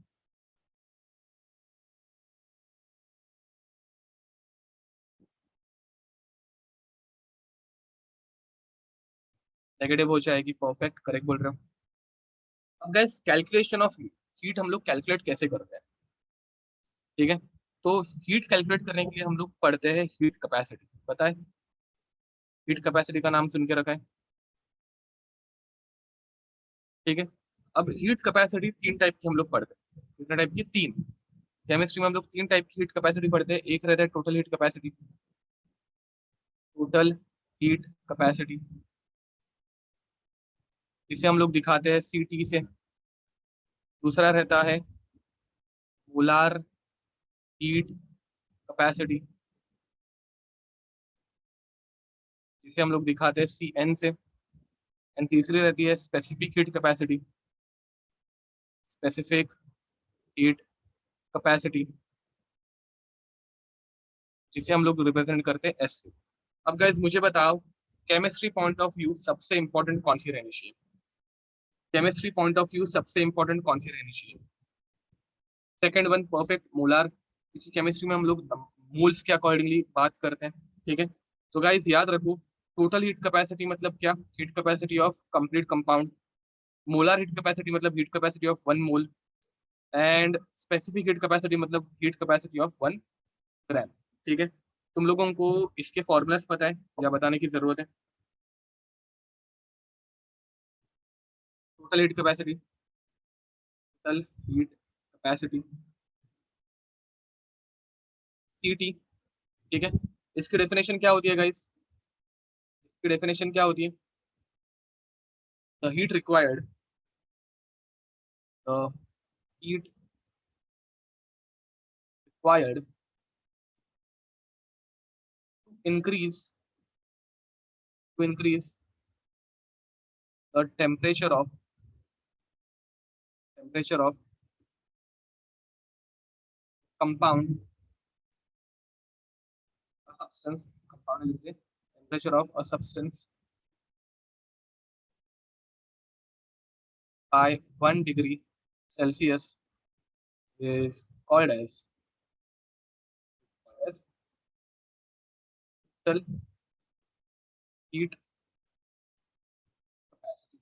नेगेटिव हो जाएगी। परफेक्ट, करेक्ट बोल रहे हो। अब guys calculation of heat, heat हम लोग कैलकुलेट कैसे करते हैं, ठीक है। तो हीट कैलकुलेट करने के लिए हम लोग पढ़ते हैं हीट कैपेसिटी, पता है? हीट कैपेसिटी का नाम सुन के रखा है, ठीक है। अब हीट कैपेसिटी 3 टाइप की हम लोग पढ़ते हैं। कितने टाइप की? 3। केमिस्ट्री में हम लोग 3 टाइप की हीट कैपेसिटी पढ़ते हैं। एक रहता है total heat capacity, total heat capacity, इसे हम लोग दिखाते हैं सीटी से। दूसरा रहता है मोलार हीट कैपेसिटी, जिसे हम लोग दिखाते हैं सीएन से। एंड तीसरी रहती है specific heat capacity, specific heat capacity, जिसे हम लोग रिप्रेजेंट करते हैं एस से। अब गाइस मुझे बताओ, केमिस्ट्री पॉइंट ऑफ व्यू सबसे इंपॉर्टेंट कौन सी रहनी चाहिए? केमिस्ट्री पॉइंट ऑफ व्यू सबसे इंपॉर्टेंट कौन सी रहनी चाहिए? सेकंड वन परफेक्ट मोलार, क्योंकि केमिस्ट्री में हम लोग मोल्स के अकॉर्डिंगली बात करते हैं, ठीक है। तो गाइस याद रखो, टोटल हीट कैपेसिटी मतलब क्या? Heat capacity of complete compound. Molar heat capacity मतलब heat capacity of one mole. And specific heat capacity मतलब heat capacity of one gram, ठीक है। तुम लोगों को इसके फॉर्मूलाज पता है या बताने की जरूरत है? Total heat capacity, total heat capacity सीटी, ठीक है। इसकी डेफिनेशन क्या होती है गाइस? इसकी डेफिनेशन क्या होती है? The heat required, the heat required increase to increase the temperature of compound a substance, compound लिखते हैं, temperature of a substance by 1 degree Celsius is called as total heat capacity,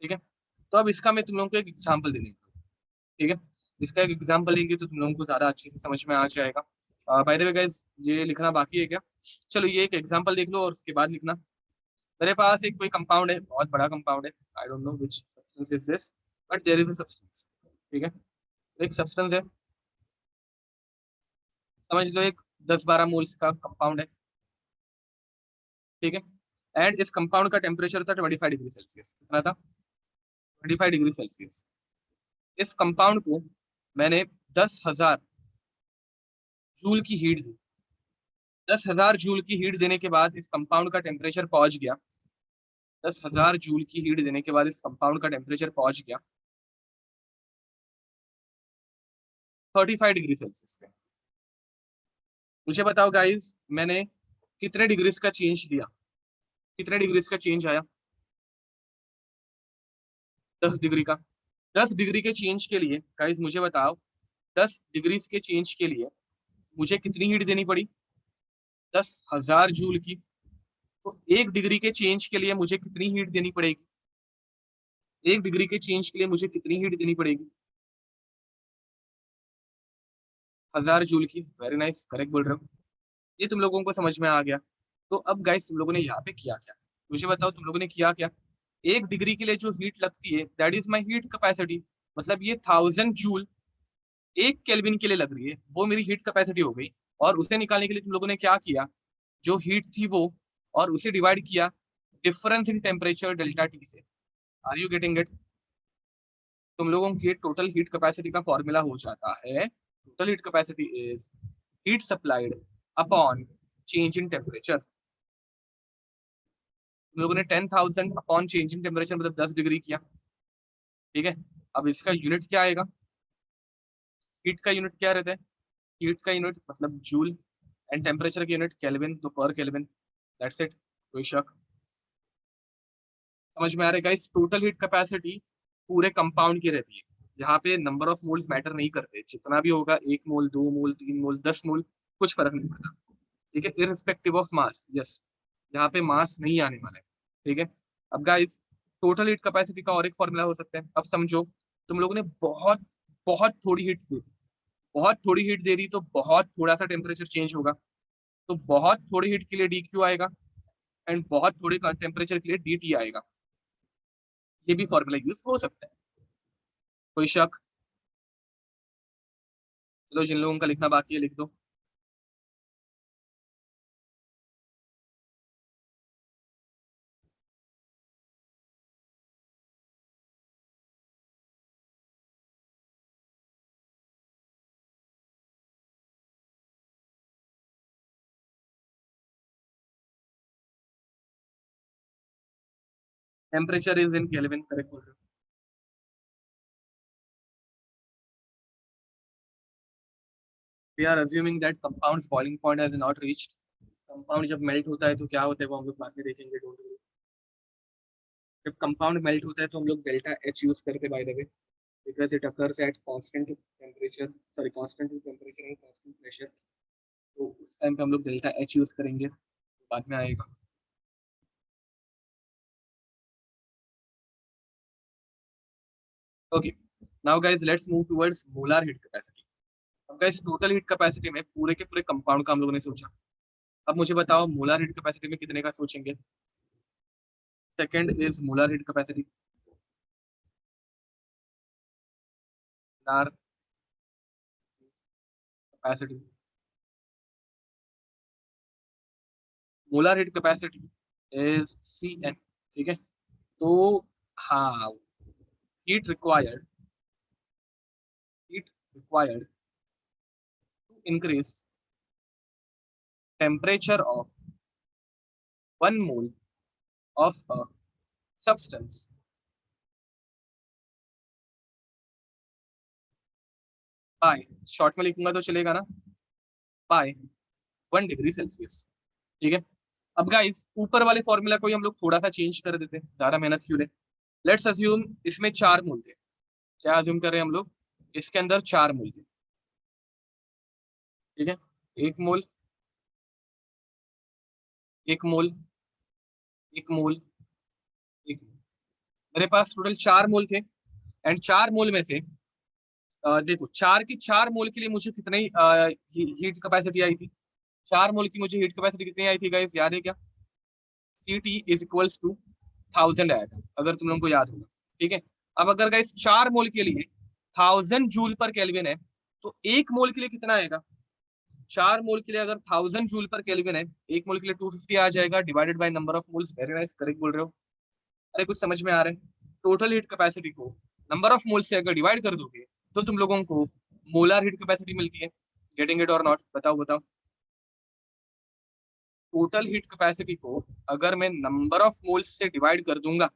ठीक है। तो अब इसका मैं तुम लोगों को एक एग्जांपल दे दूंगा, ठीक है। इसका एक एग्जांपल लेंगे तो तुम लोगों को ज्यादा अच्छे से समझ में आ जाएगा। बाय द वे गाइस, ये लिखना बाकी है क्या? चलो ये एक एग्जांपल देख लो और उसके बाद लिखना। मेरे पास एक कोई कंपाउंड है, बहुत बड़ा कंपाउंड है, I don't know which substance is this, but there is a substance, ठीक है। एक सब्सटेंस है, समझ लो एक 10-12 मोल्स का कंपाउंड है, ठीक है। एंड इस कंपाउंड का टेम्परेचर था 25 डिग्री सेल्सियस। कितना था? 25 डिग्री सेल्सियस। इस कंपाउंड को मैंने 10,000 जूल की हीट दी। 10,000 जूल की हीट देने के बाद इस कंपाउंड का टेम्परेचर पहुंच गया, 10,000 जूल की हीट देने के बाद इस कंपाउंड का टेम्परेचर पहुंच गया 35 डिग्री सेल्सियस पे। मुझे बताओ गाइस, मैंने कितने डिग्रीज का चेंज दिया? कितने डिग्रीज का चेंज आया? 10 डिग्री का। 10 डिग्री के चेंज के लिए गाइस मुझे बताओ, 10 डिग्रीज के चेंज के लिए मुझे कितनी हीट देनी पड़ी? 10,000 जूल की। तो 1 डिग्री के चेंज के लिए मुझे कितनी हीट देनी पड़ेगी? 1 डिग्री के चेंज के लिए मुझे कितनी हीट देनी पड़ेगी? 1,000 जूल की। वेरी नाइस, करेक्ट बोल रहे हो। ये तुम लोगों को समझ में आ गया। तो अब गाइस तुम लोगों ने यहाँ पे किया क्या? मुझे बताओ तुम लोगों ने किया क्या? 1 डिग्री के लिए जो हीट लगती है that is my heat capacity. मतलब ये 1,000 जूल 1 केल्विन के लिए लग रही है, वो मेरी हीट कैपेसिटी हो गई। और उसे निकालने के लिए तुम लोगों ने क्या किया? जो हीट थी वो, और उसे डिवाइड किया difference in temperature delta T से। Are you getting it? तुम लोगों की टोटल हीट कैपेसिटी का फॉर्मूला हो जाता है, total heat capacity is heat supplied upon change in temperature. तुम लोगों ने 10,000 अपॉन चेंज इन टेम्परेचर मतलब 10 डिग्री किया, ठीक है। अब इसका यूनिट क्या आएगा? हीट का यूनिट क्या रहता है? हीट का यूनिट मतलब जूल, एंड टेम्परेचर का यूनिट केल्विन, तो पर केल्विन। दैट्स इट, कोई शक? समझ में आ रहेगा? इस टोटल हीट कैपेसिटी पूरे कंपाउंड की रहती है। यहाँ पे नंबर ऑफ मोल्स मैटर नहीं करते, जितना भी होगा 1 मोल, 2 मोल, 3 मोल, 10 मोल, कुछ फर्क नहीं पड़ता, ठीक है। इररिस्पेक्टिव ऑफ मास, यस, यहाँ पे मास नहीं आने वाला है, ठीक है। अब गाइस, टोटल हीट कैपेसिटी का और एक फॉर्मूला हो सकता है। अब समझो, तुम लोगों ने बहुत बहुत थोड़ी हीट दे दी, बहुत थोड़ी हीट दे दी तो बहुत थोड़ा सा टेम्परेचर चेंज होगा। तो बहुत थोड़ी हीट के लिए डी क्यू आएगा, एंड बहुत थोड़े टेम्परेचर के लिए डी टी आएगा। ये भी फॉर्मूला यूज हो सकता है, कोई शक? चलो जिन लोगों का लिखना बाकी है लिख दो। Temperature is in kelvin, correct बोल रहे हो। We are assuming that compounds boiling point has not reached. Compound जब मेल्ट होता है तो क्या होता है वो हम लोग बाद में देखेंगे, डोंट वरी। जब कंपाउंड मेल्ट होता है तो हम लोग डेल्टा एच यूज करते by the way, because it occurs at constant temperature, sorry constant temperature and constant pressure. तो उस टाइम पे हम लोग डेल्टा एच यूज करेंगे, बाद में आएगा। Okay, now guys let's move towards molar heat capacity. अब गाइस टोटल हीट कैपेसिटी में पूरे के पूरे कंपाउंड का हम लोगों ने सोचा। अब मुझे बताओ मोलर हीट कैपेसिटी में कितने का सोचेंगे। Second is molar heat capacity, molar capacity, molar heat capacity is C N, ठीक है। तो हाँ, heat required, heat required to increase temperature of 1 mole of a substance by, short में लिखूंगा तो चलेगा ना, बाय 1 डिग्री सेल्सियस, ठीक है। अब गाइस ऊपर वाले फॉर्मूला को ही हम लोग थोड़ा सा चेंज कर देते हैं, ज्यादा मेहनत क्यों ले। लेट्स अज्यूम इसमें 4 मोल थे। क्या अज्यूम कर रहे हैं हम लोग, इसके अंदर 4 मोल थे, ठीक है। 1 मोल, 1 मोल, 1 मोल, एक, मेरे पास टोटल 4 मोल थे। एंड 4 मोल में से देखो 4 के 4 मोल के लिए मुझे कितनी हीट कैपेसिटी आई थी। 4 मोल की मुझे हीट कैपेसिटी कितनी आई थी गाइस, याद है क्या। C T is equals to 1000 आया था, अगर तुम लोगों को याद होगा, ठीक है। अब अगर गाइस 4 मोल के लिए 1000 जूल पर केल्विन है, तो 1 मोल के लिए कितना आएगा। 4 मोल के लिए अगर 1000 जूल पर केल्विन है, 1 मोल के लिए 250 आ जाएगा, divided by number of moles. Very nice, correct बोल रहे हो। अरे कुछ समझ में आ रहा है। टोटल हीट कैपेसिटी को नंबर ऑफ मोल्स से अगर डिवाइड कर दोगे तो तुम लोगों को मोलर हीट कैपेसिटी मिलती है। गेटिंग इट और नॉट, बताओ बताओ। टोटल हीट कैपेसिटी को अगर मैं नंबर ऑफ मोल्स से डिवाइड कर दूंगा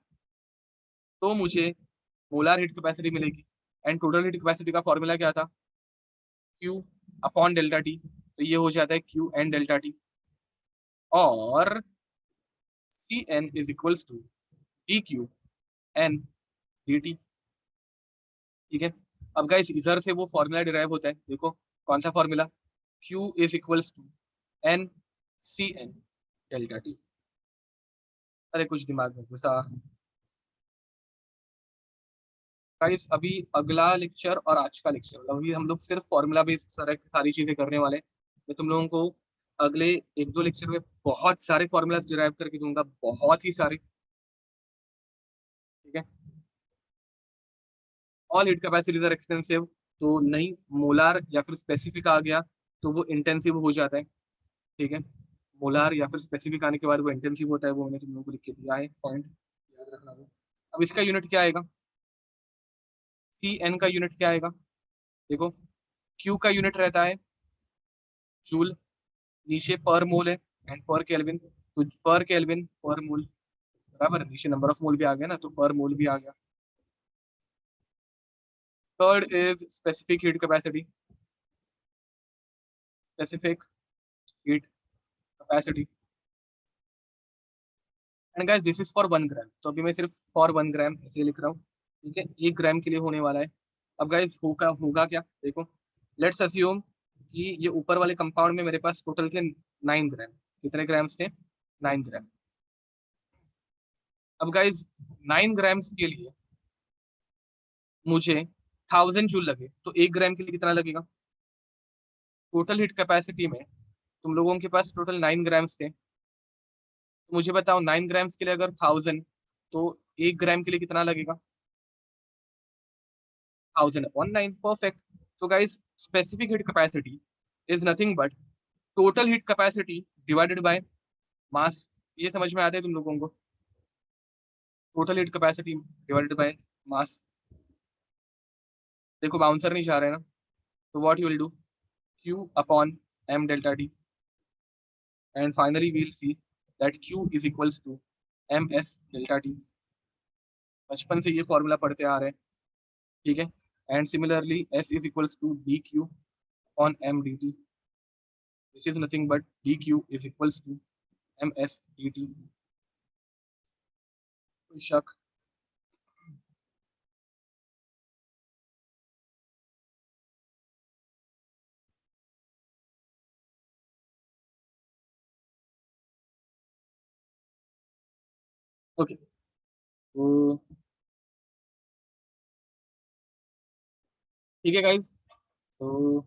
तो मुझे मोलर हीट कैपेसिटी मिलेगी। एंड टोटल हीट कैपेसिटी का फॉर्मूला क्या था, क्यू अपॉन डेल्टा टी। तो ये हो जाता है क्यू एन डेल्टा टी, और C N is equals to D Q N D T, ठीक है। अब गाइस इधर से वो फॉर्मूला डिराइव होता है, देखो कौन सा formula, Q is equals to N C N delta T. अरे कुछ दिमाग में घुसा। गाइस अभी अगला लेक्चर और आज का लेक्चर, मतलब अभी हम लोग सिर्फ फॉर्मूला बेस्ड सारी चीजें करने वाले हैं। मैं तुम लोगों को अगले 1-2 लेक्चर में बहुत सारे फॉर्मूलाज डिराइव करके दूंगा, बहुत ही सारे, ठीक है। All heat capacities are expensive, तो नहीं मोलार या फिर स्पेसिफिक आ गया तो वो इंटेंसिव हो जाता है, ठीक है। मोलार या फिर स्पेसिफिक आने के बाद वो इंटेंसिव होता है, वो मैंने तुम लोगों को लिख के दिया है, पॉइंट याद रखना वो। अब इसका यूनिट क्या आएगा, सी एन का यूनिट क्या आएगा, देखो क्यू का यूनिट रहता है जूल, नीचे पर मोल है, एंड पर केल्विन, तो पर केल्विन पर मोल, बराबर, नीचे नंबर ऑफ मोल भी आ गया ना, तो पर मोल भी आ गया। Third is specific heat capacity, specific heat capacity, and guys this is for 1 ग्राम। तो अभी मैं सिर्फ फॉर 1 ग्राम ऐसे लिख रहा हूँ, ठीक है। 1 ग्राम के लिए होने वाला है। अब गाइस होगा होगा क्या, देखो लेट्स अस्यूम कि ये ऊपर वाले कंपाउंड में मेरे पास टोटल थे 9 ग्राम। कितने ग्राम्स थे, 9 ग्राम। अब गाइस 9 ग्राम्स के लिए मुझे 1000 जूल लगे, तो 1 ग्राम के लिए कितना लगेगा। टोटल हीट कैपेसिटी में तुम लोगों के पास टोटल 9 ग्राम्स थे, तो मुझे बताओ 9 ग्राम्स के लिए अगर 1000, तो 1 ग्राम के लिए कितना लगेगा, 1000/9, परफेक्ट। तो guys specific heat capacity is nothing but total heat capacity divided by mass. ये समझ में आता है तुम लोगों को, total heat capacity divided by mass. देखो बाउंसर नहीं जा रहे हैं ना, तो what you will do, Q upon M delta T, and finally we will see that Q is equals to M S delta T. बचपन से ये फॉर्मूला पढ़ते आ रहे हैं, ठीक है। And similarly S is equals to D Q on M D T, which is nothing but D Q is equals to M S D T. कोई शक? ओके, तो ठीक है गाइस, तो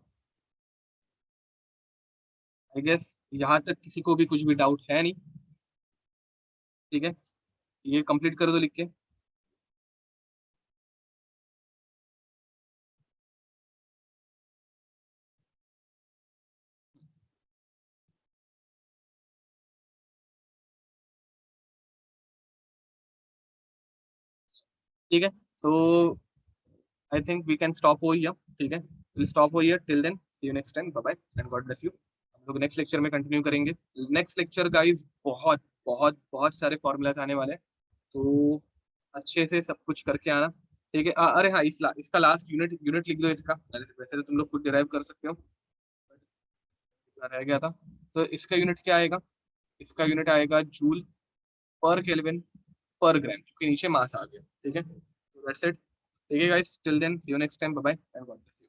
आई गेस यहाँ तक किसी को भी कुछ भी डाउट है नहीं, ठीक है। ये कंप्लीट कर दो लिख के। ठीक है, so I think we can stop हो हियर, ठीक है। विल स्टॉप हो here, till then see you next time, bye bye and God bless you. हम लोग नेक्स्ट लेक्चर में कंटिन्यू करेंगे। नेक्स्ट लेक्चर गाइस बहुत बहुत बहुत सारे फॉर्मूलाज आने वाले हैं, तो अच्छे से सब कुछ करके आना, ठीक है। अरे हाँ, इसका लास्ट यूनिट यूनिट लिख दो इसका, वैसे तो तुम लोग खुद डिराइव कर सकते हो, रह गया था। तो इसका यूनिट क्या आएगा? इसका यूनिट आएगा जूल पर केल्विन पर ग्राम, क्योंकि नीचे मास आ गया, ठीक है। तो दैट्स इट, ठीक है guys, till then see you next time, bye bye and God bless you.